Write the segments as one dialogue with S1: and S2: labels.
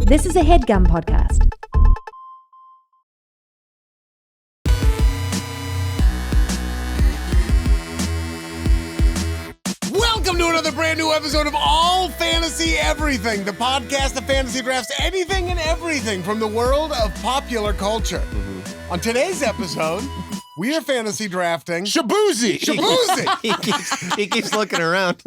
S1: This is a Headgum podcast.
S2: Welcome to another brand new episode of All Fantasy Everything, the podcast that fantasy drafts anything and everything from the world of popular culture. On today's episode, we are fantasy drafting
S3: Shabuzi.
S4: He keeps looking around.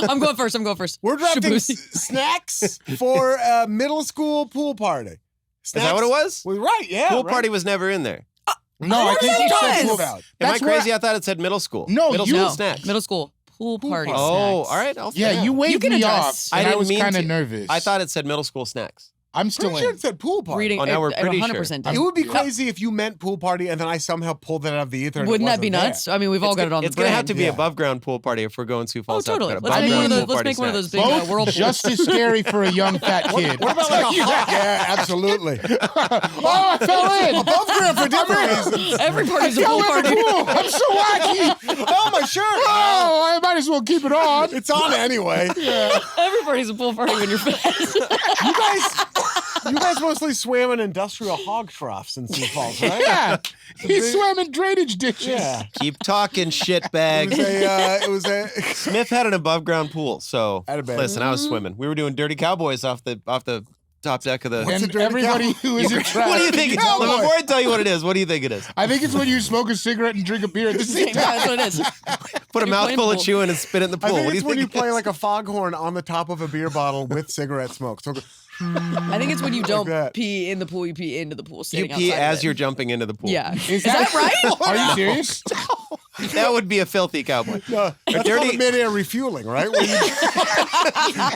S5: I'm going first.
S2: We're drafting
S5: Shabuzi.
S2: snacks for a middle school pool party.
S4: Is that what it was?
S2: Well, right, yeah.
S4: Pool
S2: right.
S4: party was never in there.
S3: No, I think
S5: it
S3: you said
S5: was.
S3: pool.
S2: Am
S4: Am I
S3: That's where
S4: crazy? I thought it said middle school.
S3: No,
S4: middle
S3: you-
S4: school
S5: No,
S4: snacks.
S5: middle school pool party.
S4: Oh,
S5: snacks.
S4: all right. I'll
S3: Yeah, you waved
S5: can
S3: me
S5: adjust.
S3: off. And I was
S4: mean
S3: kind of
S4: to.
S3: nervous.
S4: I thought it said middle school snacks.
S3: I'm still
S2: Pretty sure
S3: in.
S2: it said pool party.
S5: Reading.
S4: Oh, now we're
S5: it
S4: pretty
S5: 100%
S2: It
S5: did.
S2: would be crazy if you meant pool party and then I somehow pulled it out of the ether. And
S5: Wouldn't
S2: it
S5: that be
S2: wasn't
S5: nuts?
S2: there.
S5: I mean, we've all got it on
S4: It's
S5: the
S4: going to
S5: brain.
S4: have to be
S2: Yeah.
S4: above ground pool party if we're going Sioux
S5: Oh,
S4: Falls. South
S5: totally.
S4: Dakota.
S5: Let's
S4: Above
S5: make one of
S4: ground
S5: those.
S4: pool
S5: Let's
S4: party
S5: make one of those
S4: snacks.
S5: big
S3: Both
S5: world pools.
S3: just as scary for a young fat kid.
S2: What about like a hot? Yeah, absolutely.
S3: Oh, I fell in.
S2: Above ground for different reasons.
S5: Every party's a
S3: Fell
S5: pool
S3: in the
S5: party.
S3: pool. I'm so wacky.
S2: Oh, my shirt.
S3: Oh, I might as well keep it on.
S2: It's on anyway.
S5: Every party's a pool party when you're fat.
S2: You guys mostly swam in industrial hog troughs in Sioux Falls, right?
S3: Yeah. He swam in drainage ditches.
S2: Yeah.
S4: Keep talking, shitbag.
S2: It was a
S4: Smith had an above ground pool, so
S2: Had a bed.
S4: listen, I was swimming. We were doing dirty cowboys off the top deck of the.
S2: What's a
S3: And
S2: dirty
S3: everybody who is
S4: What
S3: attracted.
S4: do you think?
S2: Cowboy.
S4: Before I tell you what it is, what do you think it is?
S3: I think it's when you smoke a cigarette and drink a beer at the same
S5: Yeah,
S3: time.
S5: that's what it is.
S4: Put a
S5: You're playing
S4: mouthful of
S5: pool.
S4: chewing and spit it in the
S2: I
S4: pool.
S2: think
S4: What do
S2: it's
S4: you
S2: when you
S4: think? it
S2: play
S4: is?
S2: like a foghorn on the top of a beer bottle with cigarette smoke. So
S5: I think it's when you don't
S2: that.
S5: pee in the pool, you pee into the pool.
S4: You
S5: Standing
S4: pee
S5: outside of
S4: as
S5: it.
S4: you're jumping into the pool.
S5: Yeah.
S3: Is
S5: that right?
S3: Are you serious?
S4: That would be a filthy cowboy.
S2: that's
S4: dirty-
S2: called mid-air refueling, right? Where you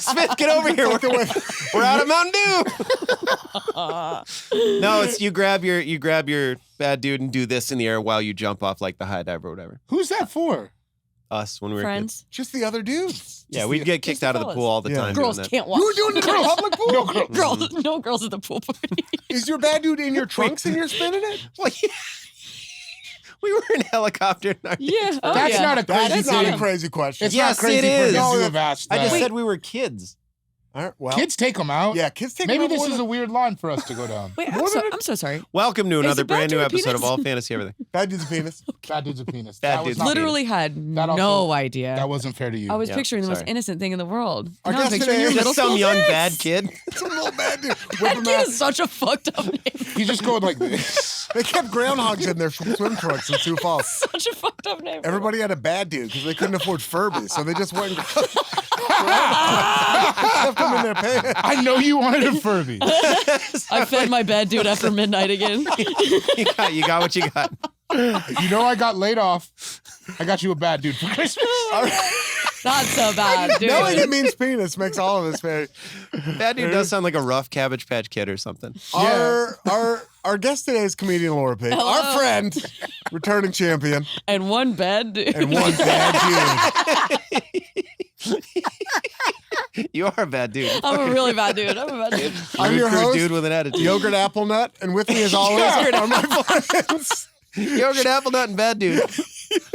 S4: Smith, get over here. We're out of Mountain Dew. No, it's you grab your bad dude and do this in the air while you jump off like the high dive or whatever.
S3: Who's that for?
S4: Us when we were kids.
S5: Friends.
S2: just the other dudes.
S4: Yeah, we'd get kicked
S5: the
S4: out of the
S5: fellas.
S4: pool all the
S2: Yeah.
S4: time.
S5: Girls
S4: doing that.
S5: can't watch.
S2: You were doing it in a public pool?
S3: No girl.
S5: No girls at the pool party.
S2: Is your bad dude in your trunks and you're spinning it?
S4: Well, yeah. We were in a helicopter. In our
S5: Yeah. Oh,
S3: That's
S5: yeah.
S3: not a crazy
S2: That's not a
S3: thing.
S2: crazy question.
S3: It's
S4: Yes,
S3: not crazy
S4: it
S3: for
S4: is.
S3: him
S2: No,
S3: to have asked
S4: I
S3: that.
S4: just said we were kids.
S2: All right, well,
S3: Kids take them out.
S2: yeah, kids take
S3: Maybe
S2: them
S3: this
S2: more
S3: is a
S2: than-
S3: weird line for us to go down.
S5: Wait,
S2: More than
S5: I'm so sorry.
S4: Welcome to another
S5: it bad
S4: brand
S5: to
S4: new
S5: a
S4: episode
S5: penis?
S4: of All Fantasy Everything.
S2: Bad dude's a penis.
S3: Bad dude's a penis.
S4: Bad
S3: That was
S4: dude's
S3: not-
S5: Literally had
S3: That
S5: no
S3: also-
S5: idea.
S3: That wasn't fair to you.
S5: I was
S4: Yeah,
S5: picturing the most
S4: sorry.
S5: innocent thing in the world.
S2: Our
S5: Now I'm
S2: guest
S5: picturing
S2: today
S5: your
S2: is
S5: middle
S4: Just some
S5: school
S4: young
S5: kids.
S4: bad kid.
S2: Some little bad dude. Whip
S5: That
S2: 'em
S5: kid
S2: out.
S5: is such a fucked up name.
S3: He's just going like this.
S2: They kept groundhogs in their swim trunks in Sioux Falls.
S5: Such a fucked up name.
S2: Everybody had a bad dude because they couldn't afford Furbies, so they just went and kept them in their pants.
S3: I know you wanted a Furby.
S5: I fed my bad dude after midnight again.
S4: You got what you got.
S3: You know I got laid off. I got you a bad dude for Christmas.
S5: Not so bad, dude.
S2: Knowing it means penis makes all of us very.
S4: Bad dude does sound like a rough Cabbage Patch Kid or something.
S2: Our guest today is comedian Laura P.
S5: Hello.
S2: Our friend, returning champion,
S5: And one bad dude.
S2: and one bad
S4: You are a bad dude.
S5: I'm a really bad dude. I'm a bad dude.
S2: I'm
S4: Rude
S2: your
S4: crew
S2: host,
S4: dude with an attitude.
S2: dude. Yogurt Apple Nut, and with me as always are my friends.
S4: Yogurt Apple Nut and Bad Dude.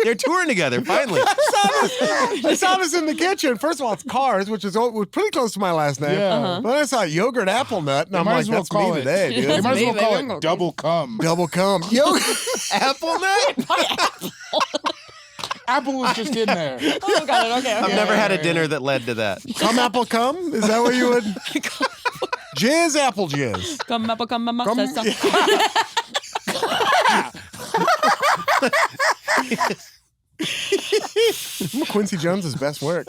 S4: They're touring together, finally.
S2: I saw this in the kitchen. First of all, it's Cars, which was pretty close to my last name.
S3: Yeah.
S5: Uh-huh.
S2: But I saw Yogurt Apple Nut, and I'm
S3: might
S2: like,
S3: as well
S2: that's
S3: call
S2: me
S3: it-
S2: today,
S3: They
S2: dude.
S3: might as well
S5: Maybe.
S3: call
S5: I'm
S3: it
S5: okay.
S3: double cum.
S2: Double cum. Yogurt.
S4: Apple Nut?
S3: Apple was just in there.
S5: Oh, got it. Okay.
S4: I've
S5: okay.
S4: never had a dinner that led to that.
S2: Cum apple cum? Is that what you would? Jizz apple jizz.
S5: Come up, come up,
S2: Come- Quincy Jones's best work.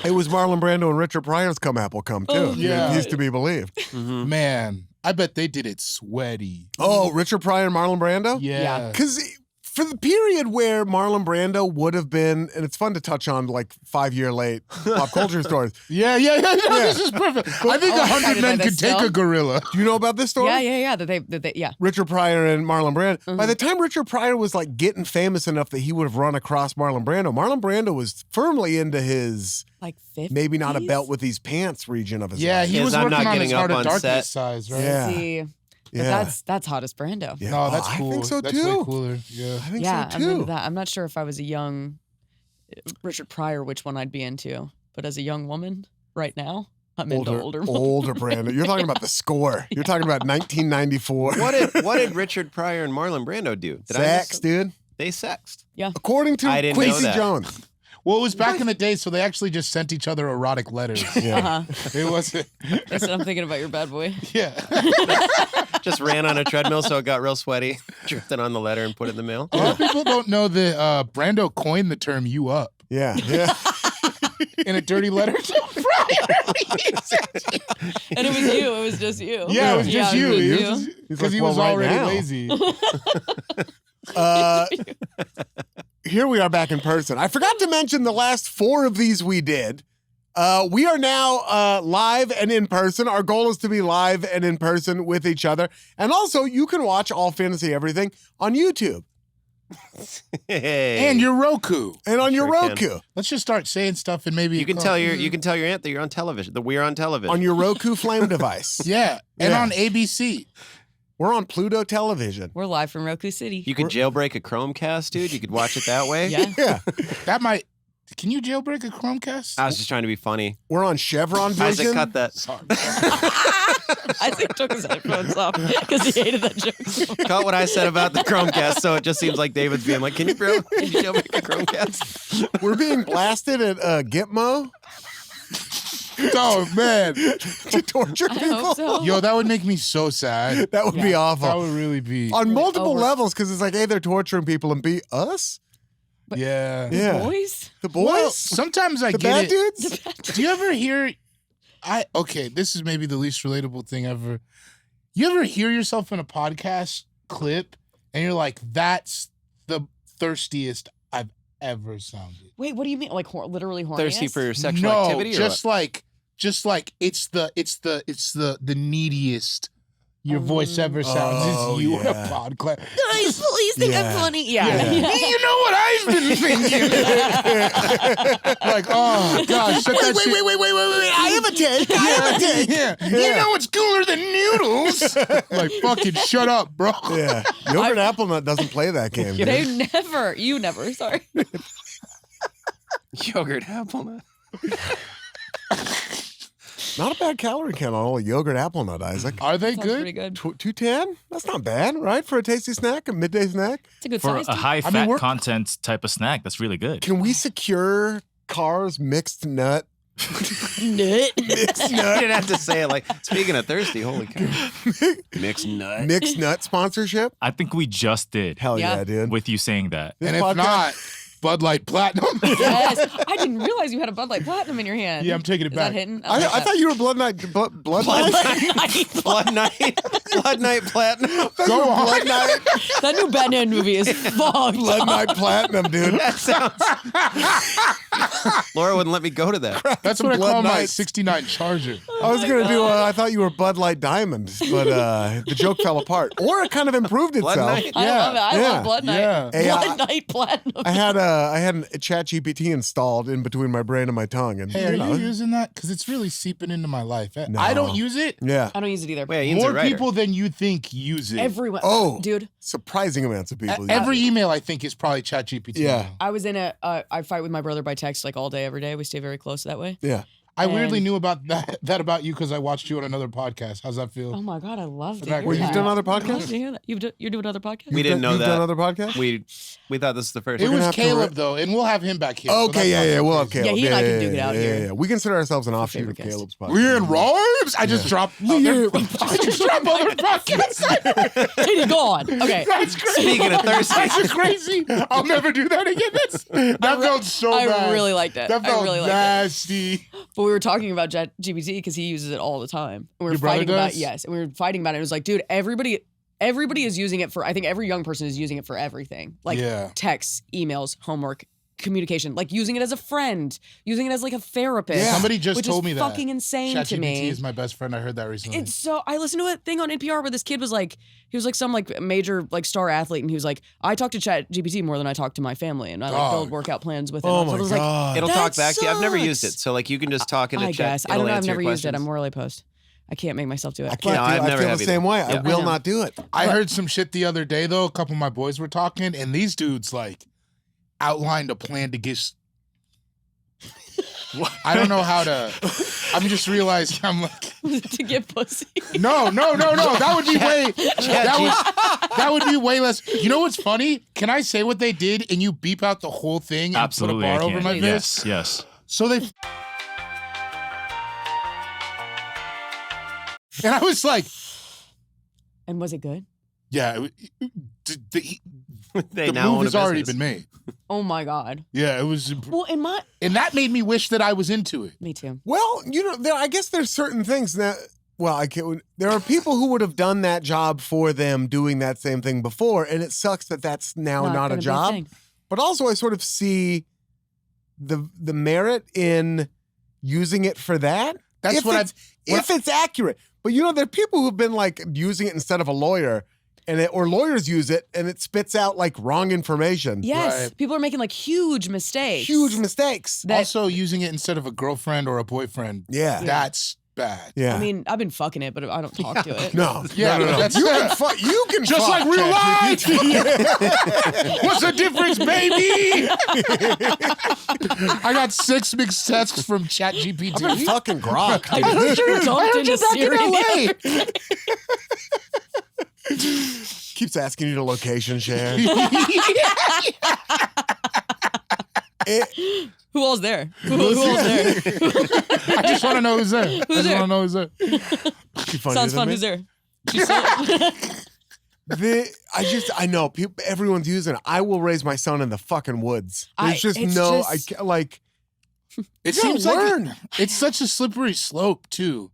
S2: It was Marlon Brando and Richard Pryor's Come Apple Come, too.
S5: Oh,
S3: yeah.
S2: It used to be believed.
S3: Man, I bet they did it sweaty.
S2: Oh, Richard Pryor and Marlon Brando?
S3: Yeah.
S2: Because for the period where Marlon Brando would have been, and it's fun to touch on like 5 year late pop culture stories.
S3: Yeah. This is perfect. I think
S5: Oh,
S3: 100
S5: excited
S3: men
S5: by
S3: could
S5: this
S3: take
S5: still.
S3: a gorilla.
S2: Do you know about this story?
S5: Yeah. That they, yeah.
S2: Richard Pryor and Marlon Brando.
S5: Mm-hmm.
S2: By the time Richard Pryor was like getting famous enough that he would have run across Marlon Brando was firmly into his
S5: Like 50s?
S2: maybe not a belt with these pants region of his
S3: Yeah,
S2: life.
S3: he
S4: Yes,
S3: was
S4: I'm
S3: working
S4: not
S3: on
S4: getting
S3: his
S4: up
S3: Heart of
S4: on
S3: Darkness
S4: set.
S3: size, right?
S2: Yeah.
S5: See, but
S2: Yeah.
S5: that's hottest Brando.
S2: Yeah.
S3: No, that's
S2: Oh,
S3: cool.
S2: I think so
S3: That's
S2: too.
S3: way cooler. Yeah.
S2: I think
S5: Yeah,
S2: so
S5: I'm into
S2: too.
S5: that. I'm not sure if I was a young Richard Pryor, which one I'd be into. but as a young woman right now, I'm into older
S2: Brando. You're talking about the score. You're talking about 1994.
S4: What did Richard Pryor and Marlon Brando do?
S2: Sex, dude.
S4: They sexed.
S5: Yeah.
S2: According to
S4: I didn't know
S2: Quincy
S4: that.
S2: Jones.
S3: Well, it was back in the day, so they actually just sent each other erotic letters.
S5: Uh-huh.
S3: It wasn't.
S5: I said, I'm thinking about your bad boy.
S3: Yeah.
S4: Just ran on a treadmill, so it got real sweaty. Drifted on the letter and put it in the mail.
S3: A lot of people don't know that Brando coined the term "you up"
S2: Yeah.
S3: in a dirty letter to Pryor.
S5: And it was you. It was just you.
S3: Yeah, it was just you.
S5: It was
S3: Because he
S2: like,
S3: was
S2: well, right
S3: already
S2: now.
S3: lazy.
S2: Here we are back in person. I forgot to mention the last 4 of these we did. We are now live and in person. Our goal is to be live and in person with each other. And also, you can watch All Fantasy Everything on YouTube
S4: Hey.
S3: And your Roku.
S2: and on your
S4: Sure
S2: Roku.
S3: Let's just start saying stuff and maybe
S4: You can tell your aunt that you're on television. That we're on television.
S2: On your Roku Flame device.
S3: Yeah, and
S2: Yeah.
S3: on ABC.
S2: We're on Pluto Television.
S5: We're live from Roku City.
S4: You could jailbreak a Chromecast, dude. You could watch it that way.
S5: Yeah.
S2: Yeah.
S3: That might. Can you jailbreak a Chromecast?
S4: I was just trying to be funny.
S2: We're on Chevron
S4: Isaac,
S2: Vision.
S4: cut that.
S3: Sorry.
S5: Isaac took his headphones off because he hated that joke so much.
S4: Cut what I said about the Chromecast, so it just seems like David's being like, can you jailbreak a Chromecast?
S2: We're being blasted at Gitmo
S3: Oh man,
S2: to torture
S5: I
S2: people.
S5: hope so.
S3: yo, that would make me so sad.
S2: That would be
S3: That
S2: awful.
S3: would really be.
S2: On multiple
S5: over-
S2: levels, because it's like, hey, they're torturing people, and B, us?
S3: Yeah.
S2: Yeah.
S5: Boys?
S2: The boys?
S3: Well, sometimes I
S2: the
S3: get
S2: bad
S3: it.
S2: dudes?
S3: Do you ever hear? Okay, this is maybe the least relatable thing ever. You ever hear yourself in a podcast clip and you're like, "That's the thirstiest I've ever sounded."
S5: Wait, what do you mean? Like literally horny?
S4: Thirsty for sexual
S3: no,
S4: activity? Or
S3: just like it's the neediest your voice ever sounds.
S2: Oh,
S3: It's you in a
S2: yeah.
S3: podcast.
S5: Guys, please think
S2: Yeah.
S5: I'm funny. Yeah.
S3: Yeah. You know what I've been thinking? Like, oh gosh, shut that shit.
S2: Wait. I have a take. I have a take.
S3: Yeah. You know what's cooler than noodles? Like, fucking shut up, bro.
S2: Yeah. Yogurt Apple Nut doesn't play that game. dude.
S5: You never, sorry.
S4: yogurt hazelnut.
S2: Not a bad calorie count on all yogurt apple nut, Isaac.
S3: Are they
S5: Sounds pretty
S3: good?
S5: good.
S2: 210? That's not bad, right? For a tasty snack, a midday snack.
S5: It's a good
S6: For
S5: size.
S6: a
S5: dude.
S6: high
S3: I mean,
S6: fat
S3: we're-
S6: content type of snack, that's really good.
S2: Can we secure Car's mixed nut?
S5: Nut.
S2: Mixed
S4: You
S2: nut.
S4: didn't have to say it like, speaking of thirsty, holy cow. Mixed nut.
S2: Mixed nut sponsorship?
S6: I think we just did
S2: Hell yeah,
S5: Yeah.
S2: dude.
S6: with you saying that.
S2: This
S3: And if
S2: podcast-
S3: not, Bud Light Platinum.
S5: Yes. I didn't realize you had a Bud Light Platinum in your hand.
S3: Yeah, I'm taking it
S5: Is
S3: back.
S5: that hidden?
S2: I thought you were Blood Night. Blood
S4: Blood
S2: Night?
S4: Night. Blood Night. Blood Night Platinum.
S3: Go on.
S2: Blood Night.
S5: That new Batman movie is fucked.
S2: Blood Night Platinum, dude.
S4: That sounds. Laura wouldn't let me go to that.
S3: That's what I
S2: Blood
S3: call my
S2: Nights.
S3: 69 Charger.
S2: I was going to do, I thought you were Bud Light Diamond, but the joke fell apart. Or it kind of improved
S4: Blood
S2: itself.
S4: Night.
S5: I love it. I
S2: Yeah.
S5: love Blood Night.
S3: Yeah.
S2: Hey,
S5: Blood Night Platinum.
S2: I had a chat GPT installed in between my brain and my tongue. And,
S3: Hey, are
S2: know,
S3: you using that? Because it's really seeping into my life.
S2: No.
S3: I don't use it.
S2: Yeah.
S5: I don't use it either.
S4: Wait, Ian's a
S3: More
S4: writer.
S3: people than you think use it.
S5: Everyone.
S2: Oh.
S5: Dude,
S2: Surprising amounts of people.
S3: Every email I think is probably ChatGPT.
S2: Yeah.
S3: now.
S5: I was in I fight with my brother by text like all day, every day. We stay very close that way.
S2: Yeah.
S3: I weirdly
S5: And-
S3: knew about that about you because I watched you on another podcast. How's that feel?
S5: Oh my God, I love to
S3: Well,
S5: hear
S2: Well, you've
S5: that.
S2: done other
S5: I love
S2: podcasts?
S5: to hear that. You're doing other podcasts?
S4: We didn't know
S2: You've
S4: that.
S2: done other podcasts?
S4: We thought this was the first.
S3: It
S2: gonna
S3: was
S2: have to
S3: Caleb though, and we'll have him back here. so
S2: Okay,
S3: that's
S2: yeah,
S3: not
S2: we'll
S3: so
S2: have
S3: crazy.
S2: Caleb.
S5: Yeah, he and I can duke it out here.
S2: We consider ourselves an offshoot of
S5: favorite guest.
S2: Caleb's podcast.
S3: We're in rhymes. I just dropped. I just dropped other podcasts.
S5: Katie, go on. Okay.
S3: That's crazy.
S4: Speaking of thirsty.
S3: That's crazy. I'll never do that again. That felt so
S5: I
S3: bad.
S5: really liked it.
S3: That
S5: I
S3: felt
S5: really liked it.
S3: nasty.
S5: But we were talking about ChatGPT because he uses it all the time. And we were
S3: Your brother
S5: fighting about
S3: does?
S5: yes, and we were fighting about it. It was like, dude, everybody is using it for. I think every young person is using it for everything, like
S3: Yeah.
S5: texts, emails, homework, communication, like using it as a friend, using it as like a therapist.
S2: Yeah.
S3: Somebody just
S5: which
S3: told
S5: is
S3: me that.
S5: fucking insane to
S3: ChatGPT
S5: me.
S3: is my best friend. I heard that recently.
S5: It's so I listened to a thing on NPR where this kid was like, he was like some like major like star athlete, and he was like, I talk to ChatGPT more than I talk to my family, and I like build
S3: Dog.
S5: workout plans with him.
S2: Oh
S5: So
S2: my
S5: I was like,
S2: God.
S4: It'll
S5: That
S4: talk back to you. I've never used it,
S5: sucks.
S4: so like you can just talk in the
S5: I
S4: chat.
S5: guess I
S4: it'll
S5: don't know. I've
S4: answer your
S5: never used it.
S4: questions.
S5: I'm morally opposed. I can't make myself do it.
S2: I can't
S4: No,
S2: do it.
S4: I've
S2: I
S4: never
S2: feel
S4: have
S2: the
S4: either.
S2: same way. I
S4: Yeah.
S2: will
S5: I know.
S2: not do it.
S3: I heard some shit the other day though. A couple of my boys were talking, and these dudes like outlined a plan to get. I don't know how to. I'm just realizing I'm like,
S5: to get pussy.
S3: no. That would be way. That would be way less. You know what's funny? Can I say what they did and you beep out the whole thing and
S6: Absolutely.
S3: put a bar
S6: I
S3: over
S6: can.
S3: my
S6: Yes.
S3: face?
S6: Yes.
S3: So they. And I was like,
S5: And was it good?
S3: yeah,
S4: They
S3: the
S4: now
S3: move
S4: own a
S3: has already
S4: business.
S3: been made.
S5: Oh my God.
S3: Yeah, it was.
S5: Well,
S3: And that made me wish that I was into it.
S5: me too.
S2: Well, I guess there's certain things that. Well, I can't. There are people who would have done that job for them, doing that same thing before, and it sucks that that's now not
S5: gonna
S2: a
S5: be
S2: job.
S5: thing.
S2: But also, I sort of see the merit in using it for that.
S3: That's what
S2: if it's accurate. But there are people who've been like using it instead of a lawyer, or lawyers use it and it spits out like wrong information.
S5: Yes.
S3: Right.
S5: People are making like huge mistakes.
S2: Huge mistakes.
S3: Also, using it instead of a girlfriend or a boyfriend.
S2: Yeah.
S3: That's bad.
S2: Yeah.
S5: I mean, I've been fucking it, but I don't talk to it.
S2: No.
S3: Yeah,
S2: no.
S3: that's
S2: You can
S3: just
S2: fuck
S3: like real life.
S2: ChatGPT.
S3: What's the difference, baby? I got 6 mixed texts from ChatGPT.
S2: I've been fucking grok.
S5: I just dumped into
S3: back in
S5: Siri.
S3: LA.
S2: Keeps asking you to location share.
S5: Who all's there? Who all's there?
S3: I just want to know who's there.
S5: Who's there?
S3: I just want to know who's there.
S5: Sounds fun. Who's there?
S2: I know everyone's using it. I will raise my son in the fucking woods. There's
S5: It
S3: seems
S2: learn.
S3: like it's such a slippery slope too.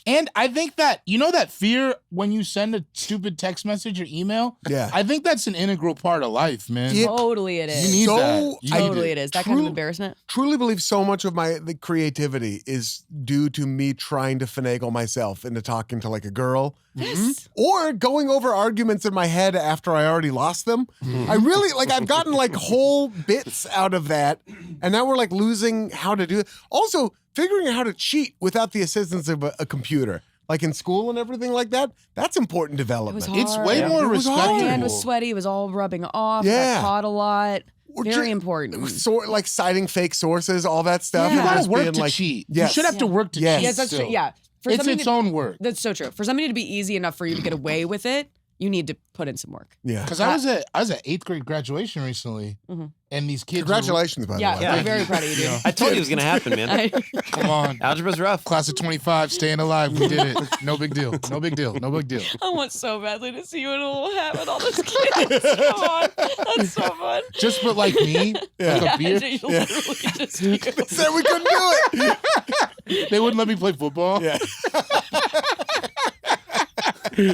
S3: And I think that, that fear when you send a stupid text message or email,
S2: Yeah.
S3: I think that's an integral part of life, man.
S5: Totally it is.
S3: You need
S2: So-
S3: that. You need
S5: Totally it is. That kind of embarrassment.
S2: Truly believe so much of the creativity is due to me trying to finagle myself into talking to like a girl.
S5: Yes.
S2: Or going over arguments in my head after I already lost them. I really I've gotten like whole bits out of that, and now we're like losing how to do it. Also, figuring out how to cheat without the assistance of a computer, like in school and everything like that. That's important development.
S5: It was
S3: It's
S5: hard.
S3: way more
S2: It was hard.
S5: My
S3: respectable.
S5: hand was sweaty. It was all rubbing off.
S2: Yeah.
S5: Got caught a lot.
S2: Or
S5: Very
S2: ju-
S5: important.
S2: Like citing fake sources, all that stuff.
S5: Yeah.
S3: You gotta
S2: Just
S3: work
S2: being
S3: to
S2: like,
S3: cheat.
S2: Yes.
S3: You should have to work to
S2: Yes.
S3: cheat.
S5: Yes, that's
S3: still.
S5: true. Yeah. For
S3: It's
S5: something
S3: its
S5: to-
S3: own work.
S5: That's so true. For something to be easy enough for you to get away with it, you need to put in some work.
S2: Yeah.
S3: Because I was at 8th grade graduation recently, and these kids.
S2: Congratulations, by the
S5: Yeah,
S2: way.
S5: I'm very proud of you, dude.
S4: I told you it was gonna happen, man.
S3: Come on.
S4: Algebra's rough.
S3: Class of 25, staying alive. We did it. No big deal. No big deal. No big deal.
S5: I want so badly to see you in a little hat with all those kids. Come on. That's so fun.
S3: Just but like me, like a beer.
S5: Literally just you.
S2: Said we couldn't do it.
S3: They wouldn't let me play football.
S2: Yeah.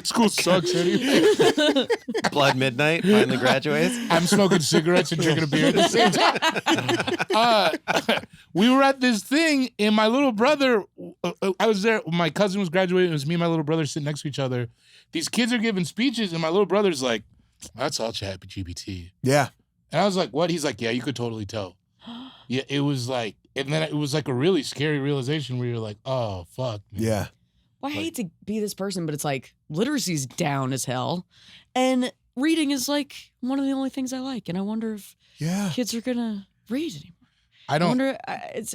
S3: School sucks anyway.
S4: Blood Midnight finally graduates.
S3: I'm smoking cigarettes and drinking a beer at the same time. We were at this thing, and my little brother, I was there. My cousin was graduating. It was me and my little brother sitting next to each other. These kids are giving speeches, and my little brother's like, "That's all ChatGPT."
S2: Yeah.
S3: And I was like, "What?" He's like, "Yeah, you could totally tell." Yeah, it was like, and then it was like a really scary realization where you're like, "Oh fuck." Man.
S2: Yeah.
S5: Well, I hate to be this person, but it's like literacy's down as hell. And reading is like one of the only things I like. And I wonder if
S2: Yeah.
S5: kids are going to read anymore.
S3: I
S5: I
S3: don't.
S5: wonder,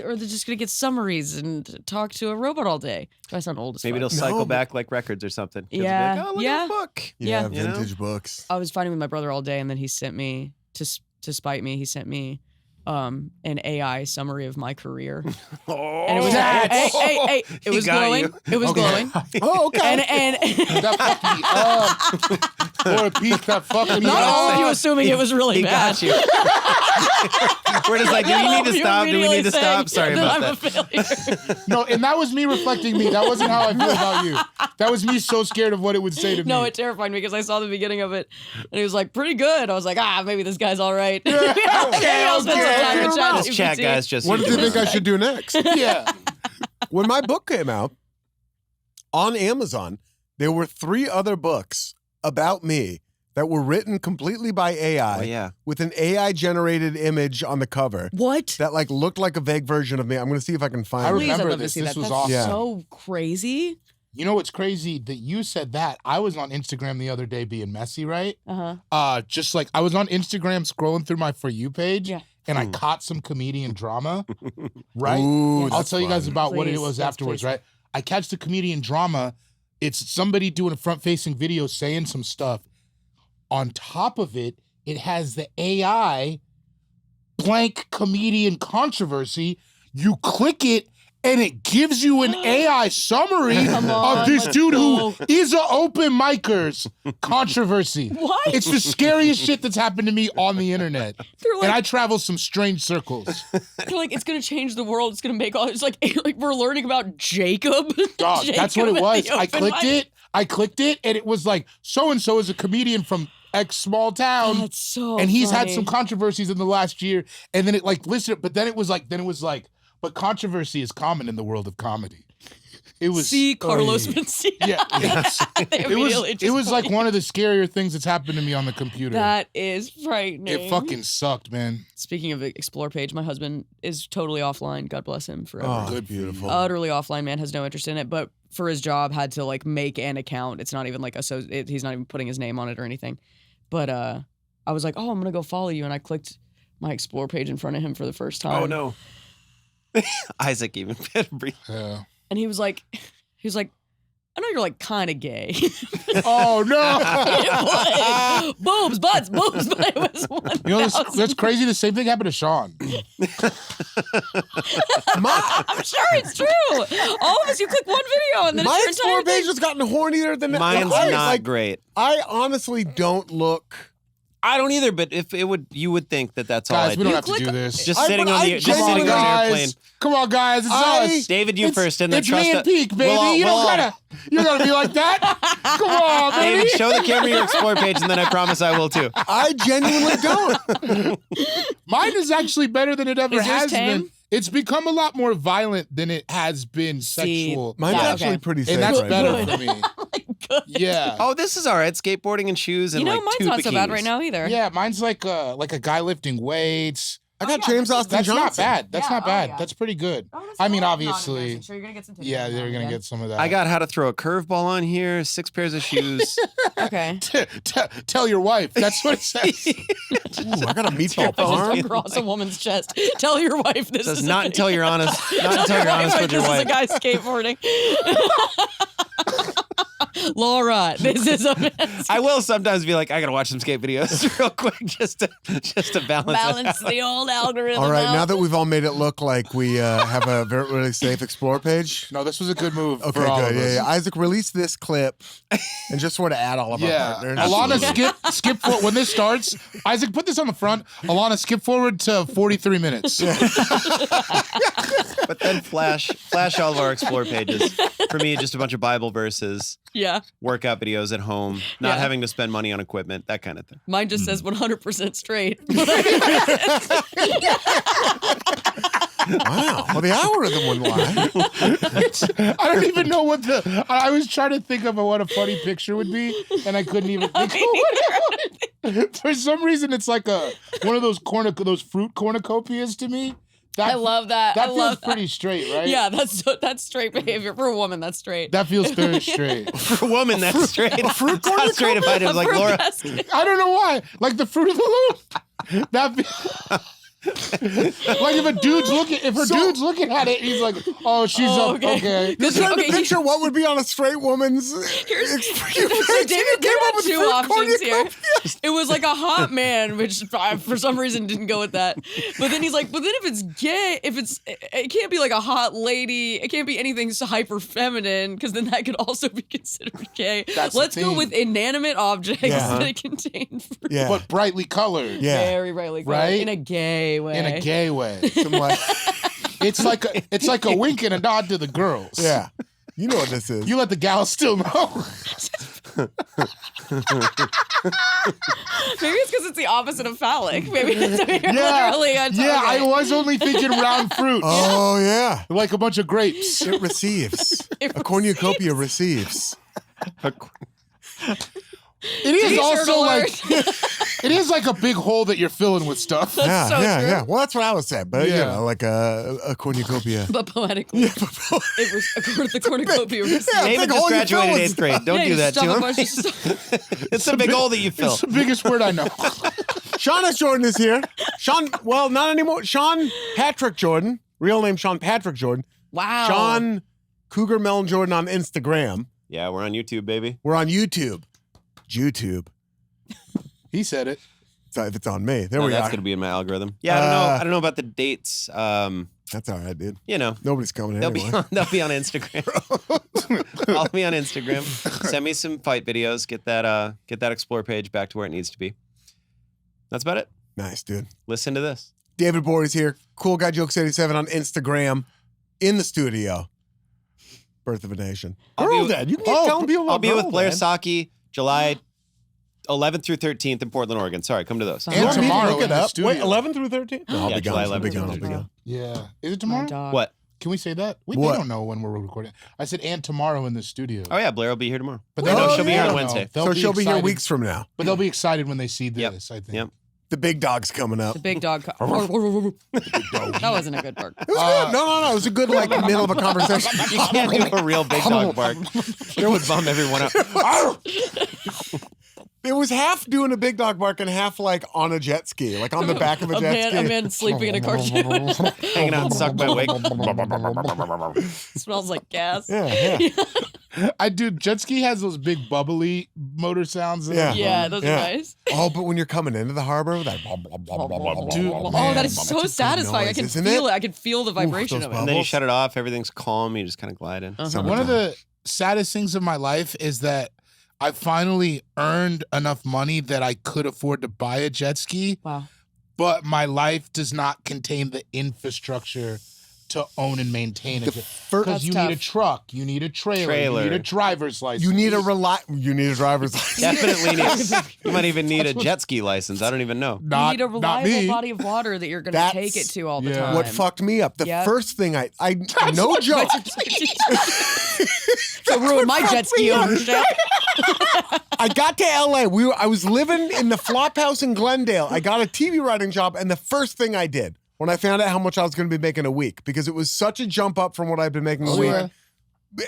S5: or they're just going to get summaries and talk to a robot all day. Do I sound old as
S4: Maybe
S5: fuck?
S4: it'll cycle
S2: No,
S4: back like records or something. Kids will be
S5: Yeah.
S4: like, oh, look
S5: Yeah.
S4: at a book.
S5: Yeah.
S4: You know?
S2: Vintage books.
S5: I was fighting with my brother all day, and then he sent me, to spite me, he sent me an AI summary of my career.
S4: Oh,
S5: And it was hey, it
S4: He
S5: was
S4: got
S5: glowing.
S4: you.
S5: It was glowing.
S2: Oh, okay.
S5: And
S3: That fucked me up. Or a piece that fucked me
S5: not all of you
S3: up.
S5: assuming it was really
S4: He
S5: bad.
S4: got you. We're just like, do we need to stop? Do we need to stop? Sorry about
S5: I'm
S4: that.
S5: a failure.
S3: No, and that was me reflecting me. That wasn't how I feel about you. That was me so scared of what it would say to me.
S5: No, it terrified me because I saw the beginning of it, and he was like, "Pretty good." I was like, "Maybe this guy's all right."
S3: Okay,
S5: I'll spend some time
S3: okay.
S5: with ChatGPT.
S4: This chat guy's just.
S2: What did you think I should do next?
S3: Yeah.
S2: When my book came out on Amazon, there were 3 other books about me that were written completely by AI
S4: Oh, yeah.
S2: with an AI generated image on the cover
S5: What?
S2: that like looked like a vague version of me. I'm going to see if I can find
S3: I
S2: it.
S5: Please, I'd
S3: remember
S5: love to
S3: this.
S5: see
S3: This
S5: that.
S3: was
S5: That's
S3: awesome.
S2: Yeah.
S5: so crazy.
S3: You know what's crazy? That you said that. I was on Instagram the other day being messy, right?
S5: Uh huh.
S3: Just like I was on Instagram scrolling through my For You page,
S5: Yeah.
S3: and I caught some comedian drama, right?
S2: Ooh,
S3: I'll
S2: that's
S3: tell you guys
S2: fun.
S3: about what it
S5: Please,
S3: was
S5: yes,
S3: afterwards,
S5: please.
S3: right? I catch the comedian drama. It's somebody doing a front-facing video saying some stuff. On top of it, it has the AI blank comedian controversy. You click it, and it gives you an AI summary
S5: Come on,
S3: of this
S5: let's
S3: dude
S5: go.
S3: who is a open micers controversy.
S5: What?
S3: It's the scariest shit that's happened to me on the internet.
S5: They're
S3: And I
S5: like,
S3: travel some strange circles.
S5: they're like, it's gonna change the world. It's gonna make all. It's like we're learning about Jacob.
S3: Dog, that's what
S5: Jacob
S3: it
S5: at
S3: was.
S5: the
S3: I
S5: open
S3: clicked it, and it was like, so-and-so is a comedian from X small town.
S5: That's so.
S3: And he's had
S5: funny.
S3: some controversies in the last year. And then it like listed, but then it was like, but controversy is common in the world of comedy. It was
S5: See Carlos Mencia.
S3: Yeah,
S5: They immediately
S3: it
S5: just
S3: was like
S5: point.
S3: one of the scarier things that's happened to me on the computer.
S5: That is frightening.
S3: It fucking sucked, man.
S5: Speaking of the Explore page, my husband is totally offline. God bless him forever.
S2: Oh,
S3: Good
S2: beautiful.
S5: Utterly offline, man, has no interest in it. But for his job, had to like make an account. It's not even like he's not even putting his name on it or anything. But I was like, oh, I'm gonna go follow you, and I clicked my Explore page in front of him for the first time.
S4: Oh no. Isaac even breathe.
S3: Yeah.
S5: And he was like, I know you're like kind of gay.
S3: Oh no!
S5: It was. Boobs, butts, boobs, but it was 1,000.
S3: You know, that's crazy. The same thing happened to Sean.
S5: I'm sure it's true. All of us, you click one video and then
S2: My
S5: it's your
S2: Explore
S5: entire
S2: page has gotten hornier than
S4: Mine's
S2: I,
S4: not
S2: like,
S4: great.
S2: I honestly don't look.
S4: I don't either, but if it would, you would think that that's all I
S3: Guys, we
S4: do.
S3: don't have to
S5: click-
S3: do this.
S4: Just
S2: I-
S4: sitting
S2: but
S4: on
S2: I
S4: the just
S3: Come on,
S4: sitting on an airplane.
S3: guys. Come on, guys. It's
S2: I-
S3: us.
S4: David, you first, and then
S3: It's
S4: trust
S3: me and
S4: us.
S3: Peak, baby.
S4: We'll-
S3: you don't
S4: we'll-
S3: gotta. You gotta be like that. Come on, baby.
S4: David, show the camera your Explore page, and then I promise I will too.
S2: I genuinely don't.
S3: Mine is actually better than it ever
S5: Is yours
S3: has
S5: tame?
S3: been. It's become a lot more violent than it has been sexual.
S2: Mine's
S5: Yeah,
S2: actually
S5: okay.
S2: pretty safe
S3: And that's
S2: right
S3: better
S2: now.
S3: for me. Yeah.
S4: Oh, this is all right. Skateboarding and shoes and
S5: You know,
S4: like
S5: mine's
S4: two
S5: not so bad
S4: bikinis.
S5: right now either.
S3: Yeah, mine's like a guy lifting weights.
S2: I got
S5: yeah,
S2: James
S5: that's-
S2: Austin
S3: That's
S2: Johnson.
S3: not bad. That's
S5: Yeah,
S3: not
S5: oh,
S3: bad.
S5: yeah.
S3: That's pretty good.
S5: Oh,
S3: I mean, obviously,
S5: Sure, you're gonna get some tips
S3: yeah,
S5: now
S3: they're
S5: and
S3: gonna
S5: again.
S3: get some of that.
S4: I got how to throw a curveball on here, 6 pairs of shoes.
S5: Okay.
S3: Tell your wife. That's what it says.
S2: Ooh, I got a meatball
S5: Just
S2: farm.
S5: across a woman's chest. Tell your wife this
S4: Says
S5: is
S4: not
S5: a
S4: until you're honest. Not until you're honest with your
S5: this
S4: wife.
S5: is a guy skateboarding. Laura, this is a mess.
S4: I will sometimes be like, I gotta watch some skate videos real quick just to balance it.
S5: Balance the old algorithm.
S2: All right,
S5: out.
S2: now that we've all made it look like we have a very really safe Explore page.
S3: No, this was a good move
S2: Okay,
S3: for all
S2: good.
S3: of us.
S2: Yeah. Isaac, release this clip and just sort of add all of our
S3: Yeah,
S2: partners.
S3: Alana, skip forward when this starts. Isaac, put this on the front. Alana, skip forward to 43 minutes.
S4: But then flash all of our Explore pages. For me, just a bunch of Bible verses,
S5: Yeah.
S4: workout videos at home, not
S5: Yeah.
S4: having to spend money on equipment, that kind of thing.
S5: Mine just says 100% straight.
S2: Wow. Well, the algorithm wouldn't lie.
S3: I don't even know what the. I was trying to think of what a funny picture would be, and I couldn't even think of what it would. For some reason, it's like one of those fruit cornucopias to me.
S5: I love that.
S3: That
S5: I
S3: feels
S5: love that.
S3: pretty straight, right?
S5: Yeah, that's straight behavior for a woman. That's straight.
S3: That feels very strait.
S4: For a woman, that's straight.
S2: fruit
S4: It's not straight if I did. Like
S5: For a
S4: Laura,
S5: basket.
S3: I don't know why. Like the Fruit of the Loom. Like if a dude's dude's looking at it, he's like, "Oh, she's
S5: Oh,
S3: up." Okay.
S2: Just trying
S5: Okay,
S2: to picture what would be on a straight woman's.
S5: So
S2: David
S5: David came up with two options here. It was like a hot man, which I, for some reason didn't go with that. But then he's like, but then if it's gay, it can't be like a hot lady. It can't be anything so hyper feminine because then that could also be considered gay.
S3: That's the
S5: Let's go
S3: thing.
S5: with inanimate objects
S2: Yeah.
S5: that contain fruit.
S2: Yeah.
S3: But brightly colored.
S2: Yeah.
S5: Very brightly colored,
S3: Right?
S5: in a gay way.
S3: In a gay way.
S2: Some like,
S3: It's like a wink and a nod to the girls.
S2: yeah. You know what this is.
S3: You let the gals still know.
S5: Maybe it's because it's the opposite of phallic. Maybe it's
S3: Yeah.
S5: literally.
S3: Yeah, I was only thinking round fruit.
S2: Oh, yeah.
S3: Like a bunch of grapes.
S2: It receives.
S5: It
S2: A cornucopia receives.
S3: It is
S5: T-shirt
S3: also
S5: alert.
S3: like it is like a big hole that you're filling with stuff.
S2: Yeah,
S5: so
S2: yeah,
S5: true.
S2: yeah. Well, that's what I was saying, but you
S3: Yeah.
S2: know, like a cornucopia.
S5: But poetically, it was according to the cornucopia.
S2: Yeah,
S4: David
S2: big
S4: just
S2: hole you
S4: graduated
S2: fill with
S4: 8th grade. Don't
S5: Yeah,
S4: do
S5: you
S4: that
S5: stuff
S4: to
S5: a
S4: him.
S5: bunch of stuff.
S4: It's a big hole that you fill.
S3: It's the biggest word I know.
S2: Sean S. Jordan is here. Sean, well, not anymore. Sean Patrick Jordan, real name Sean Patrick Jordan.
S5: Wow.
S2: Sean Cougar Melon Jordan on Instagram.
S4: Yeah, we're on YouTube, baby.
S2: We're on YouTube. YouTube.
S3: He said it.
S2: So if it's on me, there
S4: No,
S2: we
S4: that's
S2: are.
S4: gonna be in my algorithm. Yeah, I don't know. I don't know about the dates.
S2: That's all right, dude.
S4: You know,
S2: Nobody's coming
S4: they'll
S2: anyway.
S4: be on, they'll be on Instagram. Follow me on Instagram. Send me some fight videos. Get that explore page back to where it needs to be. That's about it.
S2: Nice, dude.
S4: Listen to this.
S2: David Borey's here. Cool Guy Jokes 87 on Instagram. In the studio. Birth of a Nation.
S4: I'll be
S2: Girl
S4: with-
S2: Dad. You can keep telling people about
S4: I'll be with
S2: Girl
S4: Blair
S2: Dad.
S4: Saki, July 11th through 13th in Portland, Oregon. Sorry, come to those.
S3: And
S2: You want me to
S3: tomorrow
S2: look
S3: in
S2: it
S3: the
S2: up?
S3: studio.
S2: Wait, 11 through 13? No, I'll
S4: Yeah,
S2: be
S4: July
S2: gone. I'll be
S4: 11th
S2: gone. I'll
S4: through
S2: be gone.
S3: Yeah. Is it
S5: My
S3: tomorrow?
S5: dog.
S4: What?
S3: Can we say that? They
S2: What?
S3: don't know when we're recording. I said and tomorrow in the studio.
S4: Oh yeah, Blair will be here tomorrow.
S3: But
S4: No,
S3: they'll-
S4: she'll be here
S3: they
S4: on
S3: don't know.
S4: Wednesday.
S3: They'll
S2: So she'll be here
S3: excited.
S2: weeks from now.
S3: But they'll be excited when they see
S4: Yep.
S3: this, I think.
S4: Yep.
S2: The big dog's coming up.
S5: The big dog. That wasn't a good bark.
S2: It was good. No. It was a good, like, middle of a conversation.
S4: You can't do a real big dog bark. It would bum everyone out.
S2: It was half doing a big dog bark and half, like, on a jet ski. Like, on the back of a jet ski.
S5: A man sleeping in a cartoon.
S4: Hanging out and sucked by wig.
S5: Smells like gas.
S2: Yeah.
S3: Jet ski has those big bubbly motor sounds. in it.
S2: Yeah.
S5: Yeah, those
S2: Yeah.
S5: are nice.
S2: Oh, but when you're coming into the harbor, that
S3: Dude,
S5: Oh,
S3: man,
S5: that is so
S2: that's a good
S5: satisfying. I
S2: noise,
S5: can
S2: isn't
S5: feel
S2: it?
S5: it. I can feel the vibration
S2: those
S5: of it.
S4: And then you
S2: Bubbles.
S4: shut it off. Everything's calm. You just kind of glide in.
S3: One of the saddest things of my life is that I finally earned enough money that I could afford to buy a jet ski,
S5: Wow.
S3: but my life does not contain the infrastructure to own and maintain it. Because
S5: That's
S3: you
S5: tough.
S3: need a truck, you need a trailer, you need a driver's license.
S2: You need a driver's license.
S4: Definitely need. You might even need a jet ski license. I don't even know.
S3: Not,
S5: you need a
S3: not me.
S5: reliable body of water that you're going to
S2: That's
S5: take it to all the
S3: yeah.
S5: time.
S2: What fucked me up? The
S5: Yep.
S2: first thing I no joke.
S5: So ruined my jet ski ownership.
S2: I got to LA. I was living in the flop house in Glendale. I got a TV writing job, and the first thing I did when I found out how much I was going to be making a week, because it was such a jump up from what I've been making a week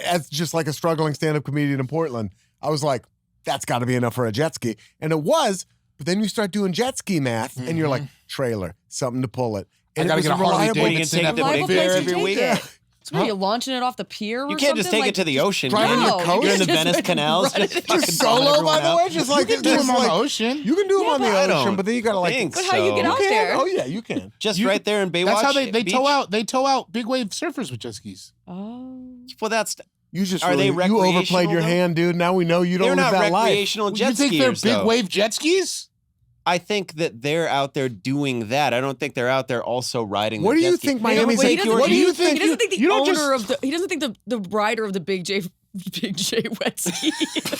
S2: as just like a struggling stand-up comedian in Portland, I was like, that's got to be enough for a jet ski. And it was, but then you start doing jet ski math, and you're like, trailer, something to pull it. And
S3: gotta
S2: it was
S3: get a Harley
S2: reliable-
S4: What, you can
S3: Davidson
S4: take it
S3: at
S4: to
S3: the
S4: Big
S5: Reliable
S4: Bear
S5: place to
S4: every
S5: take
S4: week?
S5: it. So what, are you launching it off the pier or
S4: You can't just
S5: something?
S4: take it to the ocean.
S2: driving
S5: No,
S2: the coast?
S4: You're in the
S5: just
S4: Venice
S5: fucking
S4: canals.
S5: run
S4: Just
S5: it.
S4: fucking
S2: Just
S4: blowing
S2: solo,
S4: everyone
S2: by the
S4: out.
S2: way, just like
S3: You can do them on the ocean.
S2: You can do them on the
S4: I
S2: ocean,
S4: don't
S2: but then you gotta like.
S4: think
S5: But how you get
S4: so.
S5: out
S2: You can?
S5: there?
S2: Oh yeah, you can.
S4: Just
S3: You-
S4: right there in Baywatch.
S3: That's how they
S4: Beach?
S3: tow out big wave surfers with jet skis.
S5: Oh.
S4: Well, that's
S2: You just
S4: Are they
S2: really, you overplayed
S4: recreational,
S2: your
S4: though?
S2: hand, dude. Now we know you don't
S4: they're
S2: live
S4: not
S2: that life.
S4: recreational jet
S3: you think they're
S4: skiers,
S3: big
S4: though.
S3: wave jet skis?
S4: I think that they're out there doing that. I don't think they're out there also riding.
S2: What
S4: the
S2: do
S4: jet
S2: you
S4: ski.
S2: think
S5: Wait,
S2: Miami's
S5: wait,
S2: like?
S5: he
S3: What do you think?
S5: He doesn't think the
S3: You don't
S5: owner
S3: just-
S5: of the. He doesn't think the rider of the Big J wet ski.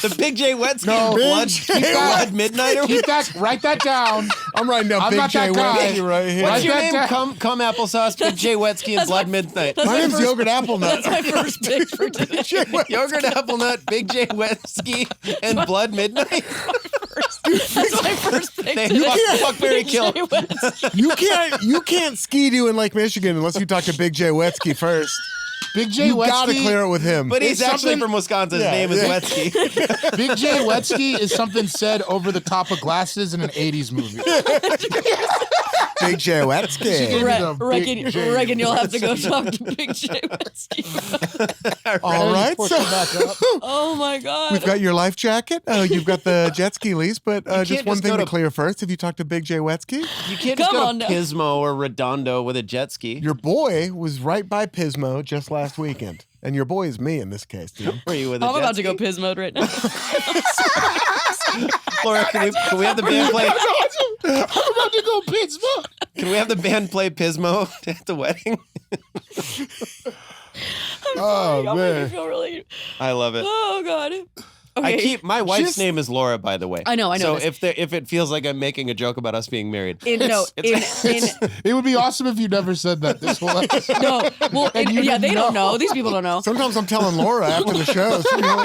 S4: The Big J wet ski
S3: No,
S4: blood,
S2: Big J
S4: blood
S2: Wet.
S4: midnight.
S3: Keep that. Write that down.
S2: I'm writing down
S3: I'm
S2: Big
S3: not
S2: J
S3: that guy.
S2: Wesky right here.
S4: What's
S3: Write
S4: your
S3: that
S4: name?
S3: down.
S4: Come applesauce, Big J wet ski, and blood midnight.
S2: My name's
S5: first-
S2: Yogurt Apple
S5: That's
S2: Nut.
S5: my first pick for today.
S4: Yogurt apple nut, Big J wet ski, and blood midnight.
S5: That's my first pick
S4: They
S5: today.
S4: fuck Mary
S5: Big
S4: kill.
S5: J wet ski.
S2: You can't ski do in Lake Michigan unless you talk to Big J Wetsky first.
S3: Big J
S2: You gotta
S3: Wetsky.
S2: clear it with him.
S4: But he's
S3: It's
S4: actually
S3: something-
S4: from Wisconsin. His
S2: Yeah,
S4: name is
S2: yeah.
S4: Wetsky.
S3: Big J Wetsky is something said over the top of glasses in an '80s movie.
S2: Big J Wetsky.
S3: Re- the
S5: Reckon,
S3: Big J
S5: reckon you'll have to go talk to Big J wet ski.
S2: All right,
S3: Push
S2: so
S3: it back up.
S5: Oh my god.
S2: we've got your life jacket. You've got the jet ski lease, but just
S4: can't
S2: one
S4: just
S2: thing
S4: go
S2: to
S4: to-
S2: clear first. If you talk to Big J Wetsky,
S4: You can't just
S5: Come
S4: go
S5: on
S4: to
S5: now.
S4: Pismo or Redondo with a jet ski.
S2: your boy was right by Pismo just last weekend, and your boy is me in this case, dude.
S4: Were you with a
S5: I'm
S4: jet
S5: about to
S4: ski?
S5: go piz mode right now.
S4: Laura, can we have the band play?
S3: I'm about to go Pittsburgh.
S4: Can we have the band play Pismo at the wedding?
S3: Oh
S5: Y'all make me
S3: man.
S5: feel really.
S4: I love it.
S5: Oh god. Okay.
S4: My wife's
S2: Just-
S4: name is Laura, by the way.
S5: I know
S4: So
S5: this.
S4: if it feels like I'm making a joke about us being married,
S3: It would be awesome if you never said that this whole episode.
S5: yeah, they don't know. These people don't know.
S2: Sometimes I'm telling Laura after the show,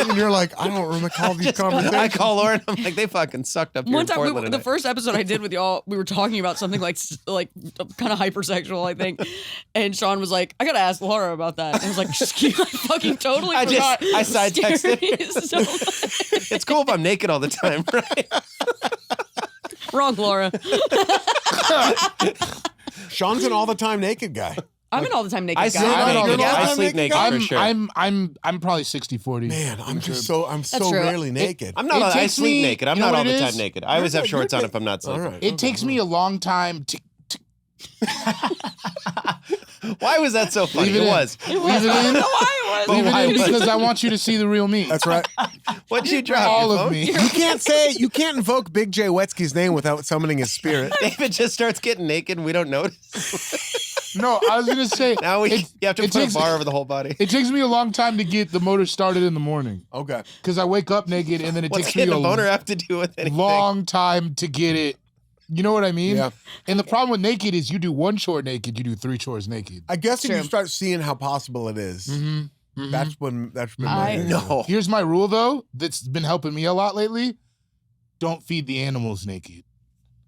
S2: and you're like, I don't recall these conversations.
S4: I call Laura and I'm like, they fucking sucked up here
S5: One
S4: in
S5: time,
S4: Portland
S5: the
S4: tonight.
S5: first episode I did with y'all, we were talking about something like kind of hypersexual, I think. And Sean was like, I gotta ask Laura about that. And I was like, I fucking totally forgot.
S4: I side texted.
S5: So much.
S4: It's cool if I'm naked all the time, right?
S5: Wrong, Laura.
S2: Sean's an all the time naked guy.
S5: I'm an all the time naked
S4: I
S5: guy.
S4: sleep
S2: not all
S4: naked.
S2: the time
S4: I sleep
S2: naked
S4: naked for sure.
S3: I'm probably 60-40.
S2: Man, I'm
S5: That's
S2: so
S5: true.
S2: rarely naked.
S4: I'm not.
S3: It
S4: I
S3: takes
S4: sleep
S3: me-
S4: naked. I'm
S3: you know
S4: not all
S3: what
S4: the
S3: it
S4: time
S3: is?
S4: naked. I always have shorts on if I'm not
S2: All
S4: sleeping.
S2: right.
S3: It takes me a long time to
S4: Why was that so funny?
S3: leave it
S4: It
S3: in.
S4: was.
S3: Leave it
S5: I don't
S3: in.
S5: know why it was.
S3: Leave
S4: Why
S3: it in
S4: was it?
S3: because I want you to see the real me.
S2: That's right.
S4: What'd you drop?
S3: All
S4: your
S3: of
S4: phone?
S3: me.
S2: You can't invoke Big J Wetsky's name without summoning his spirit.
S4: David just starts getting naked and we don't notice.
S3: No, I was gonna say
S4: Now you have to
S3: it
S4: put
S3: takes-
S4: a bar over the whole body.
S3: it takes me a long time to get the motor started in the morning
S2: Okay.
S3: because I wake up naked and then it
S4: What's
S3: takes me
S4: getting
S3: a
S4: a boner have to do with anything?
S3: long time to get it. You know what I mean?
S2: Yeah.
S3: And the problem with naked is you do one chore naked, you do 3 chores naked.
S2: I guess if
S5: True.
S2: you start seeing how possible it is, that's when been my
S4: No.
S3: Here's my rule though, that's been helping me a lot lately. Don't feed the animals naked.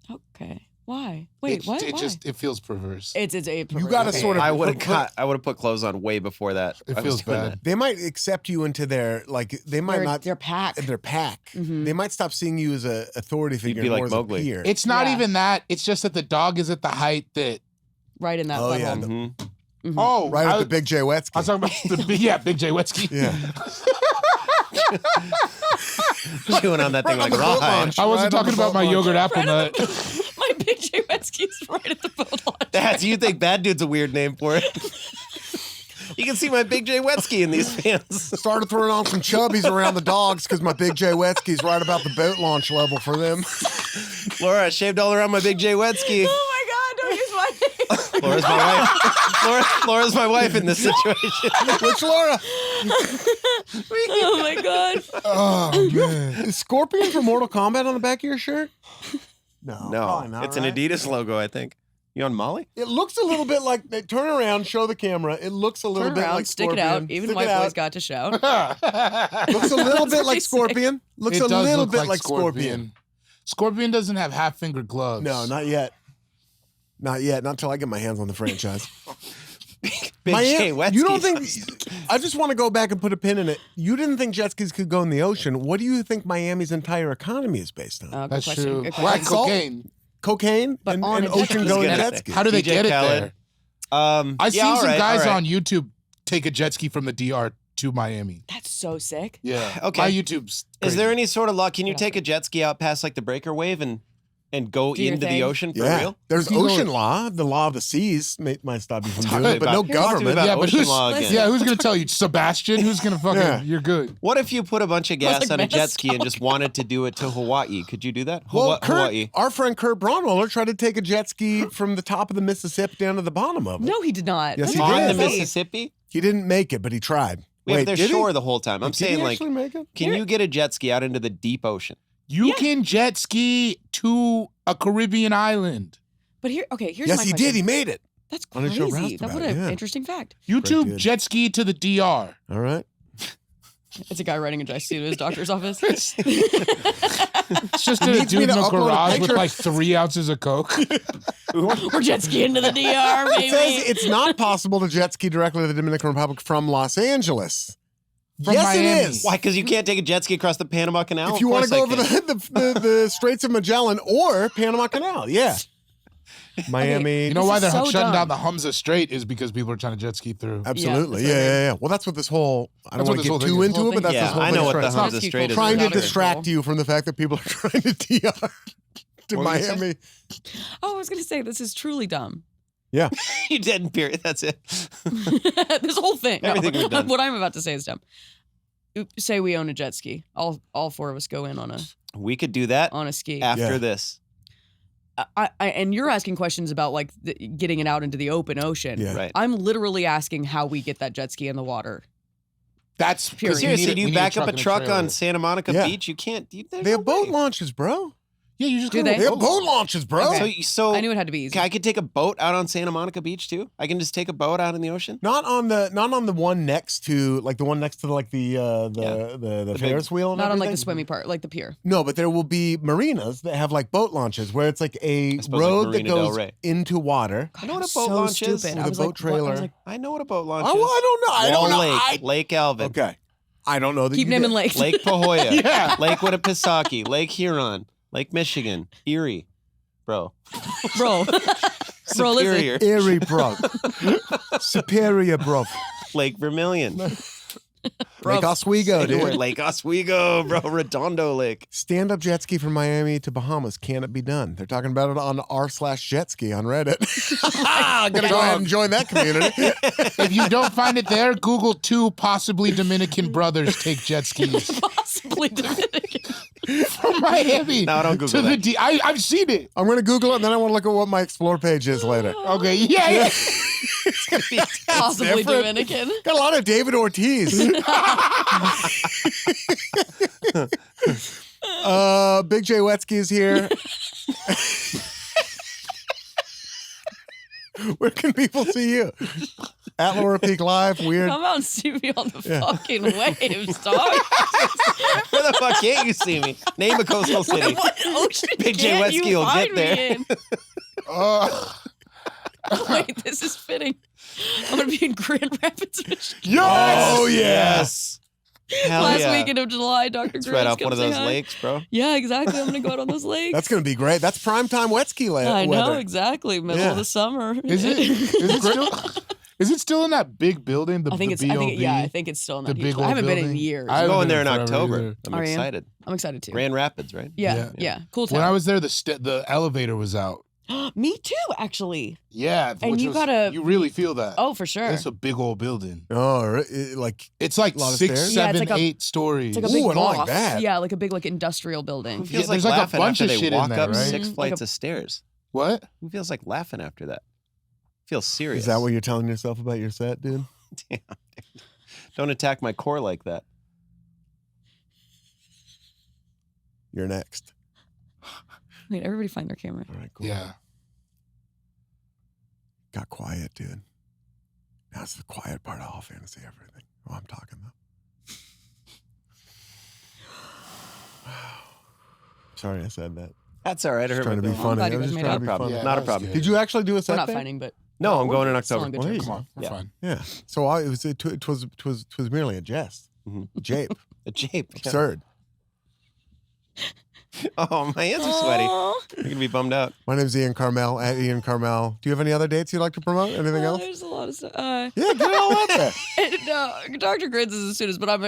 S5: Okay. Why? Wait, what?
S3: It
S5: Why?
S3: just it feels perverse.
S5: It's a.
S2: You gotta sort of-
S4: I would have put clothes on way before that.
S3: It
S4: I was
S3: feels
S4: doing
S3: bad.
S4: that.
S2: They might accept you into their they might
S5: They're,
S2: not
S5: They're packed.
S2: in their pack.
S5: Mhm.
S2: They might stop seeing you as a authority figure
S4: be
S2: more
S4: like
S2: as
S4: Mowgli.
S2: a peer.
S3: It's not
S5: Yeah.
S3: even that. It's just that the dog is at the height that
S5: Right in that
S2: Oh,
S5: butthole.
S2: yeah.
S4: Mhm.
S3: oh
S2: right
S3: I
S2: at
S3: was,
S2: the Big J
S3: I was
S2: Wetsky.
S3: talking about the Big J Wetsky.
S2: Yeah.
S4: Chewing on that thing like
S2: on the boat
S4: rawhide.
S2: launch.
S3: I wasn't
S2: Right on
S3: talking
S2: the
S3: about my
S2: boat
S3: yogurt
S2: launch.
S3: apple nut.
S5: My Big J Wetsky's right at the boat launch.
S4: That's you think Bad Dude's a weird name for it. You can see my Big J Wetsky in these pants.
S2: Started throwing on some chubbies around the dogs because my Big J Wetsky's right about the boat launch level for them.
S4: Laura, I shaved all around my Big J Wetsky.
S5: Oh my God! Don't use my name.
S4: Laura's my wife. Laura's my wife in this situation.
S2: Which Laura?
S5: Oh my God!
S2: Oh man. Is Scorpion from Mortal Kombat on the back of your shirt? No. probably
S4: No,
S2: not,
S4: it's an
S2: right?
S4: Adidas logo, I think. You on Molly?
S2: It looks a little bit like turn around, show the camera. It looks a little
S5: Turn
S2: bit
S5: around,
S2: like
S5: stick
S2: Scorpion.
S5: it out. Even
S2: Stick
S5: white
S2: it out.
S5: boys got to shout.
S2: Looks a little bit
S5: what
S2: like
S5: they say.
S2: Scorpion. Looks
S3: It
S2: a
S3: does
S2: little
S3: look
S2: bit like Scorpion.
S3: Scorpion doesn't have half finger gloves.
S2: No, not yet. Not yet. Not until I get my hands on the franchise.
S4: Big J
S2: Miami,
S4: Wetsky.
S2: you don't think? I just want to go back and put a pin in it. You didn't think jet skis could go in the ocean. What do you think Miami's entire economy is based on?
S5: Good
S3: That's
S5: question.
S3: true.
S5: Good
S3: Why
S5: question.
S2: Salt?
S3: cocaine?
S2: Cocaine
S5: But
S2: and,
S5: on
S2: and
S5: a jet
S2: ocean
S5: ski.
S2: going
S4: I was gonna
S2: jet
S4: say.
S2: skis.
S3: How do they
S4: DJ
S3: get it
S4: Khaled.
S3: there?
S4: I
S3: I've seen some guys on YouTube take a jet ski from the DR to Miami.
S5: That's so sick.
S3: Yeah.
S4: Okay.
S3: My YouTube's
S4: Is there
S3: crazy.
S4: any sort of law? Can you
S5: Yeah.
S4: take a jet ski out past like the breaker wave and go
S5: Do your
S4: into
S5: thing.
S4: the ocean for
S2: Yeah,
S4: real?
S2: there's
S3: You know
S2: ocean
S3: it.
S2: law. The law of the seas might stop you from
S4: Talk
S2: doing
S4: to
S2: it,
S4: me
S2: but
S4: about-
S2: no
S4: talk to me
S2: government.
S4: about
S3: Yeah, but
S4: ocean
S3: who's-
S4: law again.
S3: Yeah, who's gonna tell you? Sebastian? Who's gonna fucking
S5: Yeah.
S3: you're good.
S4: What if you put a bunch of gas
S5: like
S4: on a jet
S5: Minnesota.
S4: ski and just wanted to do it to Hawaii? Could you do that?
S2: Well,
S4: Hawaii.
S2: our friend Kurt Braunweiler tried to take a jet ski from the top of the Mississippi down to the bottom of it.
S5: No, he did not.
S2: Yes,
S5: That's
S2: he
S4: On
S2: did.
S4: the
S5: crazy.
S4: Mississippi?
S2: He didn't make it, but he tried.
S4: We have their
S2: did he?
S4: shore the whole time. I'm
S2: Did
S4: saying
S2: he
S4: like,
S2: actually make it?
S4: can you get a jet ski out into the deep ocean?
S3: You
S5: Yeah.
S3: can jet ski to a Caribbean island.
S5: But here's
S2: Yes,
S5: my
S2: he
S5: question.
S2: did. He made it.
S5: That's
S2: on his show
S5: crazy.
S2: Roustabout,
S5: What an
S2: yeah.
S5: interesting fact.
S3: YouTube
S2: dude.
S3: jet ski to the DR.
S2: All right.
S5: It's a guy writing a jet ski to his doctor's office.
S3: It's just
S2: He
S3: a
S2: needs me
S3: dude in
S2: to
S3: a
S2: upload a
S3: garage with
S2: picture.
S3: like 3 ounces of coke.
S5: We're jet skiing to the DR,
S2: It
S5: baby.
S2: says it's not possible to jet ski directly to the Dominican Republic from Los Angeles.
S3: From
S2: yes,
S3: Miami.
S2: it is.
S4: Why? Because you can't take a jet ski across the Panama Canal?
S2: If you
S4: want to
S2: go over the Straits of Magellan or Panama Canal, yeah. Miami.
S3: You know
S5: This
S3: why
S5: is
S3: they're
S5: so
S3: shutting
S5: dumb.
S3: down the Humza Strait is because people are trying to jet ski through.
S2: Absolutely.
S5: Yeah,
S2: Yeah,
S5: that's
S2: yeah, yeah. Well, that's what this whole, I don't
S3: That's what
S2: want
S3: this
S2: to
S3: whole
S2: get
S3: thing
S2: too
S3: is.
S2: into it, but that's
S4: Yeah,
S2: this whole
S4: I know
S2: thing.
S4: what the
S2: It's not
S4: Humza Strait is.
S2: trying to
S5: Out of
S2: distract
S5: control.
S2: you from the fact that people are trying to DR to
S4: What were you saying?
S2: Miami.
S5: Oh, I was gonna say this is truly dumb.
S2: Yeah.
S4: You didn't, period. That's it.
S5: This whole thing.
S4: Everything we've done.
S5: What I'm about to say is dumb. Say we own a jet ski. All 4 of us go in on
S4: We could do that
S5: a ski.
S4: after
S2: Yeah.
S4: this.
S5: And you're asking questions about like getting it out into the open ocean.
S2: Yeah.
S4: Right.
S5: I'm literally asking how we get that jet ski in the water.
S3: That's
S5: Period.
S4: Seriously, do you back up a
S3: and
S4: truck
S3: trailer.
S4: on Santa Monica
S2: Yeah.
S4: Beach? You can't. There's
S2: They
S4: no
S2: have boat
S4: way.
S2: launches, bro.
S3: Yeah, you just
S5: Do
S3: go
S5: they?
S3: to
S2: They
S3: a
S2: have boat launches, bro.
S5: Okay.
S4: So
S5: I knew it had to be easy.
S4: I could take a boat out on Santa Monica Beach too. I can just take a boat out in the ocean.
S2: Not on the one next to like the
S4: big-
S2: Ferris wheel. And
S5: Not on like the
S2: everything.
S5: swimming part, like the pier.
S2: No, but there will be marinas that have like boat launches where it's like a
S4: suppose, like
S2: road that
S4: Marina del
S2: goes
S4: Rey.
S2: into water.
S4: I know what a
S5: so
S4: boat launch is.
S5: stupid.
S2: With
S5: I
S2: a
S5: was
S2: boat
S5: like, what?
S2: trailer.
S5: I was like,
S4: I know what a boat launch
S2: Oh,
S4: is.
S2: I don't know. I don't know.
S4: Lake, Lake Alvin,
S2: Okay, I don't know that.
S5: keep
S2: you
S5: naming
S2: did.
S5: lakes.
S4: Lake Pahoja,
S3: Yeah.
S4: Lake Winnipesaukee, Lake Huron, Lake Michigan, Erie, bro.
S5: Bro. Bro, listen.
S4: Superior,
S2: Erie, bro. Superior, bro.
S4: Lake Vermilion,
S2: Lake Oswego, dude.
S4: Lake Oswego, bro. Redondo Lake.
S2: Stand-up jet ski from Miami to Bahamas. Can it be done? They're talking about it on r/jet ski on Reddit. I'm gonna go ahead and join that community.
S3: If you don't find it there, Google 2 possibly Dominican brothers take jet skis
S5: Possibly Dominican.
S3: from Miami.
S4: No, don't Google
S3: to
S4: that.
S3: the I've seen it.
S2: I'm gonna Google it, and then I want to look at what my explore page is later.
S3: Okay, yeah.
S5: Possibly
S2: different.
S5: Dominican.
S2: Got a lot of David Ortiz. Big J Wetsky is here. Where can people see you? At Laura Peak Live. Weird.
S5: Come out and see me on the fucking waves, dog.
S4: Where the fuck can't you see me? Name a coastal city.
S5: What ocean
S4: Big J
S5: can't
S4: Wetsky
S5: you
S4: will
S5: find
S4: get
S5: me in? Wait, this is fitting. I'm gonna be in Grand Rapids, Michigan.
S2: Oh, yes.
S4: Hell
S5: Last
S4: yeah.
S5: weekend of July, Dr.
S4: It's
S5: Grant's
S4: right off
S5: come
S4: one of
S5: say
S4: those
S5: hi.
S4: lakes, bro.
S5: Yeah, exactly. I'm gonna go out on those lakes.
S2: That's going to be great. That's primetime Wetsky
S5: I know,
S2: weather.
S5: exactly. Middle
S2: Yeah.
S5: of the summer.
S3: Is it still in that big building? The,
S5: I think
S3: the
S5: it's. I think.
S3: BOV?
S5: Yeah, I think it's still in
S3: the
S5: that.
S3: big
S5: huge- I
S3: old
S5: haven't been in
S3: building?
S5: years.
S3: I
S4: I'm
S3: haven't
S4: going
S3: been
S4: there in
S3: forever
S4: October.
S3: either.
S4: I'm
S5: Are you?
S4: excited.
S5: I'm excited too.
S4: Grand Rapids, right?
S5: Yeah,
S3: Yeah.
S5: cool
S3: When I
S5: town.
S3: was there, the elevator was out.
S5: Me too, actually.
S3: Yeah,
S5: And
S3: which
S5: you
S3: was-
S5: gotta-
S3: you really feel that.
S5: Oh, for sure.
S3: It's a big old building.
S2: Oh, like,
S3: It's like
S2: Lot of
S3: 6,
S2: stairs?
S5: Yeah, it's
S3: 7,
S5: like a-
S3: 8 stories.
S5: It's like a
S2: Ooh,
S5: big
S2: I don't like
S5: loft.
S2: that.
S5: Yeah, like a big industrial building.
S4: Who feels
S3: Yeah,
S4: like
S3: there's like a
S4: laughing
S3: bunch
S4: after
S3: of
S4: they
S3: shit in
S4: walk
S3: there,
S4: up
S3: right?
S4: 6
S5: Like
S4: flights
S5: a-
S4: of stairs?
S3: What?
S4: Who feels like laughing after that? Feels serious.
S2: is that what you're telling yourself about your set, dude?
S4: Damn. Don't attack my core like that.
S2: You're next.
S5: Wait, everybody find their camera.
S2: All right, cool.
S3: Yeah.
S2: Got quiet, dude. Now it's the quiet part of all fantasy everything. Oh, I'm talking though. Sorry I said that.
S4: That's all right. I
S2: Just
S4: heard
S2: trying to
S4: my
S2: be
S4: feelings.
S2: funny.
S5: glad you
S2: I was
S5: guys
S2: just
S5: made
S2: trying
S5: it.
S2: to be
S4: Not a
S2: funny.
S4: problem.
S3: Yeah,
S4: Not a
S3: that was
S4: problem.
S3: good.
S2: Did you actually do a set
S5: We're not
S2: there?
S5: fighting, but
S4: No, I'm going in
S5: still on
S4: October.
S5: good terms.
S3: Come on. We're
S4: Yeah.
S3: fine.
S2: Yeah. So it was merely a jest.
S4: Mhm.
S2: Jape.
S4: A jape.
S2: Absurd.
S4: Oh, my hands are sweaty.
S5: Aw.
S4: You're going to be bummed out.
S2: My name's Ian Carmel, at Ian Carmel. Do you have any other dates you'd like to promote? Anything
S5: Oh,
S2: else?
S5: there's a lot of stuff.
S2: Yeah, get it all out there.
S5: And, Dr. Grins is a student, but I'm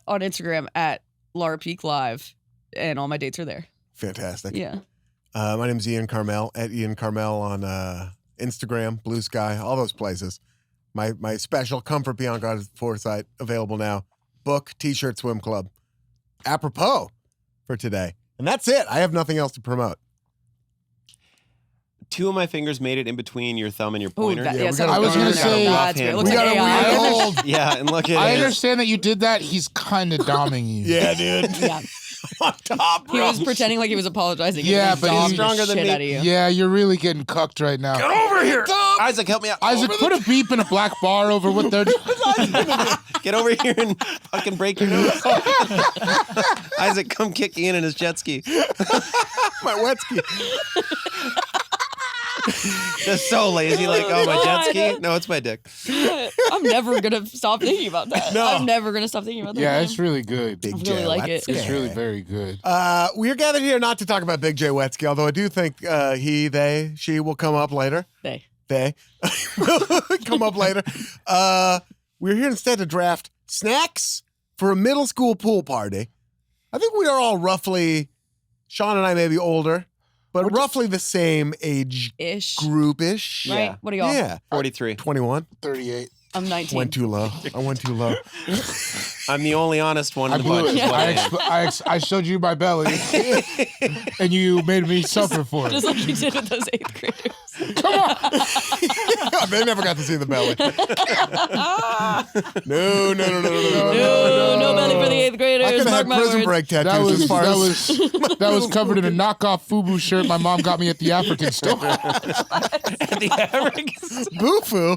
S5: on Instagram at Laura Peak Live, and all my dates are there.
S2: Fantastic.
S5: Yeah.
S2: My name's Ian Carmel, at Ian Carmel on Instagram, Blue Sky, all those places. My special Comfort Beyond God's Foresight available now. Book, T-shirt, swim club. Apropos for today. And that's it. I have nothing else to promote.
S4: 2 of my fingers made it in between your thumb and your
S5: Ooh,
S4: pointer.
S5: that,
S2: Yeah,
S5: yeah,
S2: we
S5: so
S2: gotta-
S3: I was gonna
S5: that's
S3: say-
S5: great. It looks
S2: We
S5: like
S2: gotta
S5: AI.
S2: read
S4: Yeah, and look at
S3: I
S4: it.
S3: understand that you did that. He's kind of doming you.
S2: Yeah, dude.
S5: Yeah.
S2: On top,
S5: He
S2: bro.
S5: was pretending like he was apologizing.
S3: Yeah,
S5: and
S3: but
S5: dogged
S3: he's
S5: the
S4: stronger than
S5: shit
S4: me.
S5: out of you.
S3: Yeah, you're really getting cucked right now.
S2: over here.
S4: Isaac, help me out.
S3: Isaac, put a beep and a black bar over what they're doing.
S4: Get over here and fucking break your nose. Isaac, come kick Ian in his jet ski.
S2: My Wetsky.
S4: Just so lazy, like, oh, my jet ski? No, it's my dick.
S5: I'm never gonna stop thinking about that.
S2: No.
S5: I'm never gonna stop thinking about that.
S3: Yeah,
S5: man.
S3: it's really good.
S2: Big
S5: I really
S2: J
S5: like it.
S2: Wetsky.
S3: It's really very good.
S2: We're gathered here not to talk about Big J Wetsky, although I do think he, they, she will come up later.
S5: They.
S2: They will come up later. We're here instead to draft snacks for a middle school pool party. I think we are all roughly, Sean and I may be older, but roughly the same age
S5: Ish.
S2: group-ish.
S5: Right?
S4: Yeah.
S5: What are y'all?
S2: Yeah.
S4: 43.
S2: 21.
S3: 38.
S5: I'm 19.
S2: Went too low. I went too low.
S4: I'm the only honest one
S3: I
S4: in the
S3: blew
S4: bunch.
S3: it.
S4: is what I am.
S3: I showed you my belly, and you made me suffer for it.
S5: Just like you did with those 8th graders.
S3: Come
S2: They never got to see the belly. No.
S5: No belly for the 8th graders.
S2: I could have had
S5: Mark my
S2: prison
S5: words.
S2: break tattoos
S3: That was covered in a knockoff FUBU shirt my mom got me at the African store.
S4: The Africans.
S2: Boo-foo.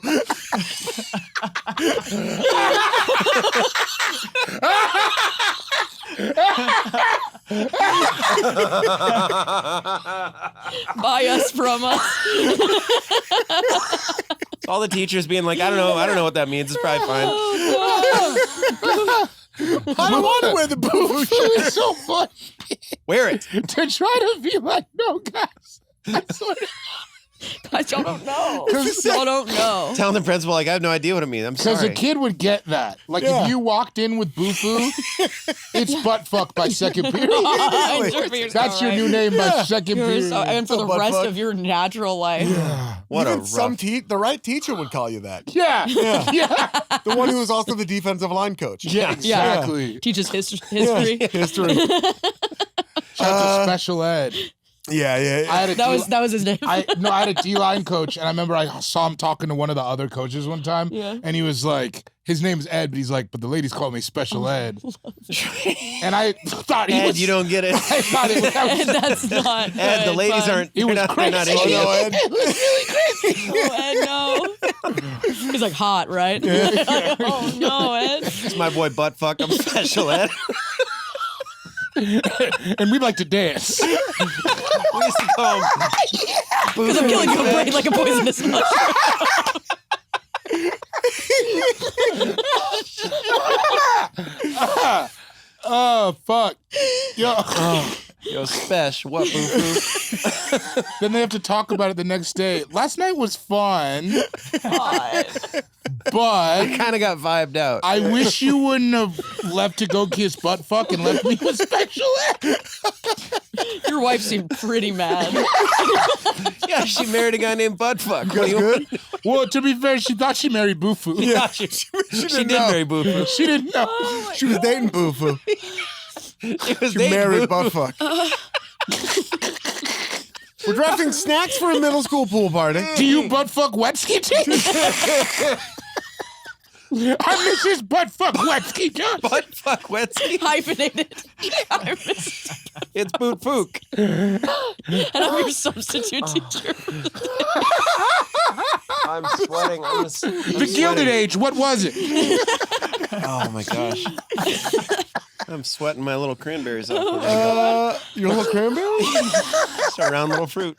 S5: Buy us from us.
S4: All the teachers being like, I don't know what that means. It's probably fine.
S2: I don't want to wear the boo-foo shirt.
S3: It's so funny
S4: Wear it.
S3: to try to be like, no, guys. I swear to
S5: I don't know. I don't know.
S4: Telling the principal, like, I have no idea what it means. I'm
S3: Because
S4: sorry.
S3: a kid would get that. Like,
S2: Yeah.
S3: if you walked in with boo-foo, it's butt fuck by second period. That's your new name by second period.
S5: And for the
S2: Butt
S5: rest
S2: fuck.
S5: of your natural life.
S4: What
S2: Even
S4: a
S2: some
S4: rough.
S2: the right teacher would call you that.
S3: Yeah.
S2: The one who was also the defensive line coach.
S3: Yeah, exactly.
S5: Teaches history.
S2: History.
S3: Shout out to special ed.
S2: Yeah.
S3: I had a
S5: That was his name.
S3: I had a D-line coach, and I remember I saw him talking to one of the other coaches one time,
S5: Yeah.
S3: and he was like, his name's Ed, but he's like, but the ladies call me special ed. And I thought he
S4: Ed,
S3: was...
S4: you don't get it.
S3: I thought it was...
S5: That's not.
S4: Ed, the
S5: good,
S4: ladies
S5: but-
S4: aren't.
S3: It was
S4: they're not
S3: crazy.
S4: idiots.
S2: Oh, no, Ed.
S3: It was really crazy.
S5: Oh, Ed, no. He's like hot, right? Oh no, Ed.
S4: It's my boy butt fuck. I'm special ed.
S3: And we'd like to dance.
S4: We used to call him.
S5: Because I'm killing your brain like a poisonous mushroom.
S3: Oh, fuck. Yo.
S4: Yo, Spesh, what boo-boo?
S3: Then they have to talk about it the next day. Last night was fun, but
S4: Kind of got vibed out.
S3: I wish you wouldn't have left to go kiss butt fuck and left me with special ed.
S5: Your wife seemed pretty mad.
S4: Yeah, she married a guy named Buttfuck. What do you
S2: Good?
S3: Well, to be fair, she thought she married Boo-Foo.
S4: Yeah, she did
S2: know.
S4: marry Boo-Foo.
S3: She didn't know.
S2: She was dating Boo-foo.
S4: It was
S2: She
S4: dating
S2: married
S4: Boo-Foo.
S2: Buttfuck. We're drafting snacks for a middle school pool party.
S3: Do you butt fuck wet ski teams? I'm Mrs. Butt fuck wet ski Johnson.
S4: Buttfuck, Wetsy.
S5: Hyphenated.
S4: It's Boot Fook.
S5: And I'm your substitute teacher.
S4: I'm sweating.
S3: The Gilded Age, what was it?
S4: Oh my gosh. I'm sweating my little cranberries off.
S2: Your little cranberry?
S4: Just a round little fruit.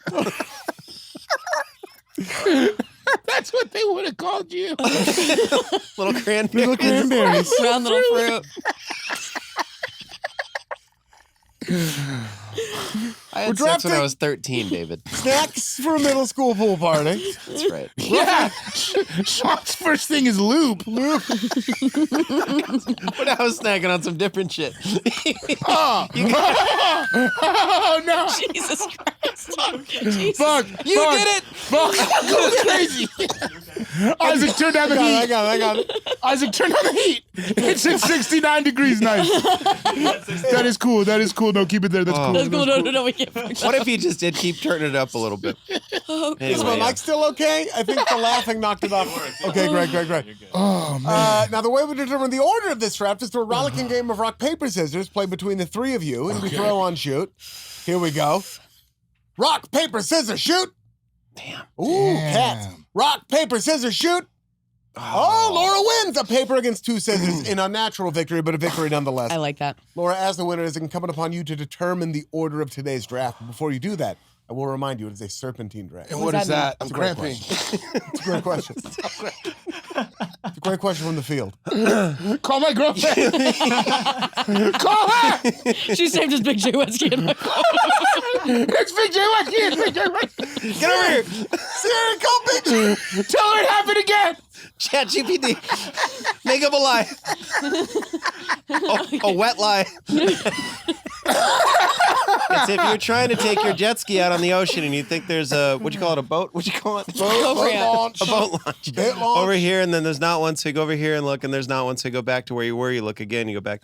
S3: That's what they would have called you.
S4: Little cranberries.
S2: Cranberries.
S5: Round little fruit.
S4: I had sex when I was 13, David.
S2: Snacks for a middle school pool party.
S4: That's right.
S3: Yeah. Sean's first thing is lube.
S4: But I was snacking on some different shit.
S3: Oh, no.
S5: Jesus Christ. Jesus.
S3: Fuck.
S4: You
S3: fuck,
S4: did it!
S3: Fuck. I'm going crazy. Isaac, turn down the heat.
S2: I got it.
S3: Isaac, turn down the heat. It's at 69 degrees. Nice. That is cool. No, keep it there. That's cool.
S5: That's cool. No, we can't fix
S4: What if he just did keep turning it up a little bit?
S2: Is my
S4: Anyway,
S2: mic still okay? I think the laughing knocked it off. Okay, great.
S3: Oh, man.
S2: Now, the way we determine the order of this draft is through a rollicking game of rock, paper, scissors played between the three of you, and we throw on shoot. Here we go. Rock, paper, scissors, shoot.
S4: Damn.
S2: Ooh,
S3: Damn.
S2: cats. Rock, paper, scissors, shoot. Oh, Laura wins a paper against two scissors in a natural victory, but a victory nonetheless.
S5: I like that.
S2: Laura, as the winner, it is incumbent upon you to determine the order of today's draft. But before you do that, I will remind you it is a serpentine draft.
S3: And what is that? I'm
S2: That's a great
S3: cramping.
S2: It's a great question. It's a great question from the field.
S3: Call my girlfriend. Call her.
S5: She saved his Big J Wetsky in my phone.
S3: It's Big J Wacky. It's Big J Wacky.
S4: Get over here.
S2: Siri, call bitch.
S3: Tell her it happened again.
S4: Chat GPT. Make up a lie. A wet lie. It's if you're trying to take your jet ski out on the ocean and you think there's a, what'd you call it, a boat? What'd you call it?
S5: Go for it.
S2: launch.
S4: A boat launch.
S2: Bit launch.
S4: Over here, and then there's not one, so you go over here and look, and there's not one, so you go back to where you were, you look again, you go back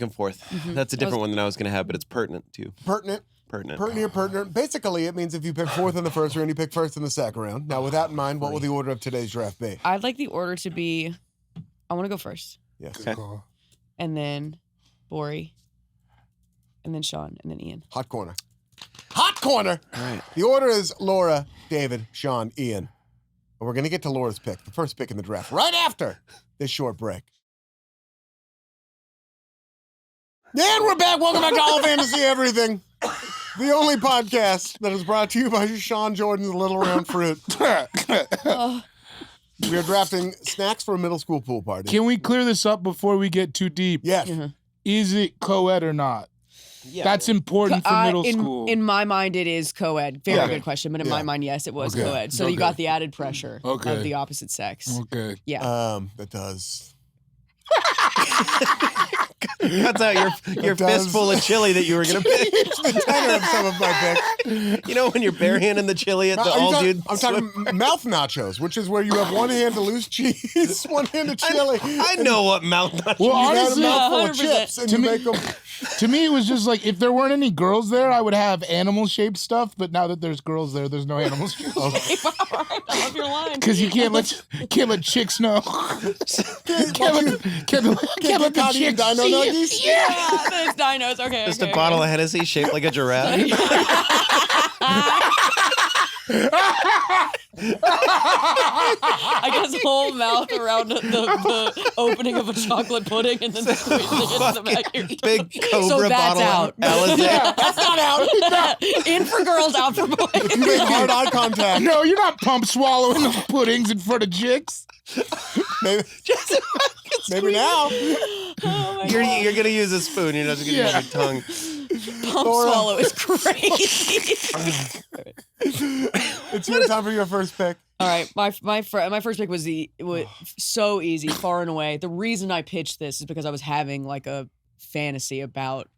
S4: and forth. That's a different one than I was going to have, but it's pertinent too.
S2: Pertinent.
S4: Pertinent.
S2: Pertinent or pertinent. Basically, it means if you pick fourth in the first round, you pick first in the second round. Now, with that in mind, what will the order of today's draft be?
S5: I'd like the order to be, I want to go first.
S2: Yes.
S3: Good call.
S5: And then Bori. And then Sean. And then Ian.
S2: Hot corner. Hot corner!
S4: All right.
S2: The order is Laura, David, Sean, Ian. And we're going to get to Laura's pick, the first pick in the draft, right after this short break. And we're back. Welcome back to All Fantasy Everything, the only podcast that is brought to you by Sean Jordan's Little Round Fruit. We are drafting snacks for a middle school pool party.
S3: Can we clear this up before we get too deep?
S2: Yes.
S3: Is it co-ed or not?
S4: Yeah.
S3: That's important for middle
S5: in,
S3: school.
S5: In my mind, it is co-ed. Very
S3: Okay.
S5: good question, but in my mind, yes, it was
S3: Okay.
S5: co-ed. So you
S3: Okay.
S5: got the added pressure
S3: Okay.
S5: of the opposite sex.
S3: Okay.
S5: Yeah.
S2: That does.
S4: Cuts out your
S2: does.
S4: fistful of chili that you were gonna pick.
S2: The tenor of some of my picks.
S4: You know when you're barehanding the chili at the
S2: Are you
S4: all
S2: talking-
S4: dude.
S2: I'm talking mouth nachos, which is where you have one hand of loose cheese, one hand of chili.
S4: I know what mouth nachos.
S3: Well,
S2: You have a
S3: honestly,
S2: mouthful of
S5: 100%.
S2: chips, and
S3: To
S2: you
S3: me-
S2: make them.
S3: to me, it was just like if there weren't any girls there, I would have animal-shaped stuff. But now that there's girls there, there's no animal-shaped stuff.
S5: I love your line.
S3: Because you can't let chicks know. Can't let the chicks
S2: Dino
S3: see
S2: nuggies?
S3: it. Yeah.
S5: It's dinos. Okay.
S4: Just
S5: okay,
S4: a bottle
S5: okay.
S4: of Hennessy shaped like a giraffe.
S5: I guess whole mouth around the opening of a chocolate pudding and then squeezing it in the back of your
S4: Big cobra
S5: So that's
S4: bottle
S5: out.
S4: of Alizé.
S2: That's not out.
S5: In for girls, out for boys.
S2: You make hard eye contact.
S3: No, you're not pump swallowing the puddings in front of chicks.
S2: Maybe, maybe now.
S4: You're gonna use a spoon. You're not just gonna use your tongue.
S5: Pump swallow is crazy.
S2: It's your time for your first pick.
S5: All right, my first pick was so easy, far and away. The reason I pitched this is because I was having like a fantasy about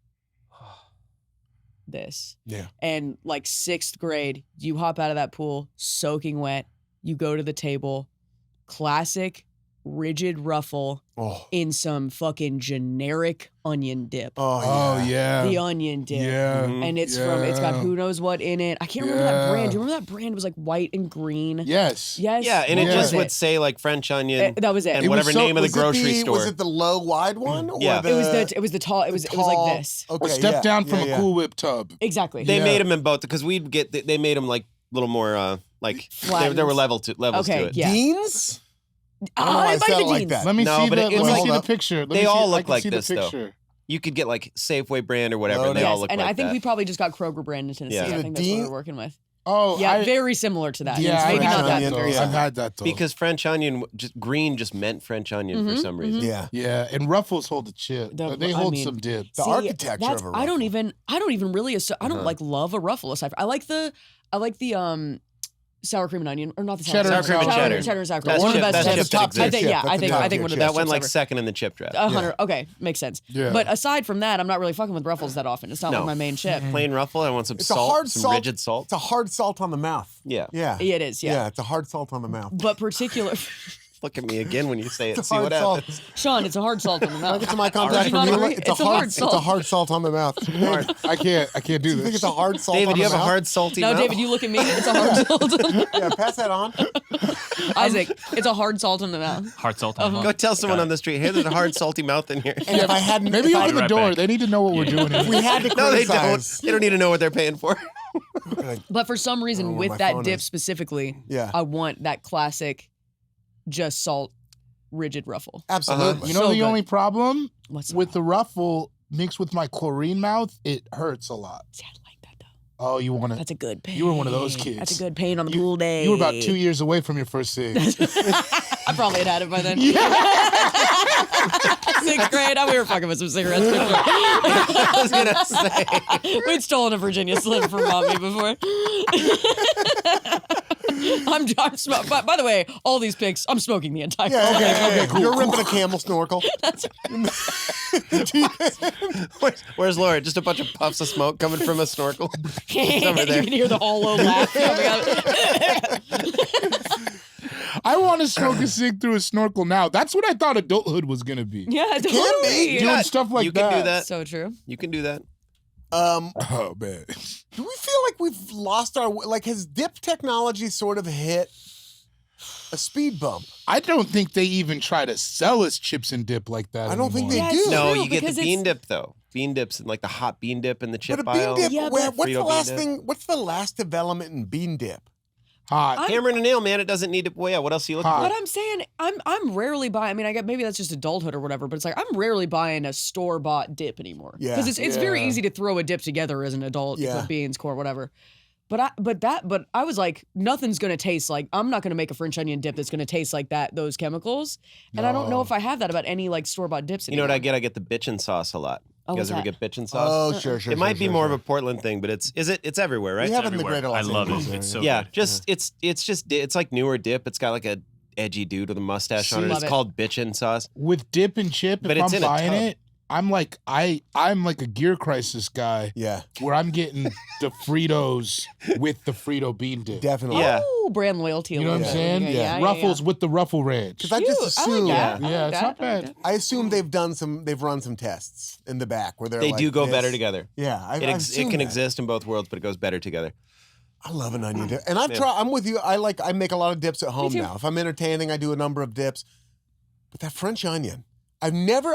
S5: this.
S2: Yeah.
S5: And like 6th grade, you hop out of that pool, soaking wet. You go to the table, classic rigid ruffle
S2: Oh,
S5: in some fucking generic onion dip.
S2: oh, yeah.
S5: The onion dip.
S3: Yeah.
S5: And it's got who knows what in it. I can't remember that brand. Do you remember that brand? It was like white and green.
S3: Yes.
S5: Yes.
S4: Yeah, and it
S3: Yeah.
S4: just
S5: That
S4: would
S5: was
S4: say like French onion
S5: that was it.
S4: and
S3: It was
S4: whatever
S3: so-
S4: name of the
S2: Was it
S4: grocery store.
S2: Was it the low wide one? Or
S4: Yeah.
S2: the,
S5: It was the tall. It was like this.
S2: Okay,
S3: Or step
S2: yeah,
S3: down from
S2: yeah,
S3: a
S2: yeah.
S3: Cool Whip tub.
S5: Exactly.
S4: They
S3: Yeah.
S4: made them in both because they made them like a little more like
S5: Flattened.
S4: there were levels to
S5: Okay,
S4: it.
S5: yeah.
S2: Beans? I don't know
S5: Oh,
S2: why I
S5: it might
S2: said
S5: have
S2: it
S5: been
S2: like
S5: jeans.
S2: that.
S3: Let me
S4: No,
S3: see
S4: but
S3: the
S4: it was
S3: let me
S4: like-
S3: see the picture. Let me
S4: they
S3: see-
S4: all
S3: I
S4: look
S3: can
S4: like
S3: see
S4: this,
S3: the
S4: though.
S3: picture.
S4: You could get like Safeway brand or whatever,
S2: Oh,
S4: and they
S2: yes,
S4: all look
S5: and
S4: like
S5: I think
S4: that.
S5: we probably just got Kroger brand in Tennessee.
S4: Yeah.
S5: I
S2: The
S5: think that's what
S2: Dean-
S5: we're working with.
S3: Oh,
S5: Yeah, very similar to that.
S3: yeah,
S5: Maybe
S3: I've
S5: not
S3: had
S5: that
S2: onion,
S5: very
S2: yeah.
S3: I've
S5: similar.
S3: had that though.
S4: because French onion, just green, just meant French onion for some reason.
S2: Yeah.
S3: yeah, and Ruffles hold the chip. They
S5: I
S3: hold
S5: mean,
S3: some dip.
S2: The
S5: See,
S2: architecture
S5: that's-
S2: of a
S5: I don't
S2: ruffle.
S5: even really I don't like love a ruffle aside. I like the sour cream and onion, or not the
S3: Cheddar
S5: sour
S3: and
S5: cream,
S3: sour
S5: cheddar,
S3: cream.
S5: cheddar and sour cream.
S4: That's
S5: One of the
S4: chip-
S5: best
S4: that's
S5: chips.
S4: chip that
S5: I
S4: exists.
S5: think, yeah,
S2: That's
S5: I
S2: the
S5: think
S2: top
S5: one of
S2: tier
S5: the
S2: chip.
S5: best
S4: That went
S5: chips
S4: like
S5: ever.
S4: second in the chip draft.
S5: 100. Okay, makes sense.
S3: Yeah.
S5: But aside from that, I'm not really fucking with ruffles that often. It's not
S4: No.
S5: like my main chip.
S4: Plain ruffle. I want some
S2: It's a
S4: salt,
S2: hard
S4: some
S2: salt.
S4: rigid salt.
S2: It's a hard salt on the mouth.
S4: Yeah.
S2: Yeah.
S5: Yeah, it is. Yeah.
S2: it's a hard salt on the mouth.
S5: But particular,
S4: Look at me again when you say it.
S2: It's a
S4: See
S2: hard
S4: what
S2: salt.
S4: happens.
S5: Sean, it's a hard salt on the
S2: Can I
S5: mouth.
S2: get to my
S5: Would
S2: contact
S5: you
S2: from
S5: not
S2: you?
S5: agree?
S2: It's a hard
S5: salt.
S2: It's a hard salt on the mouth. Hey,
S3: I can't do
S2: you think
S3: this.
S2: it's a hard salt
S4: David,
S2: on
S4: do you
S2: the
S4: have a
S2: mouth?
S4: hard salty
S5: No,
S4: mouth?
S5: David, you look at me. It's a hard salt.
S2: Yeah, pass that on.
S5: Isaac, it's a hard salt in the mouth.
S6: Heart salt.
S4: Go tell someone on the street, hey, there's a hard salty mouth in here.
S2: And if I hadn't,
S3: Maybe
S2: if I-
S3: open the
S6: right
S3: door.
S6: back.
S3: They need to know what we're doing here.
S2: if we had to
S4: No, they don't.
S2: criticize.
S4: They don't need to know what they're paying for.
S5: But for some reason,
S2: where my
S5: with that
S2: phone
S5: dip
S2: is.
S5: specifically,
S2: Yeah.
S5: I want that classic, just salt, rigid ruffle.
S2: Absolutely.
S3: You know
S5: So
S3: the
S5: good.
S3: only problem
S5: What's
S3: with the Ruffle mixed with my chlorine mouth, it hurts a lot.
S5: See, I like that though.
S3: Oh, you want
S5: That's a good pain.
S3: You were one of those kids.
S5: That's a good pain on the pool day.
S3: You were about 2 years away from your first cig.
S5: I probably had it by then. 6th grade, we were fucking with some cigarettes before.
S4: I was gonna say.
S5: We'd stolen a Virginia Slim from mommy before. I'm by the way, all these picks, I'm smoking the entire
S2: Yeah,
S5: time.
S2: okay, cool. You're ripping a camel snorkel.
S4: Where's Laura? Just a bunch of puffs of smoke coming from a snorkel.
S5: You
S4: over there.
S5: can hear the hollow laugh coming out.
S3: I want to smoke a cig through a snorkel now. That's what I thought adulthood was going to be.
S5: Yeah,
S2: can
S5: totally.
S2: be.
S3: Doing stuff like
S4: you
S3: that.
S4: can do that.
S5: So true.
S4: You can do that.
S3: Oh man.
S2: Do we feel like we've lost our has dip technology sort of hit a speed bump?
S3: I don't think they even try to sell us chips and dip like that.
S2: I don't think they
S3: anymore.
S2: do.
S5: it's
S4: No,
S5: true,
S4: you get the
S5: because
S4: bean
S5: it's-
S4: dip though. Bean dips and like the hot bean dip in the chip
S2: But a bean
S4: aisle.
S2: dip,
S5: Yeah,
S2: what's
S4: Frito
S2: the
S4: bean
S2: last
S4: dip.
S2: thing? What's the last development in bean dip?
S3: Hot.
S4: Hammer and a nail, man. It doesn't need to. Well, yeah. What else are you looking
S3: Hot.
S4: for?
S5: But I'm saying I'm rarely buying. I mean, I get maybe that's just adulthood or whatever. But it's like I'm rarely buying a store bought dip anymore.
S2: Yeah.
S5: because it's very
S3: Yeah.
S5: easy to throw a dip together as an adult. You
S2: Yeah.
S5: put beans, corn, whatever. But I was like, nothing's gonna taste like. I'm not gonna make a French onion dip that's gonna taste like those chemicals. And I don't know
S3: No.
S5: if I have that about any like store bought dips.
S4: You know what I
S5: anymore.
S4: get? I get the bitchin' sauce a lot.
S5: Oh,
S4: You guys
S5: what's
S4: ever
S5: that?
S4: get bitchin' sauce?
S2: Oh, sure.
S4: it might be more of a Portland thing, but it's everywhere, right?
S2: We have it in the
S6: Everywhere.
S2: Greater
S6: I
S2: Los
S6: love
S2: Angeles
S6: it.
S2: area.
S6: It's so
S4: yeah,
S6: good.
S4: just it's like newer dip. It's got like a edgy dude with a mustache on it.
S5: Love
S4: It's
S5: it.
S4: called bitchin' sauce.
S3: With dip and chip,
S4: But
S3: if
S4: it's
S3: I'm
S4: in a
S3: buying
S4: tub.
S3: it, I'm like a Gear Crisis guy
S2: Yeah,
S3: where I'm getting the Fritos with the Frito bean dip.
S2: definitely.
S4: Yeah.
S5: Oh, brand loyalty. a
S3: You know what I'm
S5: little bit.
S3: saying?
S5: Yeah.
S3: Ruffles with the Ruffle Ranch.
S2: Because I just
S5: Cute. I
S2: assume,
S5: like that.
S3: Yeah,
S5: I like
S3: it's
S5: that.
S3: not
S5: I like
S3: bad.
S5: that.
S2: I assume they've run some tests in the back where
S4: They
S2: like,
S4: do go
S2: this.
S4: better together.
S2: Yeah, I
S4: It
S2: assume
S4: can
S2: that.
S4: exist in both worlds, but it goes better together.
S2: I love an onion dip, and I've
S4: Yeah.
S2: tried. I'm with you. I make a lot of dips at home
S5: too.
S2: now. If I'm entertaining, I do a number of dips. But that French onion,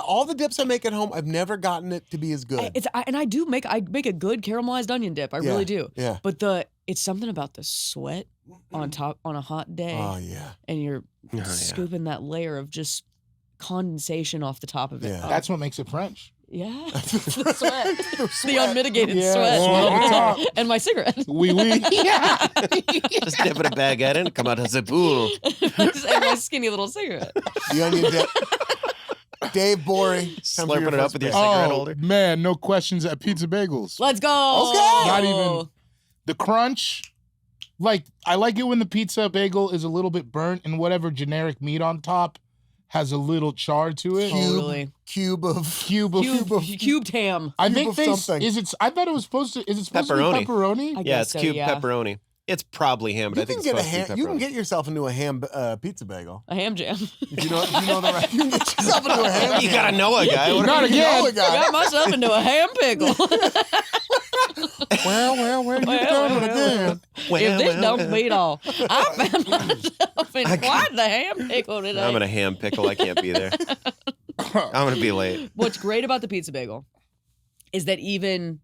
S2: all the dips I make at home, I've never gotten it to be as good.
S5: I make a good caramelized onion dip. I
S2: Yeah,
S5: really do.
S2: yeah.
S5: But it's something about the sweat on top on a hot day,
S2: Oh yeah,
S5: and you're
S4: yeah.
S5: scooping that layer of just condensation off the top of it.
S2: Yeah.
S5: Oh,
S3: That's what makes it French.
S5: yeah. the sweat, the unmitigated
S3: Yeah,
S5: sweat,
S3: sweat on the top.
S5: and my cigarette,
S3: Oui, oui. Yeah.
S4: Just dip in a baguette and come out as a pool.
S5: and my skinny little cigarette.
S2: the onion dip. Dave Bory, time for
S4: Slurping it up
S2: first
S4: with your
S2: pick.
S4: cigarette
S3: Oh
S4: holder.
S3: man, no questions at Pizza Bagels.
S5: Let's go.
S2: Okay.
S3: Not even the crunch. Like I like it when the pizza bagel is a little bit burnt and whatever generic meat on top has a little char to it.
S5: Totally.
S2: Cube of
S5: Cubed ham.
S3: I
S2: cube
S3: think
S2: of
S3: they
S2: something.
S3: I thought it was supposed to. Is it supposed
S4: Pepperoni.
S3: to be pepperoni?
S5: I
S4: Yeah,
S5: guess
S4: it's
S5: so,
S4: cubed
S5: yeah.
S4: pepperoni. It's probably ham, but
S2: You
S4: I think
S2: can
S4: it's
S2: get a
S4: supposed to
S2: ham.
S4: be
S2: You can
S4: pepperoni.
S2: get yourself into a ham pizza bagel.
S5: A ham jam.
S2: If you know the right. You can get yourself into a ham.
S4: You gotta know a guy. What
S3: Not
S4: are
S3: again.
S2: know a guy.
S5: Got myself into a ham pickle.
S2: Well, where you going again?
S5: If this don't beat all, I found myself in quite the ham pickle today.
S4: I'm in a ham pickle. I can't be there. I'm gonna be late.
S5: What's great about the pizza bagel is that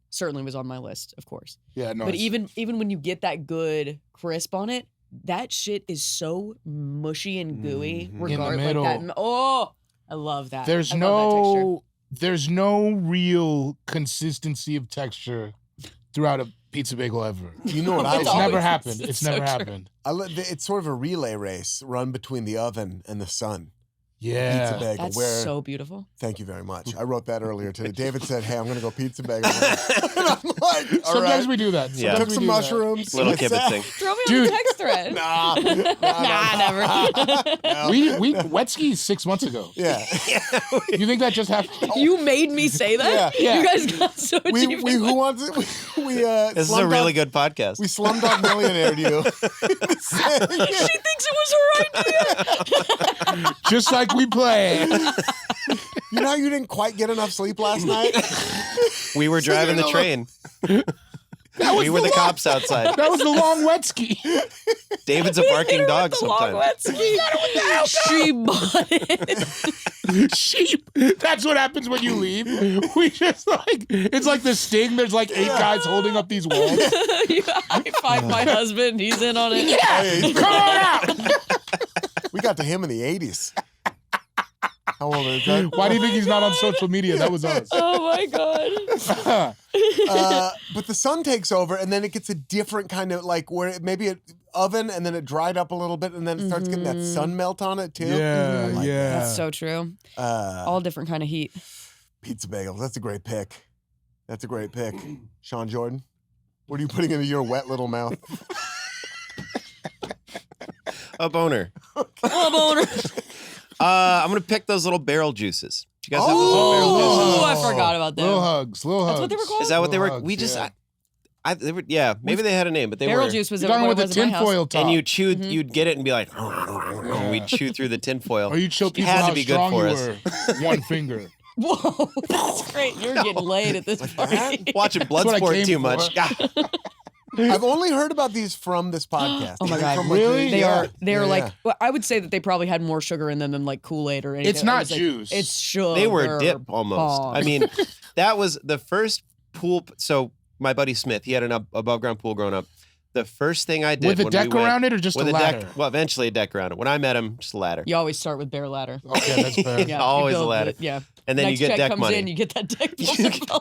S5: certainly was on my list, of course.
S3: Yeah, no.
S5: But
S3: it's-
S5: even when you get that good crisp on it, that shit is so mushy and gooey.
S4: Mhm.
S5: Regardless,
S3: middle.
S5: like that. Oh, I love that.
S3: there's
S5: I love that texture.
S3: there's no real consistency of texture throughout a pizza bagel ever.
S2: You know what I
S5: It's
S3: It's
S2: love?
S3: never
S5: always-
S3: happened.
S5: it's
S3: It's
S5: so
S3: never
S5: true.
S3: happened.
S2: It's sort of a relay race run between the oven and the sun. Pizza
S3: Yeah.
S2: bagel.
S5: That's
S2: where,
S5: so beautiful.
S2: Thank you very much. I wrote that earlier today. David said, "Hey, I'm going to go pizza bagel." And I'm like, "All
S3: Sometimes
S2: right."
S3: we do that.
S4: Yeah.
S3: Sometimes
S2: Took
S3: we
S2: some
S3: do that.
S2: mushrooms.
S4: Little
S2: I sat-
S4: kibitzing.
S5: Throw me on
S3: Dude.
S5: the text thread.
S2: Nah,
S5: never.
S3: We wet skis 6 months ago.
S2: Yeah.
S3: You think that just happened?
S5: You made me say that.
S2: Yeah.
S5: You guys got so
S2: We
S5: deep.
S2: who wants it? We
S4: This is a really good podcast.
S2: We Slumdog Millionaired you.
S5: She thinks it was her idea.
S3: Just like we planned.
S2: You know how you didn't quite get enough sleep last night?
S4: We were driving the train. We were the cops outside.
S3: That was the long wet ski.
S4: David's a barking dog
S5: The long
S4: sometimes.
S5: wet ski. She bought it.
S3: Sheep. That's what happens when you leave. We just it's like the Sting. There's like 8 guys holding up these walls.
S5: I find my husband. He's in on it.
S2: Hey,
S3: Come on out.
S2: we got to him in the 80s. How old is that?
S3: Why do you think he's not on social media? That was us.
S5: Oh my god.
S2: But the sun takes over, and then it gets a different kind of where maybe it oven, and then it dried up a little bit, and then it starts getting that sun melt on it too.
S3: Yeah,
S2: like
S3: yeah.
S5: That's so true. All different kind of heat.
S2: Pizza bagels. That's a great pick. That's a great pick. Sean Jordan, what are you putting into your wet little mouth?
S4: A boner.
S5: Oh, boner.
S4: I'm gonna pick those little barrel juices. Do you guys have those little barrel juices?
S5: Oh, I forgot about
S3: Little
S5: them.
S3: hugs. Little hugs.
S5: That's what they were called?
S4: Is that what they were?
S3: Hugs,
S4: We just,
S3: yeah.
S4: they were, yeah. Maybe they had a name, but they
S5: Barrel
S4: were.
S5: juice was
S3: You're talking
S5: what
S3: with
S5: it
S3: the
S5: was in my house.
S3: tinfoil top.
S4: And you chewed, you'd get it and be like, we'd chew through the tinfoil.
S3: Or you show people
S4: had
S3: how
S4: to be good
S3: strong
S4: for
S3: you
S4: us.
S3: were. One finger.
S5: Whoa, that's great. You're getting laid at this point.
S4: Watching
S3: what I
S4: Bloodsport
S3: came
S4: too
S3: for.
S4: much. Yeah.
S2: I've only heard about these from this podcast.
S5: Oh my God.
S2: From,
S3: Really?
S5: They are
S2: Yeah,
S5: like,
S2: yeah.
S5: well, I would say that they probably had more sugar in them than like Kool-Aid or anything.
S3: It's not
S5: It was like-
S3: juice.
S5: It's sugar.
S4: They were dip almost.
S5: bomb.
S4: I mean, that was the first pool. So my buddy Smith, he had an above ground pool growing up. The first thing I did
S3: With a
S4: when
S3: deck
S4: we went,
S3: around it or just a
S4: with
S3: ladder?
S4: deck, well, eventually a deck around it. When I met him, just a ladder.
S5: You always start with bare ladder.
S3: Okay, that's fair.
S5: Yeah,
S4: Always
S5: you build
S4: a ladder.
S5: Yeah.
S4: And then
S5: Next
S4: you get
S5: check
S4: deck
S5: comes
S4: money.
S5: in, you get that deck.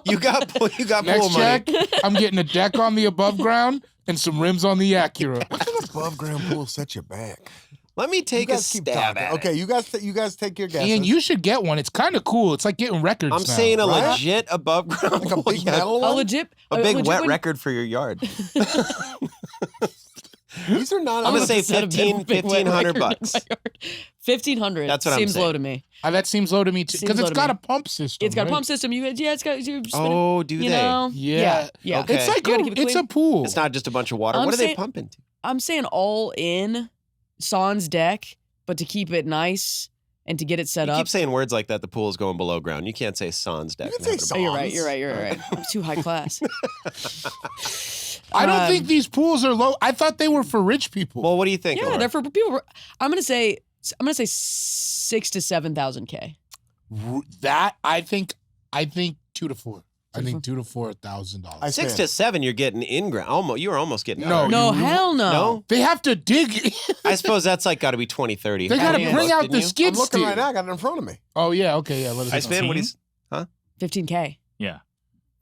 S4: You got pool
S3: Next
S4: money.
S3: check, I'm getting a deck on the above ground and some rims on the Acura.
S2: What kind of above ground pool set you back?
S4: Let me take
S2: You
S4: a
S2: guys keep
S4: stab
S2: talking.
S4: at
S2: Okay,
S4: it.
S2: you guys take your guesses.
S3: And you should get one. It's kind of cool. It's like getting records
S4: I'm
S3: now.
S4: saying a
S2: right?
S4: legit above ground
S2: like a
S4: pool.
S2: big
S4: Yeah.
S2: metal
S5: A
S2: one.
S5: legit,
S4: A big
S5: legit
S4: wet
S5: one-
S4: record for your yard.
S2: These are not.
S4: I'm gonna say
S5: Set a big- big wet
S4: $1,500
S5: record in
S4: bucks.
S5: my yard. 1,500.
S4: That's what I'm
S5: seems
S4: saying.
S5: low to me.
S3: That seems low to me too.
S5: Seems
S3: Because
S5: low
S3: it's
S5: to
S3: got
S5: me.
S3: a pump system.
S5: It's got a
S3: right?
S5: pump system. You it's got you spin
S4: Oh,
S5: it,
S4: do
S5: you
S4: they?
S5: know?
S3: Yeah.
S5: Yeah.
S4: Okay.
S3: It's like
S5: You gotta keep it
S3: it's
S5: clean.
S3: a pool.
S4: It's not just a bunch of water.
S5: I'm
S4: What are they
S5: saying-
S4: pumping to?
S5: I'm saying all in Sans deck, but to keep it nice and to get it set
S4: You
S5: up.
S4: keep saying words like that. The pool is going below ground. You can't say sans deck.
S2: You can
S4: and have
S2: say
S4: it
S5: Oh,
S4: above.
S5: you're right. I'm too high class.
S3: I don't think these pools are low. I thought they were for rich people.
S4: Well, what do you think?
S5: Yeah,
S4: Laura?
S5: they're for people. I'm gonna say 6,000 to 7,000 K.
S3: That I think 2 to 4. I think $2,000 to $4,000.
S2: I
S4: 6
S2: stand.
S4: to 7. You're getting in ground. Almost. You were almost getting.
S3: No,
S4: out.
S5: No,
S3: you-
S5: hell no.
S4: No.
S3: They have to dig.
S4: I suppose that's like got to be 20, 30.
S3: They got to
S5: Yeah.
S3: bring out
S4: Didn't
S3: the
S4: you?
S3: skid
S2: I'm looking
S3: steer.
S2: right now. I got it in front of me,
S3: Oh yeah, okay, yeah. Let us
S4: Ice
S3: know.
S4: man, what is?
S5: 15K.
S6: Yeah.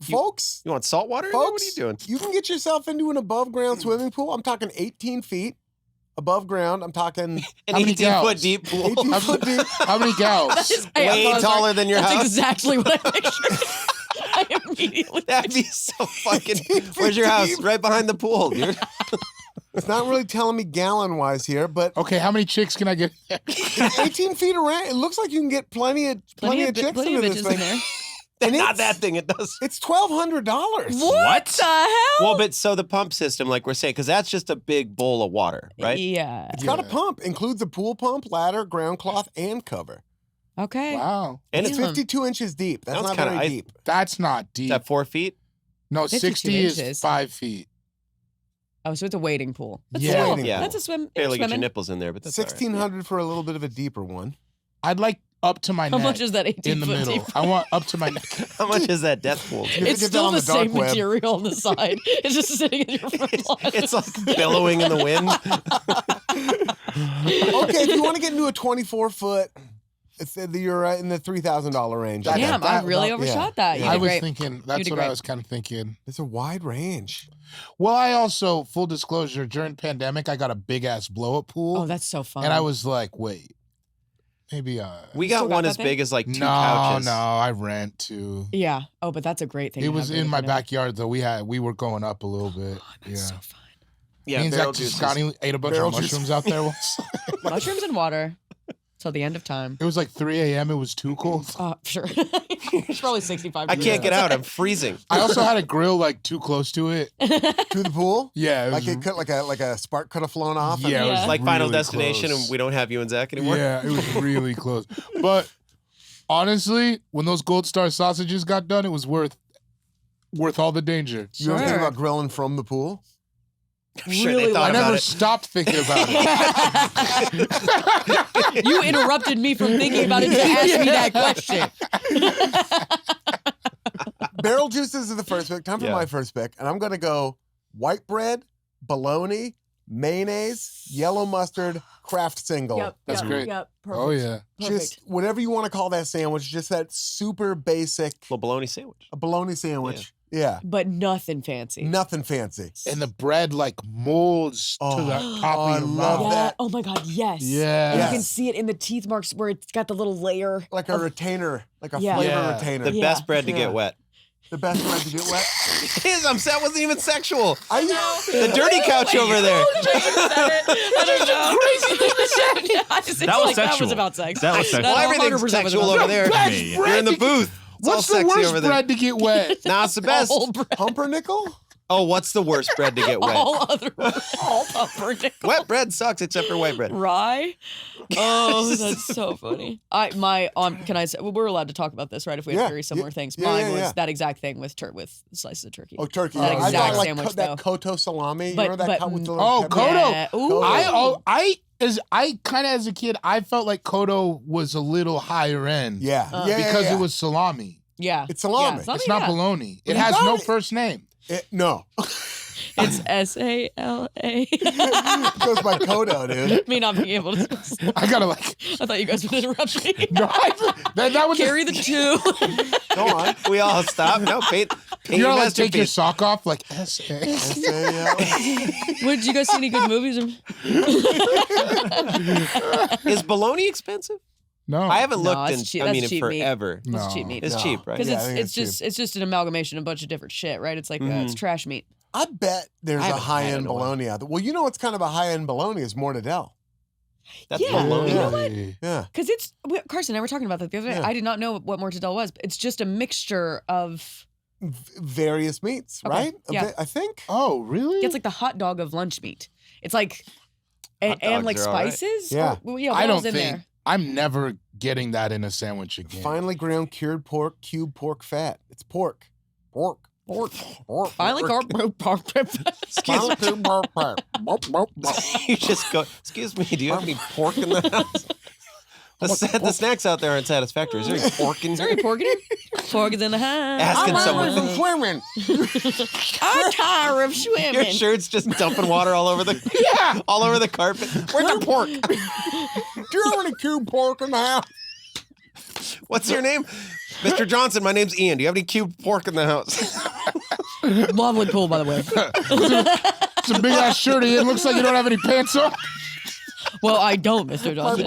S2: folks.
S4: You want salt water?
S2: Folks,
S4: What are you doing?
S2: You can get yourself into an above ground swimming pool. I'm talking 18 feet above ground. I'm talking
S4: An
S3: How many
S4: 18-foot
S3: gals?
S4: deep pool.
S2: 18 foot deep.
S3: How many gals?
S5: Hey, I'm
S4: Way
S5: sorry.
S4: taller than your
S5: That's
S4: house.
S5: exactly what I pictured. I immediately.
S4: That'd be so fucking. Where's your house? Right behind the pool, dude.
S2: It's not really telling me gallon wise here, but
S3: Okay, how many chicks can I get?
S2: it's 18 feet around. It looks like you can get plenty of chicks
S5: plenty
S2: into
S5: of
S2: this
S5: bitches
S2: thing.
S5: in there.
S2: And
S4: Not
S2: it's-
S4: that thing. It does.
S2: It's $1,200.
S5: What the hell?
S4: Well, but so the pump system, like we're saying, because that's just a big bowl of water, right?
S5: Yeah.
S2: It's got a pump. Includes a pool pump, ladder, ground cloth, and cover.
S5: Okay.
S3: Wow,
S4: And
S2: It's
S5: Damn.
S2: 52 inches deep. That's
S4: Sounds
S2: not
S4: kinda
S2: very
S4: ice-
S2: deep.
S3: that's not
S4: Is
S3: deep.
S4: that 4 feet?
S3: No,
S5: 52
S3: 60 is
S5: inches.
S3: 5 feet.
S5: Oh, so it's a wading pool. But
S3: Yeah.
S5: still,
S4: Yeah.
S5: that's a swim.
S4: Barely get your
S5: swimming.
S4: nipples in there, but that's all right.
S2: 1,600 for a little bit of a deeper one.
S3: I'd like up to my
S5: How
S3: neck.
S5: much is that 18
S3: in the
S5: foot
S3: middle?
S5: deep?
S3: I want up to my neck.
S4: How much is that death pool?
S2: You have to
S5: It's
S2: get that
S5: still
S2: on
S5: the,
S2: the dark
S5: same
S2: web.
S5: material on the side. It's just sitting in your front lawn.
S4: It's like billowing in the wind.
S2: Okay, if you want to get into a 24-foot, you're in the $3,000 range.
S3: That-
S5: Damn, I really
S3: that-
S5: overshot that. You
S2: yeah.
S3: I
S5: did
S3: was
S5: great.
S3: thinking. That's
S5: did
S3: what I
S5: great.
S3: was kind of thinking.
S2: It's a wide range.
S3: Well, I also, full disclosure, during pandemic, I got a big ass blow up pool,
S5: Oh, that's so fun.
S3: and I was like, wait, maybe
S4: We
S5: still
S4: got
S5: got
S4: one
S5: that
S4: as
S5: thing?
S4: big as like two
S3: no,
S4: couches.
S3: no, I rent too.
S5: Yeah. Oh, but that's a great thing.
S3: It
S5: to
S3: was
S5: have
S3: in my
S5: during the pandemic.
S3: backyard though. We were going up a little bit.
S5: That's
S3: yeah.
S5: so fun.
S4: Yeah,
S3: Me and
S4: barrel
S3: Zach
S4: juices.
S3: Scotty ate a bunch
S2: Barrel
S3: of
S2: juice.
S3: mushrooms out there once.
S5: Mushrooms and water till the end of time.
S3: It was like 3 a.m. It was too cold.
S5: Sure. It's probably 65
S4: I
S5: degrees
S4: can't get out.
S5: outside.
S4: I'm freezing.
S3: I also had a grill like too close to it.
S2: To the pool?
S3: Yeah,
S2: Like it could, like a spark could have flown off. and-
S3: Yeah, it was
S5: Yeah.
S4: Like Final
S3: really
S4: Destination,
S3: close.
S4: and we don't have you and Zach anymore.
S3: Yeah, it was really close. But honestly, when those Gold Star sausages got done, it was worth all the danger.
S2: You ever think
S5: Sure.
S2: about grilling from the pool?
S4: I'm sure
S5: Really
S4: they thought
S3: I
S4: about
S3: never
S4: it.
S3: stopped thinking about it.
S5: You interrupted me from thinking about it to ask me that question.
S2: Barrel juices are the first pick. Time for
S4: Yeah.
S2: my first pick. And I'm going to go white bread, bologna, mayonnaise, yellow mustard, Kraft single.
S3: That's great.
S5: Yep. Perfect.
S3: Oh yeah.
S2: Just whatever you want to call that sandwich, just that super basic
S4: Little bologna sandwich.
S2: a bologna sandwich. Yeah.
S5: But nothing fancy.
S2: Nothing fancy.
S3: And the bread like molds to the
S2: Oh,
S3: top
S2: I
S3: of your
S2: love
S3: mouth.
S5: Yeah.
S2: that.
S5: Oh my God. Yes.
S3: Yeah.
S5: And
S2: Yes.
S5: you can see it in the teeth marks where it's got the little layer.
S2: Like a retainer, like a
S5: Yeah.
S2: flavor
S3: Yeah.
S2: retainer.
S4: The
S5: Yeah.
S4: best bread to
S2: Yeah.
S4: get wet.
S2: The best bread to get wet.
S4: It is. That wasn't even sexual.
S2: I
S4: The dirty couch over there.
S5: I don't know. Crazy thing to say. I just
S6: That was
S5: like that was
S6: sexual.
S5: about sex.
S6: That was sexual.
S4: Well,
S5: That
S4: everything's
S5: 100% was
S4: sexual
S5: about
S4: over there.
S3: Best
S6: Me.
S3: bread
S4: You're in the
S3: to get-
S4: booth. It's all
S3: What's the
S4: sexy
S3: worst
S4: over there.
S3: bread to get wet?
S4: Nah, it's the best.
S5: Whole bread.
S2: Pumpernickel?
S4: Oh, what's the worst bread to get wet?
S5: All pumpernickel.
S4: Wet bread sucks except for white bread.
S5: Rye. Oh, that's so funny. Can I say we're allowed to talk about this, right? If we have very similar things. Mine was that exact thing with slices of turkey.
S2: Oh, turkey.
S5: That
S2: I
S5: exact
S2: got like
S5: sandwich,
S2: that
S5: though.
S2: Koto salami. You
S5: But-
S2: remember that
S5: but-
S2: cut with the little
S3: Oh,
S2: pepper?
S3: Koto.
S5: Yeah. Ooh.
S3: I kind of as a kid, I felt like Koto was a little higher end.
S2: Yeah.
S3: Because it was salami.
S5: Yeah.
S2: It's salami.
S5: Yeah,
S3: It's not bologna. It has no first name.
S2: No.
S5: It's SALA.
S2: It goes by Kodo, dude.
S5: Me not being able to.
S3: I gotta
S5: I thought you guys would interrupt me.
S3: No, that was
S5: Carry the two.
S2: Go on.
S4: We all stop. No, paint
S3: You gotta like take your
S4: masterpiece.
S3: sock off, like S.A.
S5: What, did you guys see any good movies?
S4: Is bologna expensive?
S3: No,
S4: I haven't
S5: No,
S4: looked
S5: it's cheap.
S4: in
S5: That's cheap meat.
S4: forever.
S3: No.
S5: It's cheap meat.
S4: It's cheap, right?
S5: Because
S2: Yeah, I think
S5: it's just an amalgamation of a bunch of different shit, right? It's like it's trash meat.
S2: I bet there's
S4: I
S2: a
S4: haven't had
S2: high-end
S4: it in a while.
S2: bologna out there. Well, you know what's kind of a high-end bologna is mortadell.
S4: That's
S5: Yeah.
S4: bologna.
S5: You know what?
S2: Yeah.
S5: Because Carson and I were talking about that the other day.
S2: Yeah.
S5: I did not know what mortadella was. It's just a mixture of.
S2: Various meats,
S5: Okay,
S2: right?
S5: yeah.
S2: I think.
S3: Oh, really?
S5: It's like the hot dog of lunch meat. It's like and
S4: dogs
S5: like
S4: are all right.
S5: spices.
S2: Yeah.
S5: Well, yeah. What
S3: I
S5: else
S3: don't
S5: in
S3: think
S5: there?
S3: I'm never getting that in a sandwich again.
S2: Finely ground cured pork, cube pork fat. It's pork. Pork.
S5: Finally,
S2: Finely cured pork fat.
S4: You just go, excuse me, do you have any pork in the house? The snacks out there aren't satisfactory. Is there any pork in
S5: Is there
S4: here?
S5: any pork in it? Pork is in the house.
S4: Asking
S2: I'm
S4: someone.
S2: from swimming.
S5: I'm tired of
S4: Your
S5: swimming.
S4: shirt's just dumping water all over the all over the carpet. Where's the pork?
S2: Do you have any cube pork in the house?
S4: What's your name? Mr. Johnson, my name's Ian. Do you have any cube pork in the house?
S5: Lovely pool, by the way.
S3: It's a big ass shirt. It looks like you don't have any pants on.
S5: Well, I don't, Mr. Johnson.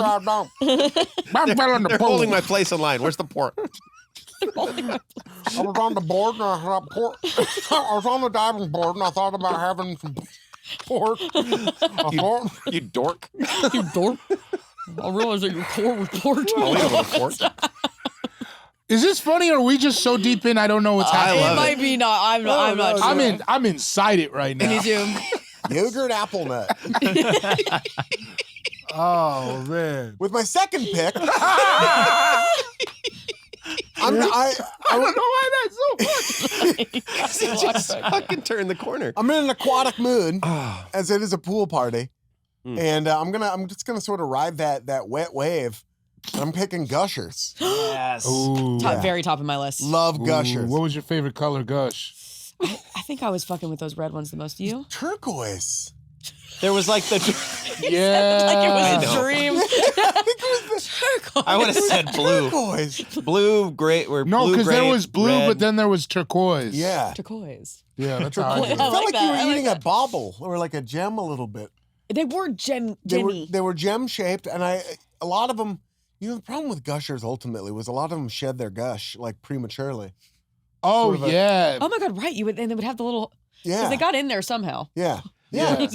S4: They're holding my place in line. Where's the pork?
S2: I was on the board and I had pork. I was on the diving board and I thought about having some pork.
S4: You dork.
S5: You dork. I realize that your core was pork.
S4: I'll eat a little pork.
S3: Is this funny or are we just so deep in I don't know what's
S4: I
S3: happening?
S4: love
S5: It might be not. I'm not.
S2: no,
S5: sure.
S3: I'm inside it right now.
S5: Me too.
S2: Yogurt apple nut.
S3: Oh man.
S2: With my second pick, I don't know why that's so funny.
S4: He just fucking turned the corner.
S2: I'm in an aquatic mood, as it is a pool party, and I'm just gonna sort of ride that wet wave. And I'm picking Gushers.
S4: Yes.
S3: Ooh.
S5: Very top of my list.
S2: Love
S3: Ooh,
S2: Gushers.
S3: what was your favorite color, Gush?
S5: I think I was fucking with those red ones the most. You?
S2: Turquoise.
S4: There was like the.
S3: Yeah.
S5: Like it
S4: I
S5: was
S4: know.
S5: a dream.
S4: I would have said blue.
S2: Turquoise.
S4: Blue, gray, or
S3: No,
S4: blue,
S3: because there
S4: gray,
S3: was blue,
S4: red.
S3: but then there was turquoise.
S2: Yeah.
S5: Turquoise.
S3: Yeah, that's how I
S2: Turquoise.
S3: do
S2: It
S3: it.
S2: felt
S5: like
S2: like
S5: that.
S2: you were
S5: I like
S2: eating
S5: that.
S2: a bauble or like a gem a little bit.
S5: They were gemmy.
S2: They were gem shaped, and a lot of them. You know, the problem with Gushers ultimately was a lot of them shed their gush like prematurely.
S3: Oh,
S2: sort of a-
S3: yeah.
S5: Oh my god, right? You would, and they would have the little.
S2: Yeah.
S5: Because they got in there somehow.
S2: Yeah.
S3: Yeah.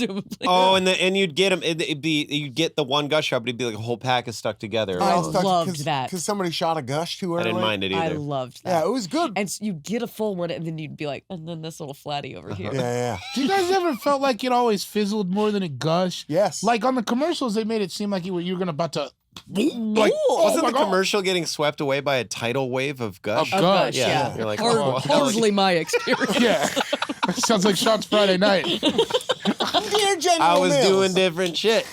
S4: Oh, and you'd get them. You'd get the one gush up, but it'd be like a whole pack is stuck together.
S5: I
S2: All stuck
S5: loved that.
S2: because somebody shot a gush too early.
S4: I didn't mind it
S5: I
S4: either.
S5: loved that.
S2: Yeah, it was good.
S5: And so you'd get a full one, and then you'd be like, and then this little flatty over here.
S2: Yeah.
S3: Do you guys ever felt like it always fizzled more than it gushed?
S2: Yes.
S3: Like on the commercials, they made it seem like you were gonna about to like
S4: Wasn't
S3: my
S4: the
S3: God.
S4: commercial getting swept away by a tidal wave of gush?
S3: Of
S5: Gosh,
S3: gush,
S5: yeah.
S4: You're like,
S5: Hard-
S4: oh,
S5: hardly my experience.
S3: Yeah. Sounds like Shots Friday night.
S2: Dear General
S4: I was
S2: Mills,
S4: doing different shit.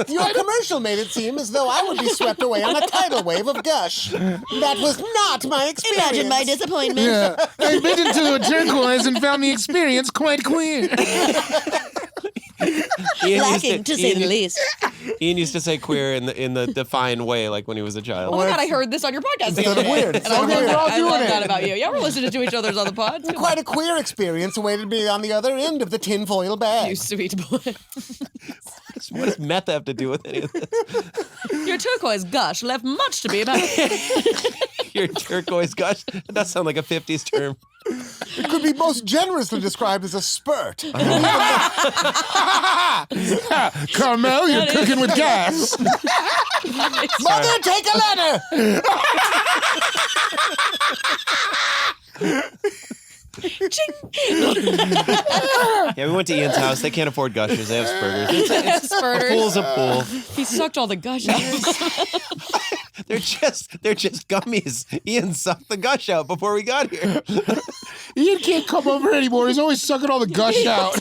S2: your commercial made it seem as though I would be swept away on a tidal wave of gush. That was not my experience.
S5: disappointment.
S3: Yeah. I've been into a turquoise and found the experience quite queer.
S4: Ian
S5: to say the least.
S4: Ian used to say queer in the defined way, like when he was a child.
S5: Oh my god, I heard this on your podcast.
S2: It's sort of weird. It's
S5: And I
S2: sort of
S5: love
S2: weird.
S5: that.
S3: We're all
S5: I
S3: doing
S5: love
S3: it.
S5: that about you. Y'all were listening to each other's on the pod. Come
S2: Quite a queer experience awaited me on the other end of the tinfoil
S5: on,
S2: bag.
S5: you sweet boy.
S4: What does meth have to do with any of this?
S5: Your turquoise gush left much to be about.
S4: Your turquoise gush? That does sound like a 50s term.
S2: It could be most generously described as a spurt.
S3: Carmel, you're cooking with gas.
S2: Mother, take a letter!
S5: Ching.
S4: Yeah, we went to Ian's house. They can't afford gushers. They have spurters. A
S5: Spurters.
S4: pool's a pool.
S5: He sucked all the gush out.
S4: They're just gummies. Ian sucked the gush out before we got here.
S3: Ian can't come over anymore. He's always sucking all the gush out.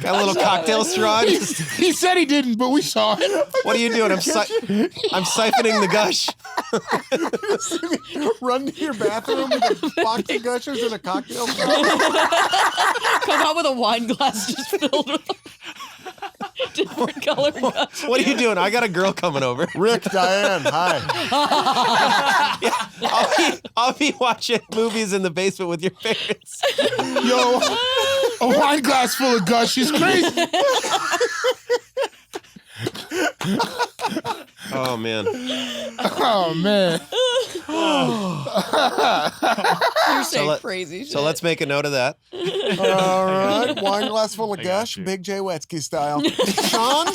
S4: Got a little cocktail straw.
S3: He said he didn't, but we saw it.
S4: What are you doing? I'm siphoning the gush.
S2: Run to your bathroom with a box of gushers and a cocktail straw.
S5: Come out with a wine glass just filled with different color gush.
S4: What are you doing? I got a girl coming over.
S2: Rick, Diane, hi.
S4: I'll be watching movies in the basement with your parents.
S3: Yo, a wine glass full of gush is crazy.
S4: Oh man.
S3: Oh man.
S5: You're saying
S4: let-
S5: crazy shit.
S4: So let's make a note of that.
S2: All right, wine glass full of
S6: I got
S2: gush,
S6: you.
S2: Big J Wetsky style. Sean,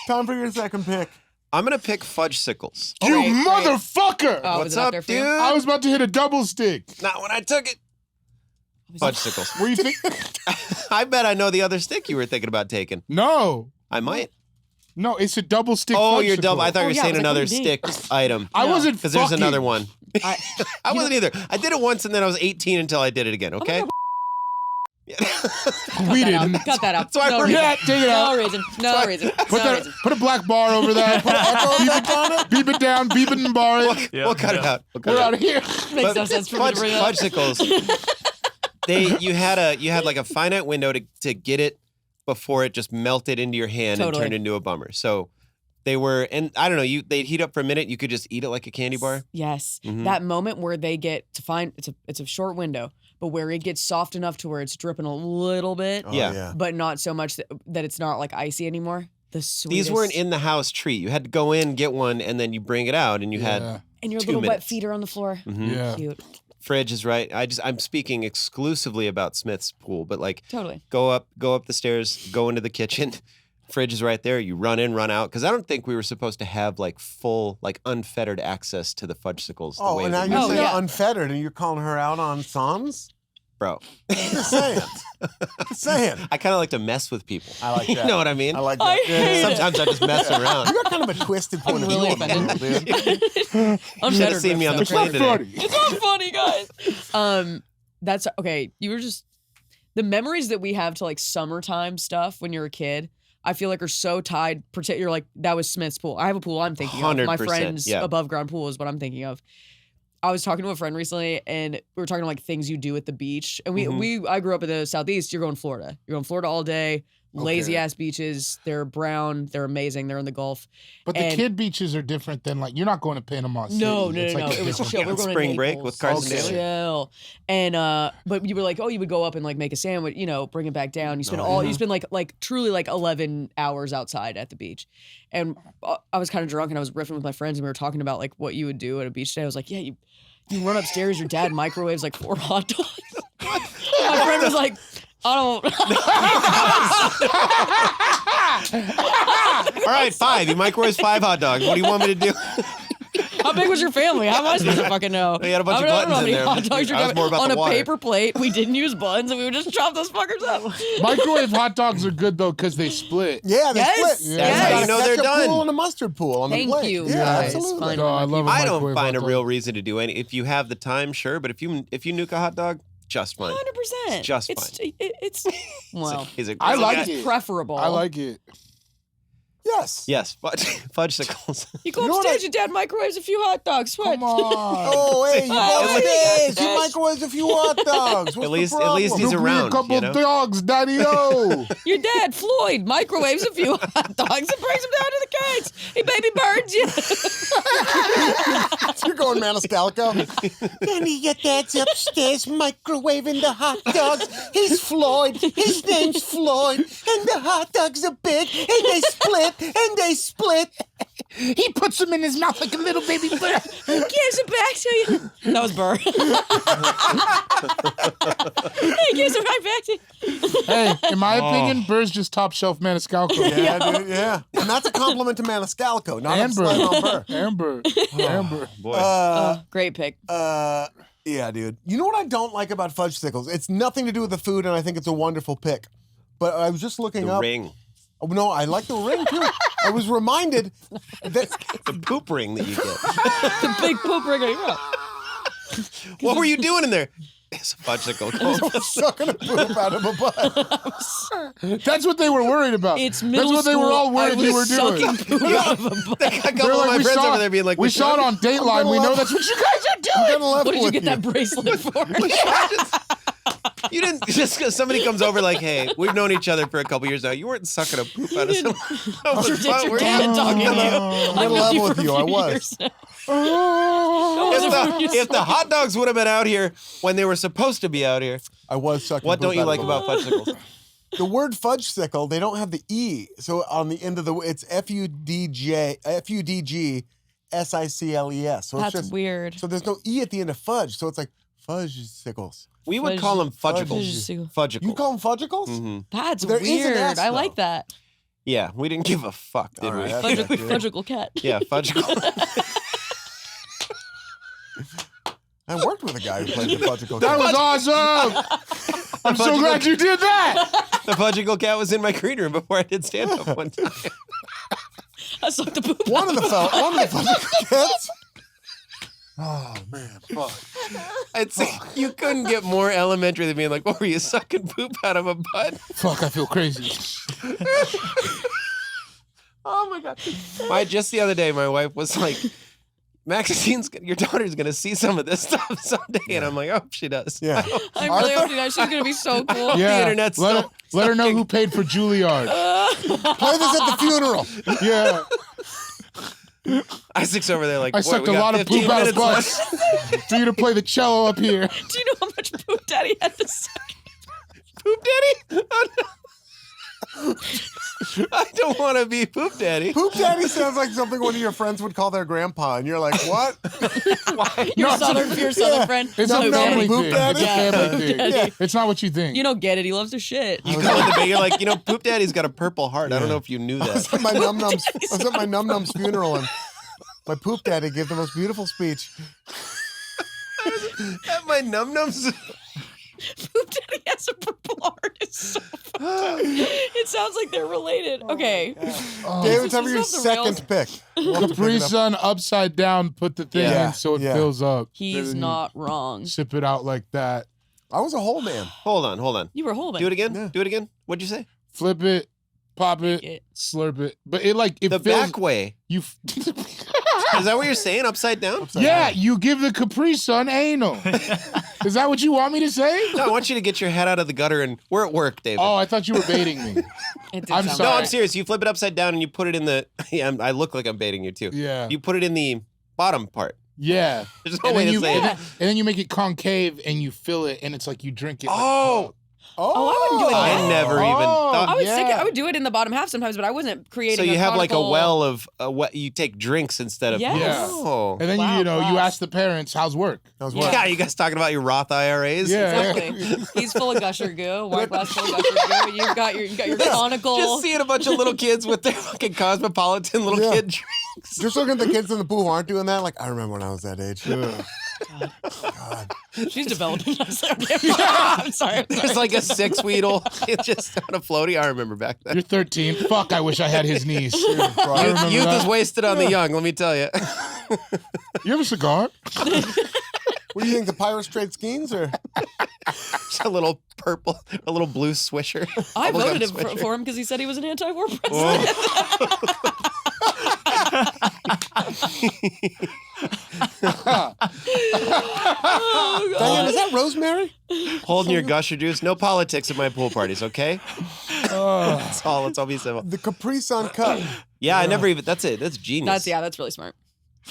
S2: time for your second pick.
S4: I'm gonna pick fudgesicles.
S3: You
S5: Great, great.
S3: motherfucker!
S5: Oh, was
S4: What's
S5: it up
S4: up,
S5: there for you?
S4: dude?
S3: I was about to hit a double stick.
S4: Not when I took it. Fudgesicles.
S3: What do you think?
S4: I bet I know the other stick you were thinking about taking.
S3: No.
S4: I might.
S3: No, it's a double stick.
S4: Oh, you're
S3: fudgesicle.
S4: dumb. I thought you were
S5: yeah, I
S4: saying
S5: was like,
S4: another
S5: what do you
S4: stick item.
S3: I wasn't
S4: Because there's
S3: fucking.
S4: another one.
S5: I
S4: I wasn't either. I did it once and then I was 18 until I did it again, okay?
S3: We
S5: cut that out.
S3: didn't.
S5: Cut that out.
S4: So I
S5: no
S4: heard-
S5: reason.
S3: Yeah, take it
S5: No
S3: out.
S5: reason. No reason.
S3: Put
S5: No
S3: that.
S5: reason.
S3: Put a black bar over that. Beep it down. Beep it and bar it.
S6: Yeah,
S4: We'll cut it
S6: yeah.
S4: out. We'll cut
S3: We're
S4: it
S3: out of here.
S5: Makes no sense for me to bring it up.
S4: Fudgesicles. You had like a finite window to get it before it just melted into your hand and
S5: Totally.
S4: turned into a bummer. So they were, and I don't know, they'd heat up for a minute. You could just eat it like a candy bar.
S5: Yes,
S4: Mhm.
S5: that moment where they get to find it's a short window, but where it gets soft enough to where it's dripping a little bit,
S2: Oh,
S4: Yeah.
S5: but not so much that it's not like icy anymore. The sweetest.
S4: These weren't in the house treat. You had to go in, get one, and then you bring it out, and you had
S5: and your
S4: 2
S5: little wet
S4: minutes.
S5: feet are on the floor.
S4: Mhm.
S3: Yeah.
S5: Cute.
S4: Fridge is right. I'm speaking exclusively about Smith's pool, but like
S5: Totally.
S4: go up the stairs, go into the kitchen. Fridge is right there. You run in, run out. Because I don't think we were supposed to have like full, like unfettered access to the fudgesicles.
S2: Oh, and now
S4: that
S2: you're
S4: we
S5: Oh,
S2: saying
S5: yeah.
S2: unfettered and you're calling her out on Psalms?
S4: bro.
S2: Just saying. Just saying.
S4: I kind of like to mess with people.
S2: I like
S4: You
S2: that.
S4: know what I mean?
S2: I like that.
S5: I hate it.
S4: Sometimes I just mess around.
S2: You got kind of a twisted point
S5: I'm
S2: of
S5: really
S2: view on the
S5: offended.
S2: dude.
S5: I'm
S4: You should have seen me on the
S3: It's not
S4: plane today.
S3: funny.
S5: It's not funny, guys. That's okay. You were just the memories that we have to like summertime stuff when you're a kid. I feel like are so tied. You're like that was Smith's pool. I have a pool. I'm thinking of my
S4: 100%,
S5: friend's
S4: yeah.
S5: above ground pool is what I'm thinking of. I was talking to a friend recently, and we were talking like things you do at the beach. And I grew up in the southeast. You're going to Florida. You're going to Florida all day. Lazy ass beaches. They're brown. They're amazing. They're in the Gulf.
S3: But the
S5: And-
S3: kid beaches are different than like you're not going to Panama City.
S5: No.
S3: It's like a
S5: It was
S3: different-
S5: chill. We were going
S4: Spring
S5: to
S4: break
S5: Naples.
S4: with Carson
S3: Okay.
S4: Daly.
S5: Chill. And but you were like, oh, you would go up and like make a sandwich, bring it back down. You spend you spend like truly like 11 hours outside at the beach. And I was kind of drunk and I was riffing with my friends and we were talking about like what you would do at a beach day. I was like, yeah, you run upstairs, your dad microwaves like 4 hot dogs. My friend was like, I don't.
S4: All right, 5. You microwave 5 hot dogs. What do you want me to do?
S5: How big was your family? How am I supposed to fucking know?
S4: You had a bunch of
S5: I don't know
S4: buttons
S5: how
S4: in
S5: many
S4: there.
S5: hot dogs you're
S4: I was
S5: having.
S4: more about
S5: on
S4: the
S5: a
S4: water.
S5: paper plate. We didn't use buns and we would just chop those fuckers up.
S3: Microwave hot dogs are good though because they split.
S2: Yeah, they
S5: Yes.
S2: split.
S5: That's
S2: got
S5: how
S2: a
S4: you know they're
S2: ketchup
S4: done.
S2: pool and a mustard pool on
S5: Thank
S2: the plate.
S5: you.
S2: Yeah,
S5: Guys.
S2: absolutely.
S5: Fine.
S3: No, I love a
S4: I don't
S3: microwave
S4: find a
S3: hot
S4: real
S3: dog.
S4: reason to do any. If you have the time, sure. But if you nuke a hot dog, just fine.
S5: 100%.
S4: It's just
S5: It's well,
S4: He's a
S3: I
S4: great
S3: like
S4: guy.
S3: it.
S5: preferable.
S3: I like it.
S2: Yes.
S4: Yes, fudgesicles.
S5: You go
S2: You know what
S5: upstairs, your dad microwaves a few hot dogs. What?
S3: Come on.
S2: Oh, hey, you go
S5: Oh,
S2: upstairs.
S5: yes.
S2: You microwave a few hot dogs. What's
S4: At least
S2: the
S4: he's
S2: problem?
S3: Look me
S4: around,
S3: a couple
S4: you know?
S3: dogs, daddy-o.
S5: Your dad, Floyd, microwaves a few hot dogs and brings them down to the cage. He baby birds you.
S2: You're going Maniscalco. Danny, your dad's upstairs microwaving the hot dogs. He's Floyd. His name's Floyd. And the hot dogs are big. And they split. And they split.
S3: He puts them in his mouth like a little baby bird.
S5: He gives it back to you. That was Burr. He gives it right back to you.
S3: Hey, in my
S4: Oh.
S3: opinion, Burr's just top shelf Maniscalco.
S2: Yeah, dude, yeah. And that's a compliment to Maniscalco, not a
S3: Amber.
S2: slight on Burr.
S3: Amber. Amber.
S4: Boy,
S5: Great pick.
S2: Yeah, dude. You know what I don't like about fudgesicles? It's nothing to do with the food, and I think it's a wonderful pick. But I was just looking
S4: The
S2: up.
S4: ring.
S2: Oh, no, I like the ring too. I was reminded that
S4: The poop ring that you get.
S5: The big poop ring. Yeah.
S4: What were you doing in there? It's a fudgesicle.
S2: I was sucking a poop out of a butt.
S3: That's what they were worried about.
S5: It's middle
S3: That's what they were all
S5: school.
S3: worried
S5: I
S3: you were
S5: was
S3: doing.
S5: sucking poop out of a butt.
S4: I got a couple
S3: They're
S4: of
S3: like,
S4: my
S3: we
S4: friends
S3: saw,
S4: over there being like,
S3: we saw it on Dateline. We know
S2: love-
S3: that's what you guys are
S2: I'm
S3: doing.
S2: gonna level
S5: What did you
S2: with
S5: get that bracelet for?
S4: You didn't just because somebody comes over like, hey, we've known each other for a couple years now. You weren't sucking a poop out of someone's
S5: It's
S4: butt,
S5: your
S4: were you?
S5: dad talking to you.
S2: I'm
S5: I've
S2: gonna
S5: known
S2: level
S5: you
S2: with
S5: for a
S2: you. I
S5: few
S2: was.
S5: years now.
S4: If the hot dogs would have been out here when they were supposed to be out here,
S2: I was sucking.
S4: what
S2: poop
S4: don't you
S2: out
S4: like
S2: of a
S4: about fudgesicles?
S2: the word fudgesicle? They don't have the e, so on the end of the it's FUDG SICLES. So
S5: That's
S2: it's just
S5: weird.
S2: so there's no e at the end of fudge, so it's like fudgesicles.
S4: We would call them fudgicles.
S5: Fudgesicle.
S4: Fudgicles.
S2: You call them fudgicles?
S4: hmm
S5: That's
S2: There is an
S5: weird.
S2: S,
S5: I
S2: though.
S5: like that.
S4: Yeah, we didn't give a fuck, did
S2: All right,
S4: we?
S2: that's
S5: Fudgicle,
S2: good, dude.
S5: fudgicle cat.
S4: Yeah, fudgicle.
S2: I worked with a guy who played the fudgicle.
S3: That was awesome. I'm so glad you did that.
S4: The fudgicle cat was in my green room before I did stand up one time.
S5: I sucked the poop.
S2: one of the fudgicle cats. Oh man, fuck.
S4: I'd say you couldn't get more elementary than being like, what were you sucking poop out of a butt?
S3: Fuck, I feel crazy.
S4: Oh my God. Just the other day, my wife was like, your daughter's going to see some of this stuff someday. And I'm like, oh, she does.
S2: Yeah.
S5: I'm really hoping that she's gonna be so cool.
S3: Yeah,
S4: internet's
S3: let
S4: still
S3: her know who paid for Juilliard.
S2: Play this at the funeral.
S3: Yeah,
S4: Isaac's over there like,
S3: I
S4: "Boy,
S3: sucked
S4: we
S3: a
S4: got
S3: lot of
S4: 15
S3: poop out of
S4: minutes
S3: butts
S4: left."
S3: for you to play the cello up here.
S5: Do you know how much poop daddy had to suck?
S4: Poop daddy? Oh, no. I don't want to be poop daddy.
S2: Poop daddy sounds like something one of your friends would call their grandpa, and you're like, what?
S5: Your
S3: No,
S5: southern friend.
S3: It's
S2: No,
S3: a
S2: no,
S3: family
S2: poop
S3: thing.
S2: daddy?
S3: It's a family thing.
S5: Yeah.
S3: It's not what you think.
S5: You don't get it. He loves to shit.
S4: You go in the bed, you're like, poop daddy's got a purple heart. I don't know if you knew
S2: I was
S4: that.
S2: at my num nums. I was at my num nums funeral, and my poop daddy gave the most beautiful speech.
S4: At my num-nums.
S5: Poop daddy has a purple heart. It's so fucked up. It sounds like they're related. Okay.
S2: David,
S5: This
S2: tell me
S5: is
S2: your
S5: off the rails.
S2: second pick. We'll have to pick
S3: Capri
S2: it up.
S3: Sun upside down, put the thing
S2: Yeah,
S3: in so it
S2: yeah.
S3: fills up.
S5: He's
S3: Then you
S5: not wrong.
S3: Sip it out like that.
S2: I was a whole man.
S4: Hold on.
S5: You were holding.
S4: Do it again.
S2: Yeah.
S4: Do it again. What'd you say?
S3: Flip it, pop it,
S5: It.
S3: slurp it. But it like it
S4: The
S3: feels
S4: back way.
S3: you.
S4: Is that what you're saying? Upside down?
S3: Yeah, you give the Capri Sun anal. Is that what you want me to say?
S4: No, I want you to get your head out of the gutter and we're at work, David.
S3: Oh, I thought you were baiting me.
S5: It did
S3: I'm
S5: sound
S3: sorry.
S4: No, I'm
S5: right.
S4: serious. You flip it upside down and you put it in the. Yeah, I look like I'm baiting you too.
S3: Yeah.
S4: You put it in the bottom part.
S3: Yeah.
S4: There's no
S3: And
S4: way
S3: then,
S4: to
S3: you,
S4: say
S3: and,
S4: it.
S3: then, and then you make it concave and you fill it and it's like you drink it. like-
S4: Oh,
S5: Oh, I wouldn't do it
S4: I
S5: that.
S4: never even thought.
S5: I would
S3: yeah.
S5: stick it. I would do it in the bottom half sometimes, but I wasn't creating.
S4: So you
S5: a
S4: have like a
S5: conical-
S4: well of you take drinks instead of.
S5: Yes.
S3: Yeah.
S4: Oh.
S3: And then
S5: Wow,
S3: you
S5: class.
S3: ask the parents, how's work?
S2: That was
S5: Yeah.
S2: what?
S4: Yeah, you guys talking about your Roth IRAs?
S3: Yeah.
S5: Exactly. He's full of gusher goo. White glass full of gusher goo. You've got your conical.
S4: Just seeing a bunch of little kids with their fucking cosmopolitan little
S2: Yeah.
S4: kid drinks.
S2: Just looking at the kids in the pool who aren't doing that. Like, I remember when I was that age.
S5: She's developing. I'm sorry.
S4: There's like a 6-weedle just on a floaty. I remember back then.
S3: You're 13. Fuck, I wish I had his niece. I remember
S4: Youth
S3: that.
S4: is wasted on the young, let me tell you.
S3: You have a cigar?
S2: What do you think, the Pirates trade skeins or?
S4: Just a little purple, a little blue swisher.
S5: I
S4: Bubblegum
S5: voted
S4: swisher.
S5: for him because he said he was an anti-war president. Oh,
S2: Diane, is that rosemary?
S4: Holding your gusher juice. No politics at my pool parties, okay? That's all. Let's all be civil.
S2: The Capri Sun cup.
S4: Yeah, I never even. That's it. That's genius.
S5: That's really smart.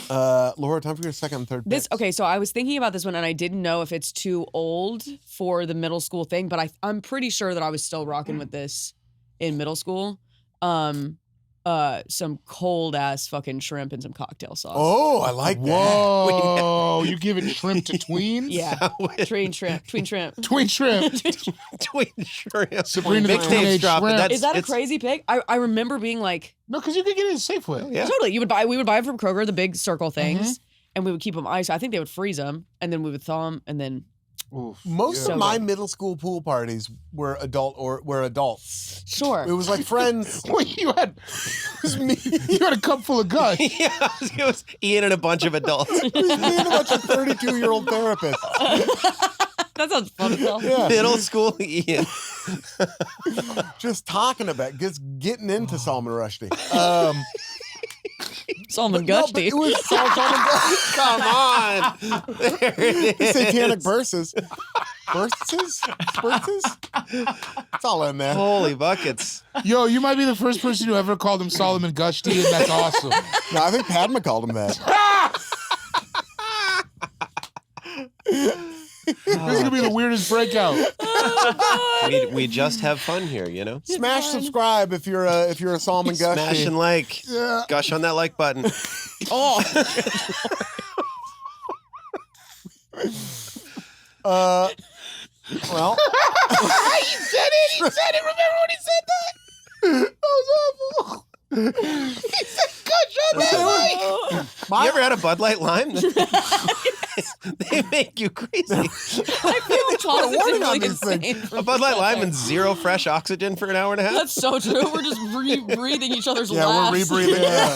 S2: Laura, time for your second and third
S5: This
S2: picks.
S5: okay, so I was thinking about this one and I didn't know if it's too old for the middle school thing, but I'm pretty sure that I was still rocking with this in middle school. Some cold ass fucking shrimp and some cocktail sauce.
S2: Oh, I like that.
S3: Whoa, you giving shrimp to tweens?
S5: Yeah. Tween shrimp.
S3: Tween shrimp.
S4: Twin shrimp.
S3: Sabrina the
S4: Mixtapes
S3: Teenage
S4: drop.
S3: Shrimp.
S4: That's,
S5: Is that a
S4: it's-
S5: crazy pick? I remember being like,
S3: No, because you could get it at Safeway.
S4: Yeah.
S5: totally. We would buy it from Kroger, the big circle things. and we would keep them ice. I think they would freeze them, and then we would thaw them, and then
S2: Most
S5: Yeah.
S2: of my middle school pool parties were adults.
S5: sure.
S2: It was like friends.
S3: Wait, you had
S2: It was me.
S3: you had a cup full of guts.
S4: Yeah, it was Ian and a bunch of adults.
S2: It was me and a bunch of 32-year-old therapists.
S5: That sounds fun as hell.
S2: Yeah.
S4: Middle school Ian.
S2: Just talking about, just getting into Salman Rushdie.
S5: Salman
S2: No, but
S5: Rushdie.
S2: it was Salman Rushdie.
S4: Come on. There it is.
S2: Satanic verses. Verses? It's all in there.
S4: Holy buckets.
S3: Yo, you might be the first person who ever called him Solomon Gushti, and that's awesome.
S2: No, I think Padma called him that.
S3: This is gonna be the weirdest breakout.
S4: We just have fun here, you know?
S2: Smash subscribe if you're a Salman Gushti.
S4: Smash and like.
S3: Yeah.
S4: Gush on that like button.
S5: Oh,
S2: Well,
S3: He said it. Remember when he said that? That was awful. He said Gush on that mic.
S4: You ever had a Bud Light Lime? They make you crazy.
S5: I feel
S2: warning on
S5: positively
S2: these things.
S5: insane. from
S4: A Bud Light
S5: this
S4: Lime
S5: guy.
S4: and zero fresh oxygen for an hour and a half?
S5: That's so true. We're just breathing each other's
S2: yeah,
S5: laughs.
S2: we're rebreathing. Yeah.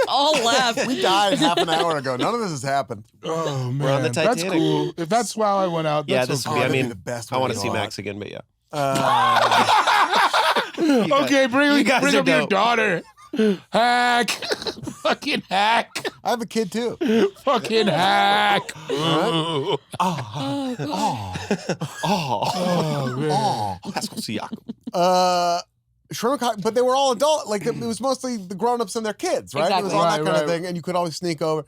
S5: All laugh.
S2: We died half an hour ago. None of this has happened.
S3: Oh man,
S4: We're on the
S3: that's
S4: Titanic.
S3: cool. If that's how I went out,
S4: Yeah,
S3: that's
S4: this
S3: okay.
S4: would be, I
S2: that'd be
S4: mean,
S2: the best
S4: I
S2: way
S4: want
S2: to
S4: to see
S2: go
S4: Max again, but yeah.
S3: Okay, bring
S4: guys
S3: up
S4: are
S3: your
S4: dope.
S3: daughter. Hack. Fucking hack.
S2: I have a kid too.
S3: Fucking hack.
S5: Oh, God.
S3: Oh, man.
S4: Let's go see Jakob.
S2: Shrimp cock, but they were all adult. Like it was mostly the grown-ups and their kids, right? It was
S5: Exactly.
S2: all that
S3: Right,
S2: kind of
S3: right.
S2: thing, and you could always sneak over.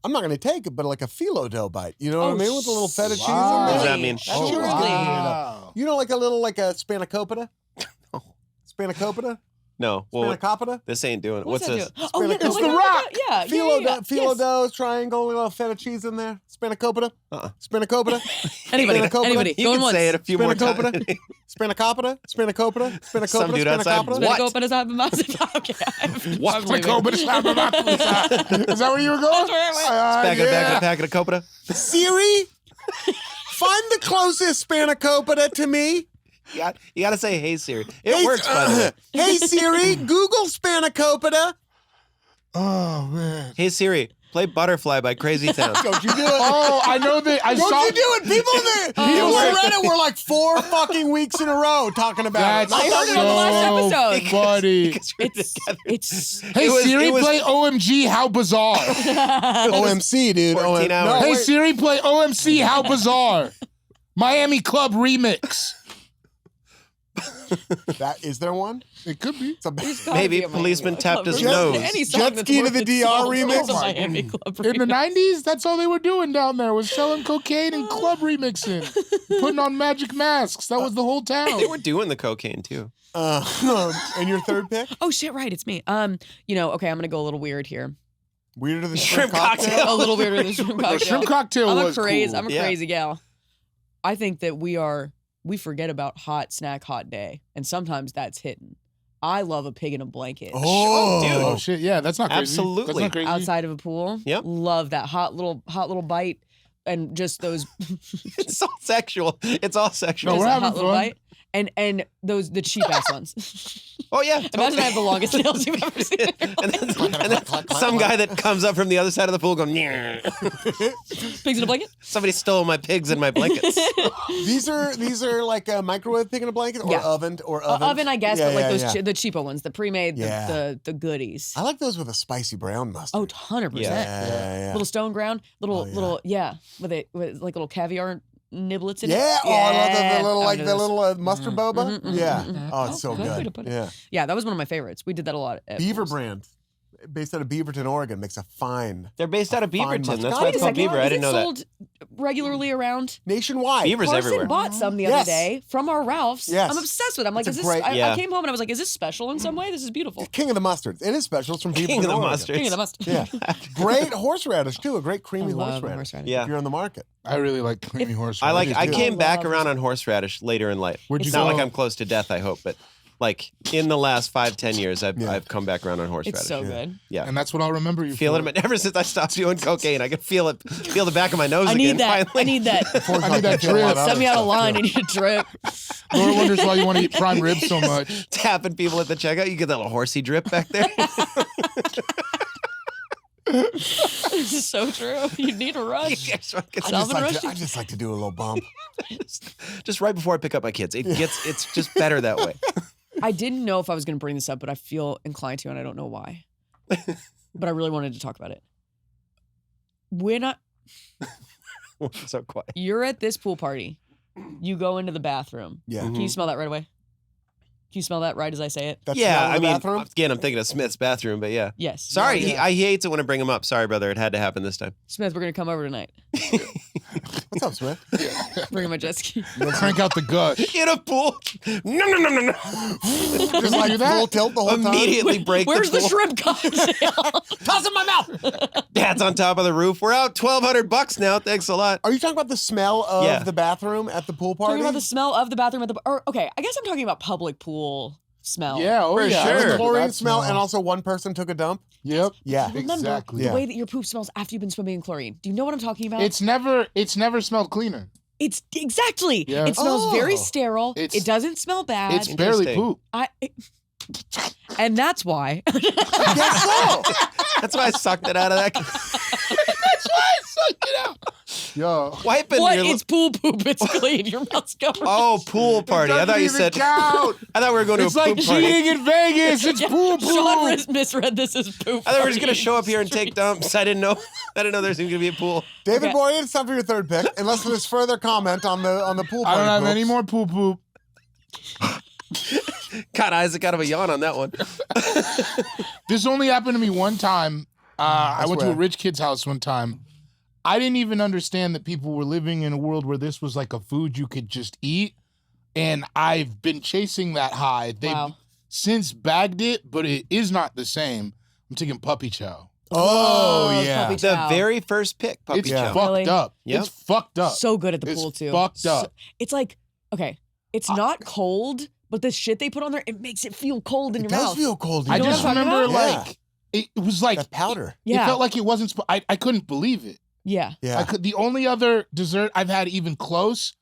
S2: I'm not going to take it, but like a phyllo dough bite. You know what I
S5: Oh,
S2: mean? With a little feta cheese
S3: wow.
S2: in
S4: What
S2: there.
S4: does that mean?
S5: That's
S2: Oh,
S5: really-
S3: wow.
S2: You know, like a little like a spanakopita. Spanakopita.
S4: No, well,
S2: Spanakopita.
S4: this ain't doing it.
S5: What's
S4: What's
S5: that
S4: this?
S5: do? Oh, yeah,
S2: It's
S5: like
S3: the
S5: a-
S3: rock.
S5: Yeah,
S2: Phyllo
S5: yes.
S2: dough, triangle, little feta cheese in there. Spanakopita. Spanakopita.
S5: Anybody,
S2: Spanakopita.
S5: anybody,
S4: You
S5: going
S4: can
S5: once.
S4: say it a few more
S2: Spanakopita.
S4: times.
S2: Spanakopita. Spanakopita. Spanakopita.
S4: Some dude outside.
S2: Spanakopita.
S4: What?
S5: Open his mouth. Okay.
S3: What? Is that where you were going?
S4: Back in the back of the packet of Copita.
S2: Siri, find the closest spanakopita to me.
S4: You gotta say, hey, Siri. It works, by the way.
S2: Hey Siri, Google spanakopita.
S3: Oh man.
S4: Hey, Siri, play Butterfly by Crazy Town.
S2: Don't you do it.
S3: Oh, I know that. I
S2: Don't
S3: saw.
S2: you do it. People on Reddit were like 4 fucking weeks in a row talking about
S3: That's
S2: it.
S5: I heard it on the last
S3: so
S5: episode.
S3: funny.
S4: Because we're
S5: It's
S4: together.
S5: it's
S3: Hey
S4: It was-
S3: Siri,
S4: it was-
S3: play OMG. How bizarre.
S2: OMC, dude.
S4: 14 hours.
S2: No,
S3: Hey
S2: wait.
S3: Siri, play OMC. How bizarre. Miami Club remix.
S2: Is there one?
S3: It could be.
S2: It's a
S4: Maybe policeman tapped his
S2: Jet-
S4: nose.
S5: Any song
S2: Jet
S5: that's
S2: ski to
S5: worth
S2: the
S5: its
S2: DR
S5: salt is
S2: remix?
S5: a Miami Club
S3: In the
S5: remix.
S3: 90s, that's all they were doing down there was selling cocaine and club remixing, putting on magic masks. That was the whole town.
S4: They were doing the cocaine, too.
S2: And your third pick?
S5: Oh shit! Right, it's me. Okay, I'm gonna go a little weird here.
S2: Weirder than
S4: Shrimp
S2: shrimp cocktail?
S4: cocktail.
S5: A little weirder than shrimp
S3: The
S5: cocktail.
S3: shrimp cocktail
S5: I'm
S3: was
S5: a crazy.
S3: cool.
S5: I'm a
S4: Yeah.
S5: crazy gal. I think that we forget about hot snack, hot day, and sometimes that's hidden. I love a pig in a blanket.
S2: Oh,
S4: dude.
S3: Oh shit! Yeah, that's not crazy.
S4: Absolutely.
S3: That's not crazy.
S5: Outside of a pool.
S4: Yep.
S5: Love that hot little bite, and just those.
S4: It's all sexual. It's all sexual.
S3: No, we're
S5: just a
S3: having
S5: hot little
S3: fun.
S5: bite, and the cheap ass ones.
S4: Oh, yeah.
S5: Imagine I have the longest nails you've ever seen.
S4: and then some guy that comes up from the other side of the pool going, "Nyeh."
S5: Pigs in a blanket.
S4: Somebody stole my pigs and my blankets.
S2: These are like a microwave pig in a blanket or
S5: Yeah.
S2: ovened or
S5: Oven, I guess,
S2: Yeah,
S5: but like
S2: yeah,
S5: those
S2: yeah.
S5: the cheapo ones, the pre-made,
S2: Yeah.
S5: the goodies.
S2: I like those with a spicy brown mustard.
S5: Oh, 100%.
S2: yeah.
S5: Little stone ground,
S2: Oh, yeah.
S5: little with like little caviar niblets in
S2: Yeah.
S5: it.
S2: Oh, I love the little
S5: I'm
S2: like
S5: into
S2: the
S5: those.
S2: little mustard boba. Yeah. Oh, it's so
S5: good way to
S2: good.
S5: put it.
S2: Yeah.
S5: Yeah, that was one of my favorites. We did that a lot. At
S2: Beaver
S5: Pools.
S2: brand, based out of Beaverton, Oregon, makes a fine
S4: They're based out of
S2: Fine
S4: Beaverton.
S2: mustard.
S4: That's
S2: Oh,
S4: why
S5: Wait
S4: it's
S5: a
S4: called
S5: second.
S4: Beaver. I
S5: Is
S4: didn't
S5: it
S4: know that.
S5: sold regularly around?
S2: nationwide.
S4: Beavers
S5: Carson
S4: everywhere.
S5: bought some the
S2: Yes.
S5: other day from our Ralph's.
S2: Yes.
S5: I'm obsessed with it. I'm like,
S2: It's
S5: is
S2: a
S5: this?
S2: great-
S5: I
S4: Yeah.
S5: came home and I was like, is this special in some way? This is beautiful.
S2: King of the mustards. It is special. It's from Beaverton,
S4: King of the
S2: Oregon.
S4: mustard.
S5: King of the mustard.
S2: Yeah. Great horseradish too. A great creamy
S5: I love
S2: horseradish.
S5: horseradish.
S4: Yeah.
S2: If you're on the market.
S3: I really like creamy horse.
S4: I
S2: do
S4: came
S2: too.
S4: back
S5: I love
S4: around on horseradish later in life.
S3: Where'd you
S4: It's not
S3: go?
S4: like I'm close to death, I hope, but Like in the last 5-10 years, I've come back around on horseradish.
S5: It's so good.
S4: Yeah.
S3: And that's what I'll remember you
S4: Feel
S3: for.
S4: it ever since I stopped doing cocaine. I can feel the back of my nose
S5: I
S4: again.
S5: need that.
S4: Finally.
S5: I need that.
S3: I need that drip.
S5: Send me out a line. I need a drip.
S3: Laura wonders why you want to eat prime rib so much.
S4: Tapping people at the checkout. You get that little horsey drip back there.
S5: This is so true. You need a rush. Salvin Rushdie.
S2: I just like to do a little bump.
S4: just right before I pick up my kids. It's just better that way.
S5: I didn't know if I was going to bring this up, but I feel inclined to, and I don't know why. But I really wanted to talk about it.
S4: So quiet.
S5: You're at this pool party. You go into the bathroom.
S2: Yeah.
S5: Can you smell that right away? Can you smell that right as I say it?
S2: That
S4: Yeah,
S2: smell in
S4: I
S2: the
S4: mean,
S2: bathroom?
S4: again, I'm thinking of Smith's bathroom, but yeah.
S5: Yes.
S4: Sorry,
S2: Yeah.
S4: he hates it when I bring him up. Sorry, brother. It had to happen this time.
S5: Smith, we're going to come over tonight.
S2: What's up, Smith?
S5: Bring my jet ski.
S3: Crank out the gush.
S4: In a pool. No.
S2: Just like full tilt the whole time?
S4: Immediately break
S5: Where's
S4: the
S5: the
S4: pool.
S5: shrimp cocktail?
S2: Toss in my mouth.
S4: Dad's on top of the roof. We're out $1,200 now. Thanks a lot.
S2: Are you talking about the smell of
S4: Yeah.
S2: the bathroom at the pool party?
S5: Talking about the smell of the bathroom at the okay, I guess I'm talking about public pool smell.
S3: Yeah,
S4: For
S3: yeah.
S4: sure.
S3: I remember
S2: chlorine
S3: that
S2: smell, and also one person took a dump?
S3: Yep.
S2: Yeah.
S5: Remember
S3: Exactly.
S5: the
S2: Yeah.
S5: way that your poop smells after you've been swimming in chlorine. Do you know what I'm talking about?
S3: It's never smelled cleaner.
S5: It's exactly.
S3: Yeah.
S5: It smells very
S2: Oh.
S5: sterile.
S3: It's-
S5: It doesn't smell bad.
S3: It's barely
S4: Interesting.
S3: poop.
S5: And that's why.
S2: I guess so.
S4: That's why I sucked it out of that.
S3: Yo.
S4: Wiping
S5: What?
S4: your
S5: It's pool poop. It's clean. Your mouth's covered.
S4: Oh, pool party. I thought you said.
S3: Count.
S4: I thought we were going to
S3: It's
S4: a pool
S3: like
S4: party.
S3: cheating in Vegas. It's pool
S5: Sean
S3: poop.
S5: misread this as poop.
S4: I thought we were just going to
S5: party.
S4: show up here and take dumps. I didn't know. I didn't know there was going to be a pool.
S2: David
S5: Okay.
S2: Boyd, it's time for your third pick. Unless there's further comment on the pool
S3: I
S2: party.
S3: don't have
S2: poops.
S3: any more poo poop.
S4: God, Isaac out of a yawn on that one.
S3: This only happened to me one time. I went to a
S2: swear.
S3: rich kid's house one time. I didn't even understand that people were living in a world where this was like a food you could just eat. And I've been chasing that high. They've
S5: Wow.
S3: since bagged it, but it is not the same. I'm taking puppy chow.
S2: Oh, yeah.
S5: puppy
S4: The
S5: chow.
S4: very first pick, puppy
S3: It's
S4: chow.
S3: fucked
S5: Really?
S3: up.
S4: Yep.
S3: It's fucked up.
S5: So good at the
S3: It's
S5: pool too.
S3: fucked up.
S5: It's like, okay, it's not cold, but the shit they put on there, it makes it feel cold in
S2: It
S5: your
S2: does
S5: mouth.
S2: feel cold.
S3: I
S5: know what
S3: just
S5: I'm talking
S3: remember
S2: about?
S3: like it was like
S2: That powder.
S5: Yeah.
S3: It felt like it wasn't. I couldn't believe it.
S5: Yeah.
S2: Yeah.
S3: The only other dessert I've had even close.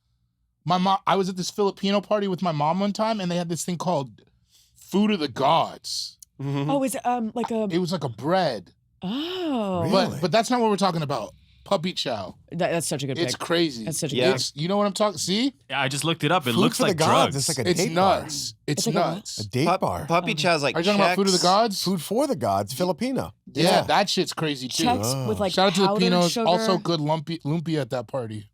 S3: My mom. I was at this Filipino party with my mom one time, and they had this thing called food of the gods.
S4: Mhm.
S5: Oh, is it like a?
S3: It was like a bread,
S5: Oh,
S2: Really?
S3: but that's not what we're talking about. Puppy chow.
S5: that's such a good
S3: It's
S5: pick.
S3: crazy.
S5: That's such a
S4: Yeah.
S5: good.
S3: It's, you know what I'm talking. See,
S6: Yeah, I just looked it up. It
S2: Food
S6: looks
S2: for
S6: like
S2: the gods.
S6: drugs.
S2: It's like a
S3: it's
S2: date bar.
S3: nuts. It's
S5: like a what?
S3: nuts.
S2: A date bar.
S4: Puppy chow's like
S3: Are you talking about food of the
S4: Chex.
S3: gods?
S2: Food for the gods, Filipino.
S3: Yeah, that shit's crazy too.
S5: Chex with like
S3: Shout out to the
S5: powdered
S3: Pinos.
S5: sugar.
S3: Also good lumpia at that party.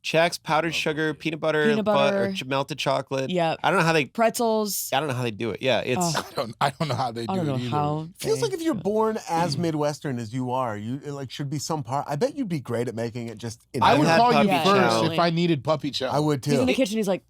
S4: Chex, powdered sugar, peanut butter,
S5: Peanut butter.
S4: melted chocolate.
S5: Yeah.
S4: I don't know how they.
S5: pretzels.
S4: I don't know how they do it. Yeah, it's.
S5: Oh.
S3: I don't know how they do
S5: I don't know
S3: it either.
S5: how.
S2: Feels
S5: they-
S2: like if you're born as Midwestern as you are, you it, like should be some part. I bet you'd be great at making it just. In
S3: I
S4: I've
S3: would
S4: had
S3: call you
S4: puppy
S3: first
S4: chow.
S3: if I needed puppy chow.
S2: I would
S5: He's
S2: too.
S5: in the kitchen. He's like,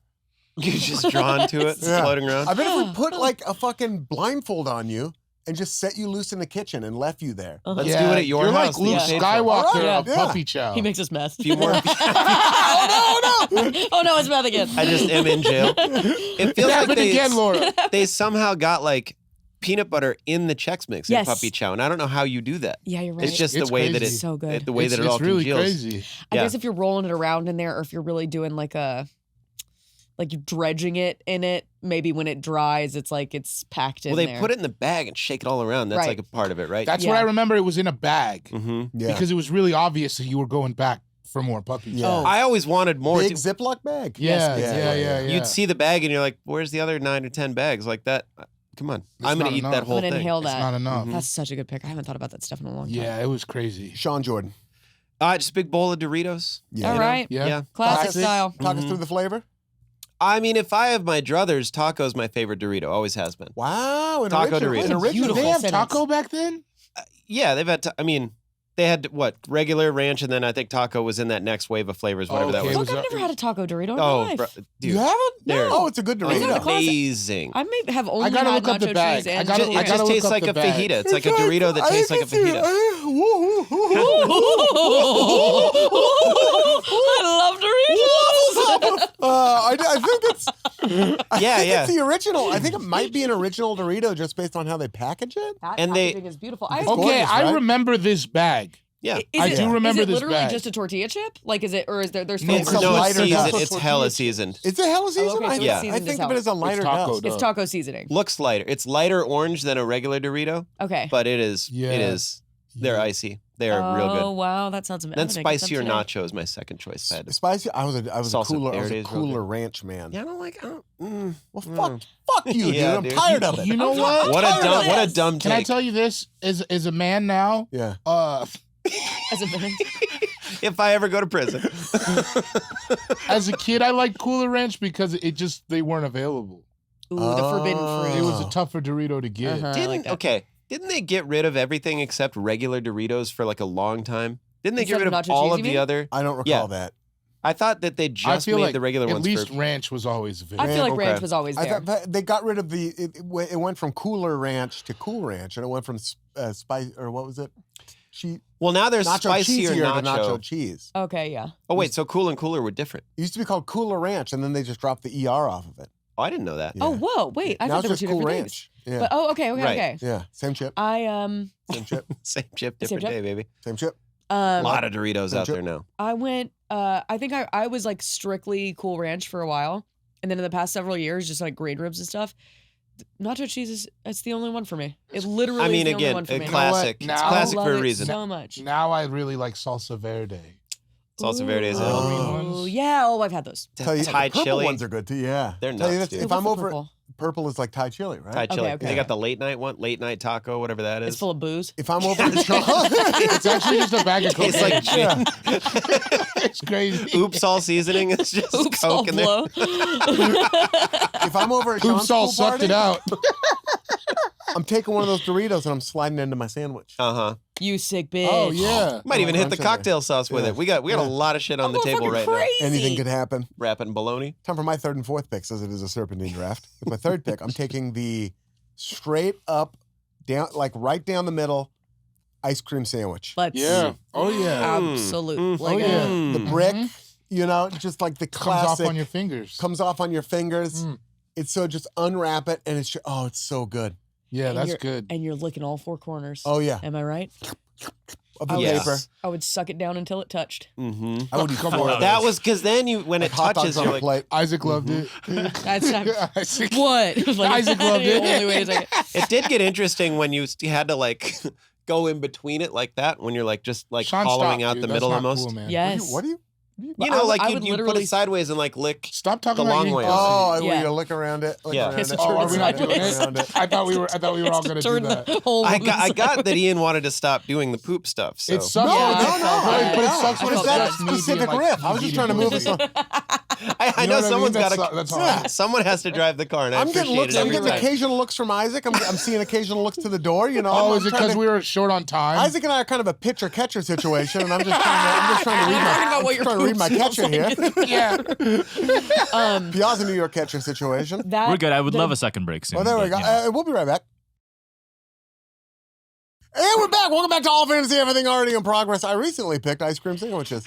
S4: You're just drawn to it,
S2: Yeah.
S4: floating around.
S2: I bet if we put like a fucking blindfold on you and just set you loose in the kitchen and left you there.
S5: uh-huh.
S4: Let's
S3: Yeah,
S4: do it at your
S3: you're
S4: house.
S3: like Luke
S4: that you paid for.
S3: Skywalker
S2: Alright,
S3: of
S2: yeah.
S3: puppy chow.
S5: he makes us mess.
S4: Few more.
S2: Oh no, no!
S5: Oh no, it's mouth again.
S4: I just am in jail. It feels like
S3: Happened
S4: they,
S3: again, Laura.
S4: they somehow got like peanut butter in the Chex Mix
S5: Yes.
S4: in puppy chow, and I don't know how you do that.
S5: Yeah, you're right.
S4: It's just
S3: It's
S4: the way that
S3: crazy.
S4: it,
S5: So good.
S4: the way that it all
S3: it's really
S4: congeals.
S3: crazy.
S5: I
S4: Yeah.
S5: guess if you're rolling it around in there, or if you're really doing like you're dredging it in it, maybe when it dries, it's like it's packed in
S4: Well, they
S5: there.
S4: put it in the bag and shake it all around. That's
S5: Right.
S4: like a part of it, right?
S3: That's
S5: Yeah.
S3: what I remember. It was in a bag
S4: hmm
S2: Yeah.
S3: because it was really obvious that you were going back for more puppy chow.
S2: Yeah.
S5: Oh.
S4: I always wanted more.
S2: Big
S4: too.
S2: Ziploc bag.
S3: Yeah,
S5: Yes,
S3: yeah.
S4: You'd see the bag and you're like, "Where's the other 9 or 10 bags like that?" Come on, I'm gonna
S3: not
S4: eat
S3: enough.
S4: that whole
S5: I'm gonna
S4: thing.
S5: inhale
S3: It's
S5: that.
S3: not enough.
S4: Mhm.
S5: That's such a good pick. I haven't thought about that stuff in a long time.
S3: Yeah, it was crazy.
S2: Sean Jordan.
S4: Just a big bowl of Doritos.
S2: Yeah.
S5: All right.
S3: Yeah.
S4: Yeah.
S5: Classic
S2: Classic.
S5: style.
S2: Talk us
S4: Mhm.
S2: through the flavor.
S4: I mean, if I have my druthers, taco's my favorite Dorito. Always has been.
S2: Wow. An
S4: Taco
S2: original.
S4: Doritos.
S2: An original.
S5: Beautiful.
S3: Did they have
S5: sentence.
S3: taco back then?
S4: Yeah, they've had. I mean, they had what regular ranch, and then I think taco was in that next wave of flavors, whatever that
S3: Okay.
S4: was.
S3: It
S5: Look,
S3: was
S5: I've never had a taco Dorito in my
S4: Oh,
S5: life.
S4: bro,
S2: You
S4: dude,
S2: haven't?
S4: They're-
S2: Oh, it's a good
S5: Is it the
S2: Dorito.
S5: classic?
S4: amazing.
S5: I may have only
S3: I gotta
S5: had
S3: look up
S5: nacho
S3: the bag.
S5: cheese and
S3: I gotta-
S4: It
S3: I
S5: chili.
S4: just
S3: look
S4: tastes
S3: up
S4: like
S3: the
S4: a
S3: bag.
S4: fajita. It's like a Dorito that tastes like a fajita.
S5: I love Doritos.
S2: I think it's.
S4: Yeah,
S2: It's the original. I think it might be an original Dorito just based on how they package it.
S5: That
S4: And they-
S5: packaging is beautiful. I
S2: It's
S3: Okay,
S2: gorgeous,
S3: I
S2: right?
S3: remember this bag.
S4: Yeah.
S5: Is
S3: I
S5: it-
S3: do remember
S5: is it
S3: this
S5: literally
S3: bag.
S5: just a tortilla chip? Like, is it, or is there's
S3: No,
S5: flavor?
S2: it's
S4: It's,
S2: a
S4: no, it's
S2: lighter
S4: seasoned.
S2: dust.
S4: It's hella seasoned.
S2: Is it hella seasoned?
S5: okay, so it's
S4: Yeah.
S5: seasoned
S2: I
S5: as
S2: think
S5: hell.
S2: of it as a lighter
S3: taco
S2: dust.
S3: dough.
S5: It's taco seasoning.
S4: Looks lighter. It's lighter orange than a regular Dorito,
S5: Okay.
S4: but it is.
S3: Yeah.
S4: It is. They're
S3: Yeah.
S4: icy. They are real
S5: Oh
S4: good.
S5: wow, that sounds amazing.
S4: Then spicy or nacho is my second choice.
S2: Spicy. I was a
S4: Salsa
S2: cooler. I was
S4: verde
S2: a
S4: is real
S2: cooler
S4: good.
S2: ranch man.
S4: Yeah, I don't like.
S2: Well,
S4: Mm.
S2: fuck you, dude.
S4: Yeah,
S2: I'm
S4: dude.
S2: tired of it.
S3: You know what?
S4: What
S5: tired
S4: a
S5: of
S4: dumb. What a
S5: this.
S4: dumb
S3: Can I
S4: take.
S3: tell you this? As a man now,
S2: Yeah.
S5: As a man.
S4: If I ever go to prison.
S3: as a kid, I liked Cooler Ranch because they weren't available.
S5: Ooh, the forbidden fruit.
S3: It was a tougher Dorito to get.
S5: Uh-huh. I
S4: Didn't
S5: like that.
S4: okay? Didn't they get rid of everything except regular Doritos for like a long time? Didn't they
S5: Instead
S4: get rid
S5: of
S4: of
S5: nacho
S4: all
S5: cheese,
S4: of
S5: you
S4: the
S5: mean?
S4: other?
S2: I don't
S4: Yeah.
S2: recall that.
S4: I thought that they just
S3: I feel
S4: made
S3: like
S4: the regular
S3: at
S4: ones
S3: least
S4: for.
S3: Ranch was always available.
S5: I feel like
S4: Okay.
S5: ranch was always
S2: I
S5: there.
S2: thought they got rid of the. It went from Cooler Ranch to Cool Ranch, and it went from spice or what was it?
S4: Well, now there's
S2: Nacho
S4: spicier
S2: cheesier
S4: nacho.
S2: to nacho cheese.
S5: Okay, yeah.
S4: Oh wait, so Cool and Cooler were different.
S2: It used to be called Cooler Ranch, and then they just dropped the ER off of it.
S4: Oh, I didn't know that.
S2: Yeah.
S5: Oh, whoa, wait. I
S2: now
S5: thought
S2: it's
S5: there were
S2: just
S5: two
S2: Cool
S5: different
S2: Ranch.
S5: things.
S2: Yeah.
S5: But okay,
S4: Right.
S5: okay.
S2: Yeah. Same chip.
S5: I
S2: Same chip.
S4: Same chip,
S5: Same
S4: different
S5: chip?
S4: day, baby.
S2: Same chip.
S4: A lot of Doritos out
S2: chip.
S4: there now.
S5: I went I think I was like strictly Cool Ranch for a while. And then in the past several years, just like grade ribs and stuff. Nacho cheese it's the only one for me. It literally
S4: I mean,
S5: is the only
S4: again,
S5: one for
S4: a
S5: me.
S4: classic.
S3: Now-
S4: It's
S3: I
S4: classic
S5: love
S4: for a
S5: it
S4: reason.
S5: so much.
S3: Now I really like salsa verde.
S4: Salsa verde is
S5: Ooh,
S4: it.
S3: Halloween ones.
S5: yeah. Oh, I've had those.
S2: Tell you,
S4: Thai
S2: the purple
S4: chili.
S2: ones are good too. Yeah.
S4: They're
S2: Tell you
S4: nuts,
S2: this,
S4: dude.
S2: if I'm
S5: What's the
S2: over,
S5: purple?
S2: purple is like Thai chili, right?
S4: Thai chili.
S5: okay.
S4: They got the late night one, late night taco, whatever that is.
S5: It's full of booze.
S2: If I'm over the show,
S3: It's actually just a bag of cocaine.
S4: It's like gin.
S3: It's crazy.
S4: Oops, all seasoning. It's just
S5: Oops, all
S4: Coke in there.
S5: blow.
S2: if I'm over at Sean's
S3: Oops, all
S2: pool
S3: sucked
S2: party,
S3: it out.
S2: I'm taking one of those Doritos and I'm sliding it into my sandwich.
S4: Uh huh.
S5: You sick bitch.
S3: Oh yeah.
S4: Might even hit the
S2: crunch in there.
S4: cocktail sauce with
S2: Yeah.
S4: it. We got
S2: Yeah.
S4: a lot of shit on
S5: I'm
S4: the
S5: going
S4: table
S5: fucking
S4: right
S5: crazy.
S2: Anything could happen.
S4: now. Wrapping bologna.
S2: Time for my third and fourth picks, as it is a serpentine draft. With my third pick, I'm taking the straight up, down, like right down the middle, ice cream sandwich.
S5: Let's
S3: Yeah. Oh yeah.
S5: absolutely.
S3: Oh, yeah.
S2: The brick, you know, just like the
S3: Comes off
S2: classic.
S3: on your fingers.
S2: Comes off on your fingers.
S3: Mm.
S2: It's so just unwrap it, and it's it's so good.
S3: Yeah,
S5: And
S3: that's
S5: you're-
S3: good.
S5: And you're licking all four corners.
S2: Oh yeah,
S5: Am I right?
S2: of the
S4: Yes.
S2: paper.
S5: I would suck it down until it touched.
S4: Mm-hmm.
S2: I would eat
S3: Come
S2: four
S3: on.
S2: of
S4: That
S2: those.
S4: was because then when
S2: Like
S4: it
S2: hot
S4: touches,
S2: dogs on
S4: you're
S2: a
S4: like,
S2: plate.
S3: Isaac loved it.
S5: That's not,
S3: Isaac.
S5: what? Like,
S3: Isaac loved
S5: the
S3: it.
S5: only way to
S4: it did get interesting when you had to like go in between it like that when you're like just like
S3: Sean,
S4: hollowing
S3: stop,
S4: out
S3: dude.
S4: the
S3: That's
S4: middle
S3: not
S4: almost.
S3: Cool, man.
S5: Yes.
S2: What do you?
S4: You know, like
S5: I
S4: you
S5: would
S4: put
S5: literally-
S4: it sideways and like lick.
S3: Stop talking
S4: The
S3: about
S4: long
S3: eating
S4: way.
S3: pussy.
S2: Oh, I
S5: Yeah.
S2: want you to look around it. Look
S4: Yeah.
S2: around
S5: Kiss
S2: it.
S5: it, turn
S3: Oh, are
S5: it
S3: we not doing
S5: sideways.
S3: it?
S2: Around it.
S3: I thought we were all gonna do
S5: Turn
S3: that.
S5: the whole
S4: I
S5: woman
S4: got
S5: side.
S4: that Ian wanted to stop doing the poop stuff. So
S3: It sucks.
S2: No,
S5: Yeah,
S2: no,
S5: I
S2: no.
S5: felt bad.
S3: But it
S2: no.
S3: sucks when
S2: It's
S3: it's
S2: that
S3: just me being
S2: specific
S3: like,
S2: riff. I was just trying to move this on.
S4: I
S3: You
S4: know
S3: what I
S4: someone's
S3: mean?
S4: got
S3: That's
S4: to.
S3: all.
S4: Someone has to drive the car, and I
S2: I'm getting
S4: appreciate
S2: looks.
S4: it
S2: I'm
S4: every
S2: getting
S4: time.
S2: occasional looks from Isaac. I'm seeing occasional looks to the door. You know.
S3: Oh,
S2: I'm
S3: is it
S2: trying
S3: because
S2: to-
S3: we were short on time?
S2: Isaac and I are kind of a pitcher catcher situation, and I'm just trying to read
S5: Talking
S2: my.
S5: about what your
S2: trying to read my
S5: poop
S2: catcher
S5: smells
S2: here.
S5: like.
S3: Yeah.
S2: Piazza, New York catcher situation.
S5: That,
S6: We're good. I would
S5: the-
S6: love a second break soon.
S2: Oh, there we
S6: but,
S2: go.
S6: you know.
S2: We'll be right back. And we're back. Welcome back to All Fantasy, Everything Already in Progress. I recently picked ice cream sandwiches.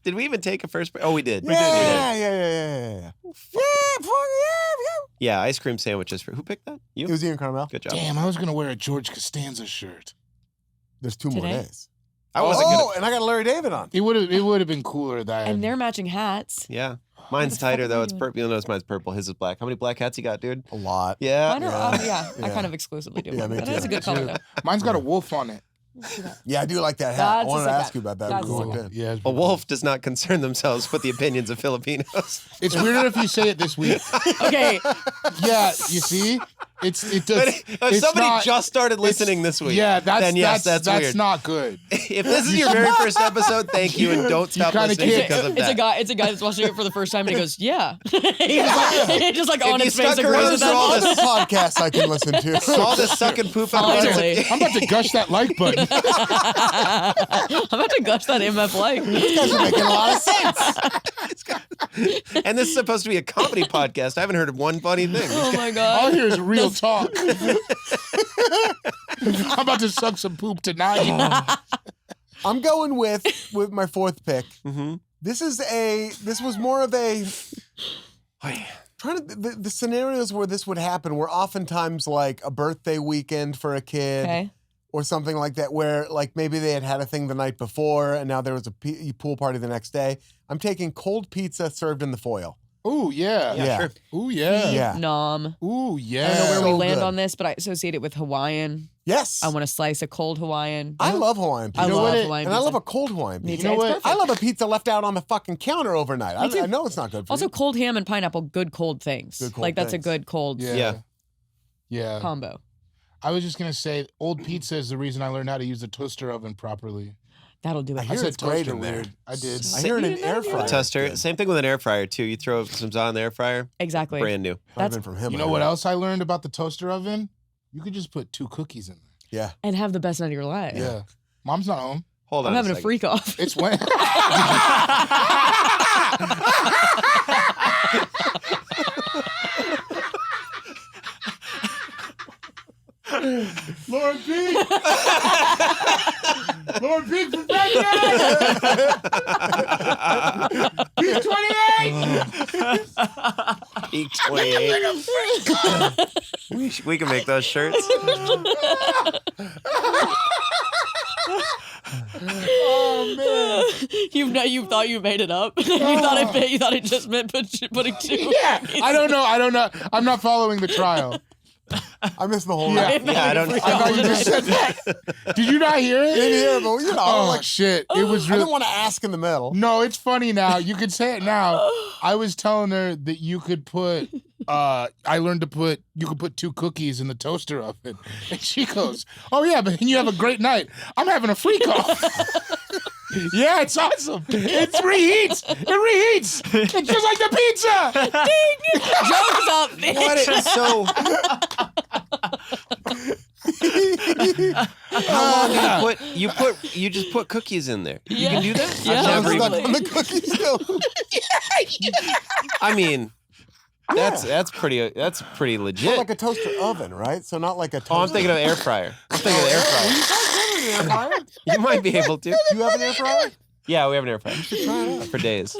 S4: Did we even take a first break? Oh, we did.
S2: Yeah.
S4: Yeah, ice cream sandwiches for who picked that?
S2: It
S4: You.
S2: was Ian Carmel.
S4: Good job.
S3: Damn, I was gonna wear a George Costanza shirt.
S2: There's two more
S5: Today?
S2: days.
S4: I wasn't
S2: Oh,
S4: gonna.
S2: and I got Larry David on.
S3: It would have been cooler that.
S5: And they're matching hats.
S4: Yeah, mine's
S5: the fuck
S4: tighter
S5: are
S4: though.
S5: you
S4: It's
S5: doing?
S4: purple. You'll notice mine's purple. His is black. How many black hats you got, dude?
S2: A lot.
S4: Yeah.
S5: Mine are, I
S2: Yeah.
S5: kind of exclusively do.
S2: Yeah,
S5: mine.
S2: me
S5: That is
S2: too.
S5: a good color though.
S3: Mine's got a wolf on it.
S2: Yeah, I do like that hat.
S5: That's
S2: I wanted
S5: a
S2: to
S5: sick
S2: ask
S5: hat.
S2: you about that.
S5: That's
S2: when we
S5: a
S2: walked
S3: Cool.
S2: in.
S3: Yeah. it's
S4: A
S3: pretty
S4: wolf does not concern themselves with the opinions of Filipinos.
S3: It's weirder if you say it this week.
S5: Okay,
S3: Yeah, you see, it
S4: But
S3: does.
S4: if
S3: it's
S4: somebody
S3: not-
S4: just started
S3: it's-
S4: listening this week,
S3: Yeah,
S4: then yes, that's weird.
S3: not good.
S4: If this is your very first episode, thank you, and don't stop
S3: kinda
S4: listening
S3: can't-
S4: because of
S5: it's
S4: that.
S5: a guy. It's a guy that's watching it for the first time, and he goes, "Yeah." He's just like
S4: If
S5: on
S4: you
S5: his face
S4: stuck
S5: agrees
S4: around
S5: with
S4: for all
S5: that.
S4: this-
S2: Other podcasts I can listen to.
S4: All this sucking poop out of
S5: Finally.
S3: I'm about to gush that like button.
S5: I'm about to gush that MF like.
S2: You guys are making a lot of sense.
S4: And this is supposed to be a comedy podcast. I haven't heard of one funny thing.
S5: Oh my
S3: All
S5: god.
S3: here is real talk. I'm about to suck some poop tonight.
S2: I'm going with my fourth pick.
S4: Mhm.
S2: This was more of a Trying to the scenarios where this would happen were oftentimes like a birthday weekend for a kid.
S5: Okay.
S2: Or something like that, where like maybe they had a thing the night before, and now there was a pool party the next day. I'm taking cold pizza served in the foil.
S3: Ooh, yeah.
S2: Yeah.
S4: Sure.
S3: Ooh, yeah.
S2: Yeah.
S5: Nom.
S3: Ooh,
S5: I
S3: yeah.
S5: don't know where we
S2: So
S5: land
S2: good.
S5: on this, but I associate it with Hawaiian.
S2: Yes.
S5: I want to slice a cold Hawaiian.
S2: I love Hawaiian pizza.
S5: I
S3: know
S5: love
S3: what it-
S5: Hawaiian
S2: and
S5: pizza.
S2: I love a cold Hawaiian
S5: Me
S2: pizza.
S5: too.
S3: know
S5: It's
S3: what?
S5: perfect.
S2: I love a pizza left out on the fucking counter overnight.
S5: Me too.
S2: I know it's not good for
S5: Also,
S2: you.
S5: cold ham and pineapple, good cold things.
S2: Good cold
S5: like that's a
S2: things.
S5: good cold
S3: Yeah.
S4: Yeah.
S3: Yeah.
S5: combo.
S3: I was just going to say, old pizza is the reason I learned how to use the toaster oven properly.
S5: That'll do
S2: I
S5: it.
S2: hear
S3: said
S2: it's great
S3: toaster
S2: in there.
S3: weird. I did.
S2: I hear it in
S5: You
S2: air
S5: know,
S2: fryer.
S4: Toaster. Same thing with an air fryer too. You throw some on the air fryer.
S5: Exactly.
S4: Brand new.
S2: Might have been from him.
S3: You
S2: I
S3: know what
S2: heard.
S3: else I learned about the toaster oven? You could just put 2 cookies in there.
S2: Yeah.
S5: And have the best night of your life.
S3: Yeah. Mom's not home.
S4: Hold on.
S5: I'm having a
S4: second.
S5: freak off.
S3: It's when. Lord Pete! Lord Pete from Peak 28!
S4: Peak 28. we can make those shirts.
S3: Oh, man.
S5: You thought you made it up. you thought it just meant putting 2.
S3: Yeah, I don't know. I'm not following the trial.
S2: I missed the whole
S3: Yeah.
S2: night.
S4: Yeah, I don't.
S3: I thought you just said that. Did you not hear it?
S2: Didn't hear, but you know,
S3: Oh,
S2: like,
S3: shit. It was
S2: I
S3: really.
S2: didn't want to ask in the middle.
S3: No, it's funny now. You can say it now. I was telling her that you could put. I learned you could put 2 cookies in the toaster oven, and she goes, "Oh yeah, but then you have a great night. I'm having a freak off." Yeah, it's awesome. It reheats. It reheats. It's just like the pizza.
S5: Joke's up, bitch.
S4: What is so? How long do you you just put cookies in there? You can do that?
S5: Yeah.
S4: I've never
S2: Stuck
S4: even,
S2: on the cookies still.
S4: I mean, that's pretty legit.
S2: Like a toaster oven, right? So not like a toaster.
S4: Oh, I'm thinking of air fryer. I'm thinking of air fryer. You might be able to.
S2: You have an air fryer?
S4: Yeah, we have an air fryer. For days.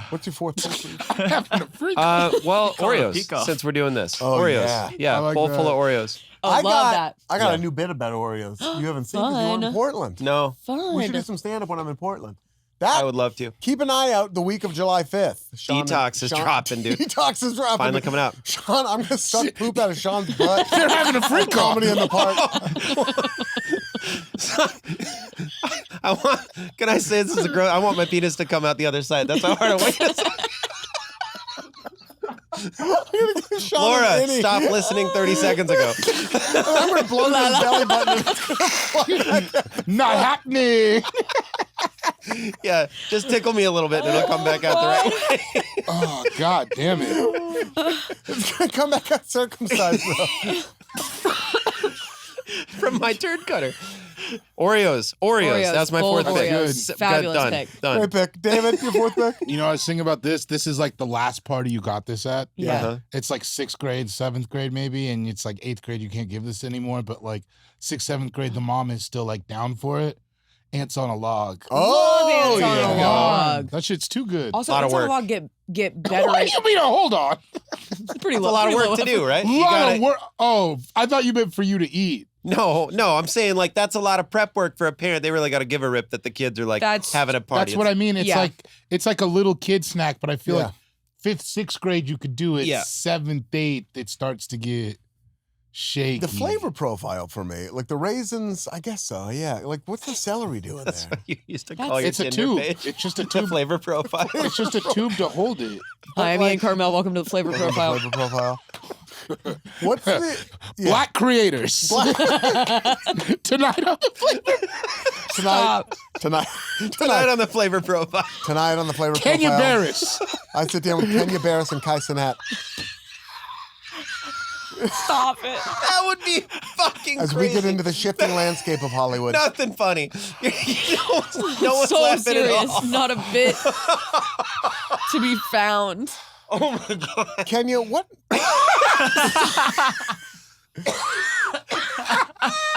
S2: What's your fourth pick?
S3: I'm having a freak.
S4: Well,
S6: call it a
S4: Oreos.
S6: peak off.
S4: Since we're doing this,
S2: Oh,
S4: Oreos.
S2: yeah.
S4: Yeah,
S3: I like
S4: bowl
S3: that.
S4: full of Oreos.
S5: Oh,
S2: I
S5: love that.
S2: got
S4: Yeah.
S2: a new bit about Oreos. You haven't seen because you were in
S5: Fun.
S2: Portland.
S4: No,
S2: We should do
S5: Fun.
S2: some stand up when I'm in Portland.
S4: I would love to.
S2: Keep an eye out the week of July 5th.
S4: Detox is dropping, dude.
S2: Detox is dropping.
S4: Finally coming out.
S2: Sean, I'm gonna suck poop out of Sean's butt.
S3: They're having a freak off.
S2: Comedy in the park.
S4: Can I say this is a gross? I want my penis to come out the other side. That's how hard I want you to say.
S2: Sean
S4: Laura,
S2: an innie.
S4: stop listening 30 seconds ago.
S2: I'm gonna blow his belly button.
S3: Not happening.
S4: Yeah, just tickle me a little bit and it'll come back out the right way.
S3: Oh, God damn it.
S2: It's gonna come back out circumcised though.
S4: From my turd cutter. Oreos. That's my
S5: Full
S4: fourth
S5: of
S4: pick.
S5: Oreos.
S3: Good.
S5: Fabulous
S4: Done.
S5: pick.
S4: Done.
S2: Great pick. David, your fourth pick?
S3: You know, I was thinking about this. This is like the last party you got this at.
S5: Yeah.
S4: Uh-huh.
S3: It's like 6th grade, 7th grade maybe, and it's like 8th grade you can't give this anymore, but like 6th, 7th grade the mom is still like down for it. Ants on a log.
S5: Love ants on a
S3: yeah.
S5: log.
S3: That shit's too good.
S5: Also,
S4: Lot of
S5: ants on a
S4: work.
S5: log get better.
S3: What do you mean? Hold on.
S5: It's pretty
S4: That's
S5: low.
S4: a lot of
S5: pretty
S4: work
S5: low
S4: to do, right?
S3: A
S4: You
S3: lot
S4: gotta-
S3: of work. Oh, I thought you meant for you to eat.
S4: No, I'm saying like that's a lot of prep work for a parent. They really got to give a rip that the kids are like
S5: That's-
S4: having a party.
S3: That's what I mean. It's
S5: Yeah.
S3: like a little kid snack, but I feel
S2: Yeah.
S3: like 5th, 6th grade you could do it.
S4: Yeah.
S3: 7th, 8th it starts to get shaky.
S2: The flavor profile for me, like the raisins, I guess so. Yeah. Like, what's the celery doing
S4: That's
S2: there?
S4: what you used to
S5: That's-
S4: call your
S3: It's a
S4: Tinder
S3: tube.
S4: page.
S3: It's just a
S4: The
S3: tube.
S4: flavor profile.
S3: It's just a tube to hold it.
S5: Hi, I'm Ian Carmel. Welcome to the Flavor Profile.
S2: Flavor profile. What's the yeah.
S3: Black creators. Tonight on the flavor.
S2: tonight
S4: Tonight on the flavor profile.
S2: tonight on the flavor
S3: Kenya
S2: profile?
S3: Barris.
S2: I sit down with Kenya Barris and Kai Cenat
S5: Stop it.
S4: That would be fucking
S2: as
S4: crazy.
S2: we get into the shifting landscape of Hollywood.
S4: Nothing funny. no one's
S5: So
S4: laughing
S5: serious.
S4: at all.
S5: Not a bit to be found.
S4: Oh my god.
S2: Kenya, what?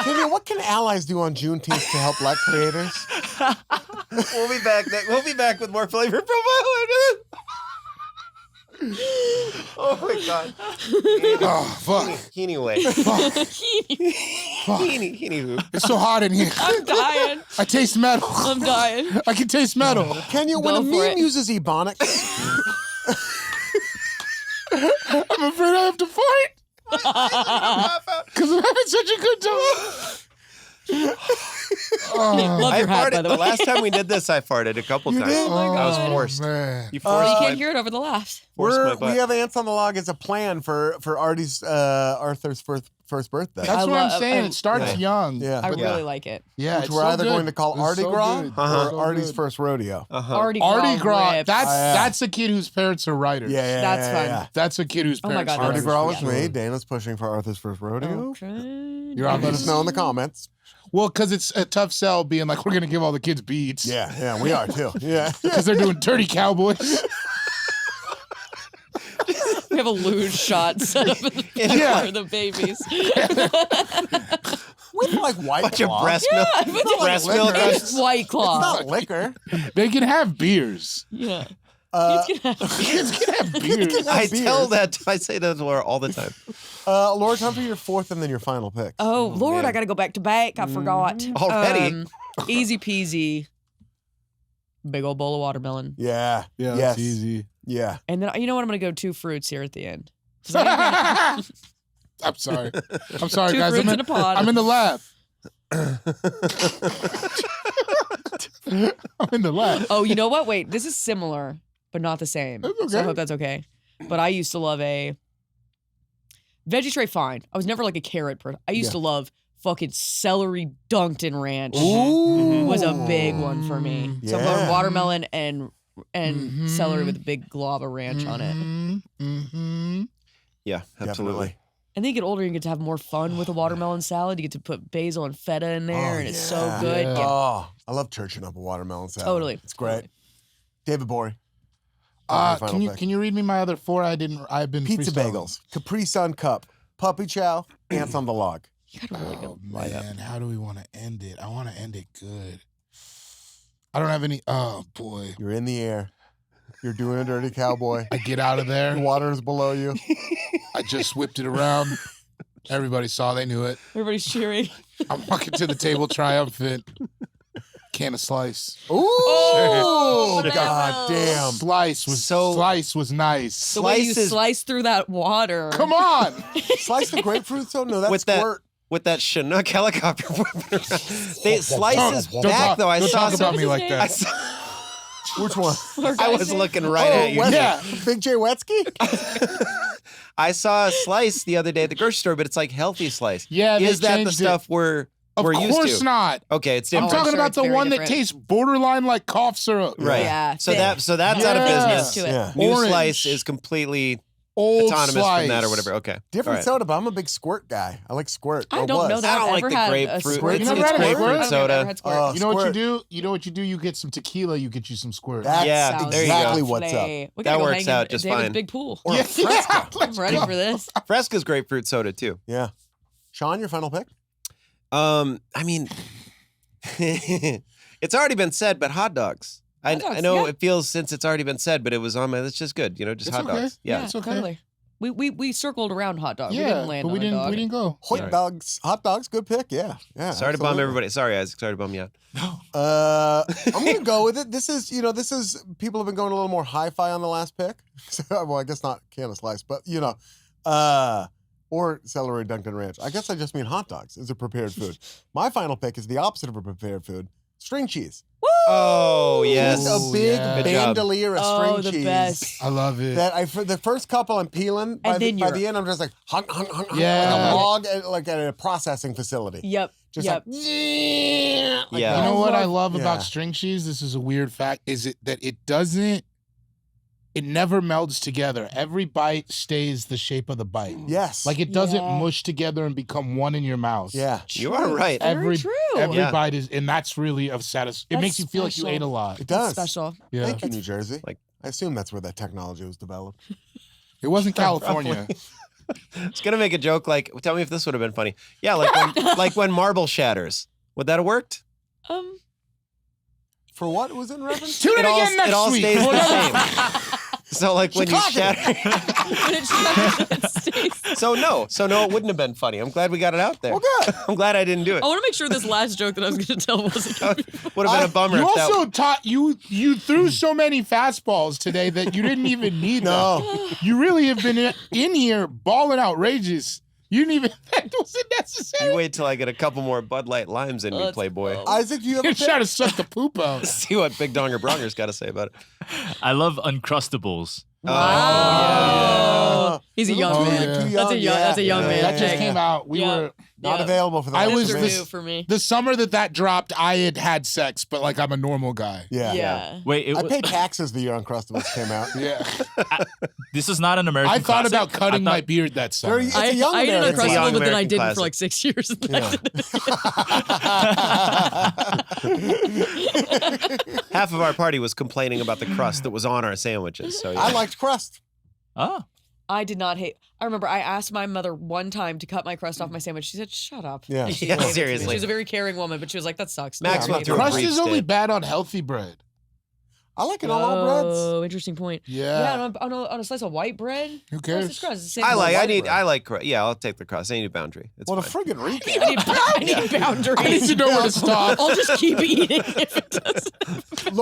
S2: Kenya, what can allies do on Juneteenth to help black creators?
S4: We'll be back. We'll be back with more flavor profile after this. Oh my God.
S3: Oh, fuck.
S4: Anyway.
S3: Fuck.
S4: Heaney.
S3: It's so hot in here.
S5: I'm dying.
S3: I taste metal.
S5: I'm dying.
S3: I can taste metal.
S2: Can you, when
S5: Go
S2: a
S5: for
S2: meme
S5: it.
S2: uses ebonics,
S3: I'm afraid I have to fight. Because I'm having such a good time.
S5: Love
S4: I
S5: your hat, by
S4: farted.
S5: the
S4: The
S5: way.
S4: last time we did this, I farted a couple times.
S2: did?
S5: Oh my
S4: I was
S5: God.
S4: forced.
S3: Man.
S4: You forced
S5: You
S4: my,
S5: can't hear it over the laughs.
S4: forced my
S2: we
S4: butt.
S2: have Ants on the Log as a plan for Arthur's first birthday.
S3: That's
S5: I
S3: what I'm
S5: love-
S3: saying.
S5: I-
S3: It starts
S4: Yeah.
S3: young.
S2: Yeah.
S5: I
S3: but
S5: really like it.
S3: yeah,
S2: Which
S3: it's
S2: we're
S3: so
S2: either
S3: good.
S2: going to call
S3: It's
S2: Artie
S3: so
S2: Gras
S3: good.
S2: or
S3: So
S2: Artie's
S3: good.
S2: first rodeo.
S5: Artie
S3: Artie Gras.
S5: rips.
S3: That's a kid whose parents are writers.
S2: Yeah,
S5: That's fun.
S3: That's a kid whose
S5: Oh my
S3: parents
S5: God,
S3: are
S2: Artie
S5: that's-
S3: writers.
S2: Gras was
S5: yeah.
S2: me. Dana's pushing for Arthur's first rodeo.
S5: Okay.
S3: You're on
S2: Let us know in the comments.
S3: Well, because it's a tough sell being like, we're going to give all the kids beats.
S2: Yeah, we are too. Yeah.
S3: Because they're doing dirty cowboys.
S5: We have a luge shot set up in the
S3: Yeah.
S5: for the babies.
S2: With like white
S4: bunch of
S2: claw.
S4: breast milk. Breast milk.
S5: It's White Claw.
S2: Not liquor.
S3: They can have beers.
S5: Yeah.
S2: Uh,
S3: Kids can have beers.
S4: I
S2: beers.
S4: tell that. I say that to Laura all the time.
S2: Laura, time for your fourth and then your final pick.
S5: Oh, Lord,
S4: man.
S5: I got to go back to back. I forgot.
S4: Already?
S5: Easy peasy. Big old bowl of watermelon.
S2: Yeah.
S3: Yeah,
S2: Yes.
S3: it's easy.
S2: Yeah.
S5: And then, you know what? I'm going to go 2 fruits here at the end.
S3: I'm sorry. I'm sorry,
S5: 2
S3: guys.
S5: fruits in a pod.
S3: I'm in the lab. I'm in the lab.
S5: Oh, you know what? Wait, this is similar, but not the same.
S3: That's
S5: So I
S3: okay.
S5: hope that's okay. But I used to love a veggie tray. Fine. I was never like a carrot person. I used to love fucking celery dunked in ranch.
S2: Ooh.
S5: Was a big one for me. So I'm
S2: Yeah.
S5: going watermelon and
S3: Mhm.
S5: celery with a big glob of ranch on it.
S3: Mm-hmm.
S4: Yeah, absolutely.
S2: Definitely.
S5: And then you get older, you get to have more fun with a watermelon salad. You get to put basil and feta in there,
S2: Oh,
S5: and it's so
S2: yeah.
S5: good.
S3: Yeah.
S5: Yeah.
S2: Oh, I love churching up a watermelon salad.
S5: Totally.
S2: It's great. David Bory.
S3: Can you read me my other 4? I've been
S2: Pizza
S3: freestyling.
S2: bagels, Capri Sun cup, puppy chow, Ants on the Log.
S5: You got a really good
S3: Oh man, how do we want to end it? I want to end it good. I don't have any. Oh boy,
S2: You're in the air. You're doing a dirty cowboy.
S3: I get out of there.
S2: Water is below you.
S3: I just whipped it around. Everybody saw. They knew it.
S5: Everybody's cheering.
S3: I'm walking to the table triumphant. Can of slice.
S2: Ooh,
S5: Oh,
S2: god damn.
S3: Slice was nice.
S5: The way you
S4: Slices-
S5: slice through that water.
S3: Come on.
S2: Slice the grapefruit though? No, that's
S4: With that-
S2: squirt.
S4: With that Chinook helicopter whipping around. They slice his
S3: Don't
S4: back
S3: talk-
S4: though. I
S3: don't
S4: saw
S3: talk
S4: some.
S3: about me like
S4: I,
S3: that.
S4: saw,
S2: Which one?
S4: I was looking right at you.
S3: Yeah.
S2: Big J Wetsky?
S4: I saw a slice the other day at the grocery store, but it's like healthy slice.
S3: Yeah, they
S4: Is that the
S3: changed it.
S4: stuff we're
S3: Of
S4: used
S3: course
S4: to?
S3: not.
S4: Okay, it's
S3: I'm
S4: different.
S3: talking
S5: sure
S3: about
S5: it's
S3: the
S5: very
S3: one that
S5: different.
S3: tastes borderline like cough syrup.
S4: Right.
S5: Yeah,
S4: So
S5: thick.
S4: that's out of
S3: Yeah.
S4: business.
S5: To it.
S2: Yeah.
S4: New
S3: Orange.
S4: slice is completely
S3: Old
S4: autonomous
S3: slice.
S4: from that or whatever. Okay.
S2: Different
S4: All right.
S2: soda, but I'm a big squirt guy. I like squirt.
S5: I
S2: Or
S5: don't
S2: was.
S5: know that
S4: I don't
S5: I've
S4: like
S5: ever
S4: the
S5: had a
S4: grapefruit.
S5: squirt.
S3: It's
S5: I don't
S3: grapefruit
S5: think I've ever
S4: soda.
S5: had squirt.
S3: You know what
S2: Squirt.
S3: you do? You know what you do? You get some tequila, you get you some squirt.
S2: That's
S4: Yeah,
S5: Sounds
S4: there you go.
S2: exactly what's up.
S5: lovely. We
S4: That
S5: gotta go
S4: works
S5: hang
S4: out
S5: in
S4: just
S5: David's
S4: fine.
S5: big pool.
S2: Or a
S3: Yeah,
S2: Fresca.
S5: I'm ready for this.
S4: Fresca's grapefruit soda too.
S2: Yeah. Sean, your final pick?
S4: I mean, it's already been said, but hot dogs.
S5: Hot dogs,
S4: I know
S5: yeah.
S4: it feels since it's already been said, but it was on my. It's just good, just
S3: It's
S4: hot
S3: okay.
S4: dogs. Yeah.
S3: it's okay.
S5: Totally. We circled around hot dog. we
S3: Yeah,
S5: didn't land
S3: but
S5: on
S3: we
S5: a
S3: didn't.
S5: dog.
S3: We didn't go.
S2: Hot dogs, good pick. Yeah. Yeah.
S4: Sorry to bum
S2: absolutely.
S4: everybody. Sorry, Isaac. Sorry to bum you out.
S2: I'm gonna go with it. This is people have been going a little more hi-fi on the last pick. Well, I guess not can of slice, but or celery dunked in ranch. I guess I just mean hot dogs as a prepared food. My final pick is the opposite of a prepared food: string cheese.
S4: Oh yes.
S2: Just a big
S3: yeah.
S4: Good job.
S2: bandolier of
S5: Oh,
S2: string
S5: the
S2: cheese.
S5: best.
S3: I love it.
S2: That for the first couple I'm peeling, by
S5: then
S2: the
S5: you're-
S2: end I'm just like hung, like
S3: Yeah.
S2: a log, like at a processing facility.
S5: Yep.
S2: Just
S5: yep.
S2: like
S4: Yeah.
S3: You know what I love
S2: Yeah.
S3: about string cheese? This is a weird fact. Is it that it never melds together. Every bite stays the shape of the bite.
S2: yes,
S3: Like it doesn't
S5: Yeah.
S3: mush together and become one in your mouth.
S2: yeah,
S4: You are right.
S5: Very true.
S3: Every
S4: Yeah.
S3: bite is, and that's really of satis. It
S5: That's
S3: makes you feel like you
S5: special.
S3: ate a lot.
S2: it does.
S5: Special.
S3: Yeah,
S2: Thank you, New Jersey.
S4: Like-
S2: I assume that's where that technology was developed.
S3: it wasn't California.
S4: I was gonna make a joke like, tell me if this would have been funny. Yeah, like when marble shatters. Would that have worked?
S2: For what was it in reference?
S3: Tune in
S4: It all-
S3: again next
S4: it all
S3: week.
S4: stays the
S3: for another
S4: same. So like when you shatter.
S5: When it shatters, it stays.
S4: So no, it wouldn't have been funny. I'm glad we got it out there.
S2: Well, good.
S4: I'm glad I didn't do it.
S5: I want to make sure this last joke that I was going to tell wasn't going to be funny.
S4: Would have been a bummer.
S3: You
S4: if that-
S3: also taught you threw so many fastballs today that you didn't even need
S2: No.
S3: them. You really have been in here balling outrageous. You didn't even that wasn't necessary.
S4: You wait till I get a couple more Bud Light limes in me,
S5: Let's
S4: Playboy.
S5: go.
S2: Isaac, do you have a
S3: You're
S2: pick?
S3: trying to suck the poop out.
S4: See what Big Donger Bronger's got to say about it.
S6: I love Uncrustables.
S5: Wow. He's a young
S3: Oh,
S5: man.
S3: yeah.
S5: That's a young man.
S3: That just
S5: pick.
S3: came out. We
S5: Yeah.
S3: were
S2: Not
S5: Yeah.
S2: available for the
S3: I
S2: next
S3: was
S5: Mr.
S2: minute.
S5: New for me.
S3: the summer that dropped. I had sex, but like I'm a normal guy.
S2: Yeah.
S6: Wait,
S2: I paid taxes the year Uncrustables came out.
S3: Yeah.
S6: this is not an American
S3: I thought
S6: classic?
S3: about cutting
S6: I
S3: my
S6: thought-
S3: beard that summer.
S2: It's a young
S5: I ate an
S2: American.
S4: It's a young
S5: Uncrustable, but then I
S4: American
S5: didn't
S4: classic.
S5: for like 6 years. And then
S4: Half of our party was complaining about the crust that was on our sandwiches. So yeah.
S2: I liked crust.
S6: Oh,
S5: I did not hate. I remember I asked my mother one time to cut my crust off my sandwich. She said, "Shut up."
S2: Yeah.
S5: And she
S4: Yeah,
S5: gave it to me.
S4: seriously.
S5: She was a very caring woman, but she was like, "That sucks."
S4: Max
S5: No,
S4: went
S5: I
S4: through
S5: hate
S4: a
S5: it.
S3: Crust
S4: brief
S3: is only
S4: stint.
S3: bad on healthy bread.
S2: I like it on all breads.
S5: Oh, interesting point.
S3: Yeah.
S5: On a slice of white bread.
S3: Who
S5: What's
S3: cares?
S5: this crust? It's the same
S4: I
S5: as
S4: like. I
S5: white
S4: need.
S5: bread.
S4: I like. Yeah, I'll take the crust. I need a boundary. It's
S2: What a
S4: fine.
S2: friggin' recap.
S5: I need boundaries.
S3: I need to know where to stop.
S5: I'll just keep eating if it doesn't.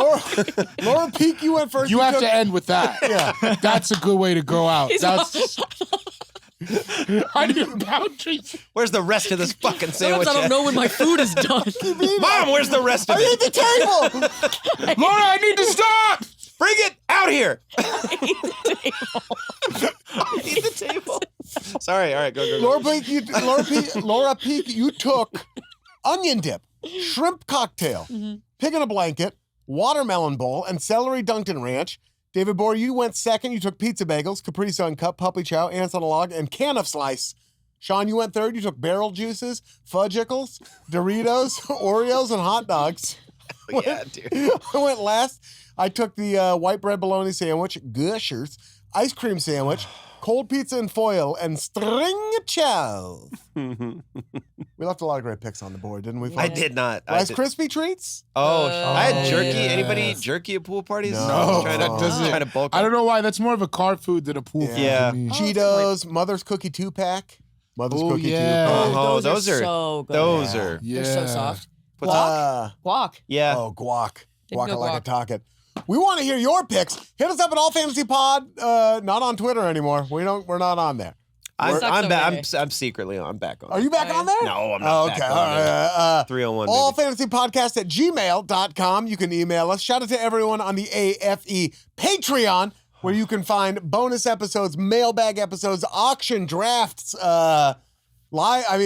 S2: Laura Peak, you went first.
S3: You have
S2: took-
S3: to end with that.
S2: Yeah.
S3: That's a good way to go out.
S5: He's
S3: That's I need boundaries.
S4: Where's the rest of this fucking sandwich?
S5: Sometimes I don't
S4: at?
S5: know when my food is done.
S4: Mom, where's the rest of
S2: I need
S4: it?
S2: the table.
S3: Laura, I need to stop.
S4: Bring it out here.
S5: Eat the table.
S4: Sorry. All right, go.
S2: Laura Peak, you took onion dip, shrimp cocktail, pig in a blanket, watermelon bowl, and celery dunked in ranch. David Bohr, you went second. You took pizza bagels, Capri Sun cup, puppy chow, ants on a log, and can of slice. Sean, you went third. You took barrel juices, fudgicles, Doritos, Oreos, and hot dogs.
S4: Yeah, dude.
S2: I went last. I took the white bread bologna sandwich, Gushers, ice cream sandwich, cold pizza and foil, and string chow. We left a lot of great picks on the board, didn't we?
S4: I did not. I
S2: Rice
S4: did-
S2: Krispie treats?
S4: Oh, I had jerky.
S3: yes.
S4: Anybody jerky at pool parties?
S2: No,
S4: trying
S3: that
S4: to,
S3: doesn't-
S4: trying to bulk.
S3: I don't
S4: up.
S3: know why. That's more of a car food than a pool food
S4: Yeah.
S3: to me.
S2: Cheetos, Mother's Cookie 2-pack. Mother's
S3: Oh,
S2: Cookie
S3: yeah.
S2: 2-pack.
S4: Oh, those are
S5: so good.
S4: those
S2: Yeah.
S4: are.
S3: Yeah.
S5: They're so soft.
S4: What's
S5: Guac.
S4: Yeah.
S2: Oh, guac.
S5: Didn't
S2: Guac, I
S5: go
S2: like a
S5: guac.
S2: talking. We want to hear your picks. Hit us up at All Fantasy Pod. Not on Twitter anymore. We're not on there.
S4: I'm
S5: Sucks
S4: back.
S5: okay.
S4: I'm secretly on. I'm back on.
S2: Are you back
S5: Okay.
S2: on there?
S4: No, I'm not
S2: Okay.
S4: back
S2: All
S4: on there.
S2: right.
S4: 301.
S2: All
S4: baby.
S2: Fantasy Podcast at gmail.com. You can email us. Shout out to everyone on the AFE Patreon, where you can find bonus episodes, mailbag episodes, auction drafts,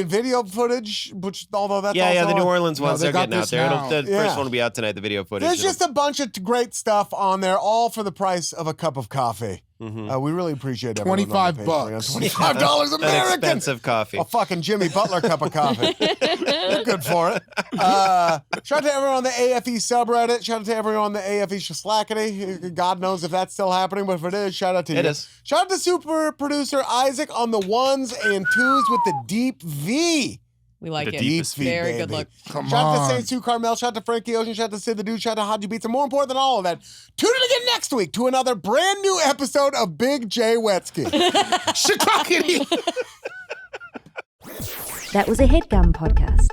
S2: video footage, which although that's
S4: Yeah,
S2: also
S4: the New
S2: on-
S4: Orleans ones
S3: they
S4: they're
S3: got
S4: getting out
S3: this
S4: there.
S3: now.
S4: The
S2: Yeah.
S4: first one will be out tonight. The video footage.
S2: There's just a bunch of great stuff on there, all for the price of a cup of coffee. We really appreciate everyone. on the
S3: $25
S2: Patreon.
S3: bucks.
S2: $25
S4: an
S2: American.
S4: expensive coffee.
S2: A fucking Jimmy Butler cup of coffee. You're good for it. Shout out to everyone on the AFE subreddit. Shout out to everyone on the AFE Schlackety. God knows if that's still happening, but if it is, shout out to you.
S4: It is.
S2: Shout out to super producer Isaac on the ones and twos with the deep V.
S5: We like
S6: The
S5: it.
S6: deepest
S5: Very
S2: V,
S5: good
S2: baby.
S5: look.
S3: Come
S2: Shout out
S3: on.
S2: to Saint Sue Carmel. Shout out to Frankie Ocean. Shout out to Sid the Dude. Shout out to Haji Beats. And more important than all of that, tune in again next week to another brand new episode of Big J Wetsky.
S3: Chicago.
S1: That was a Headgum podcast.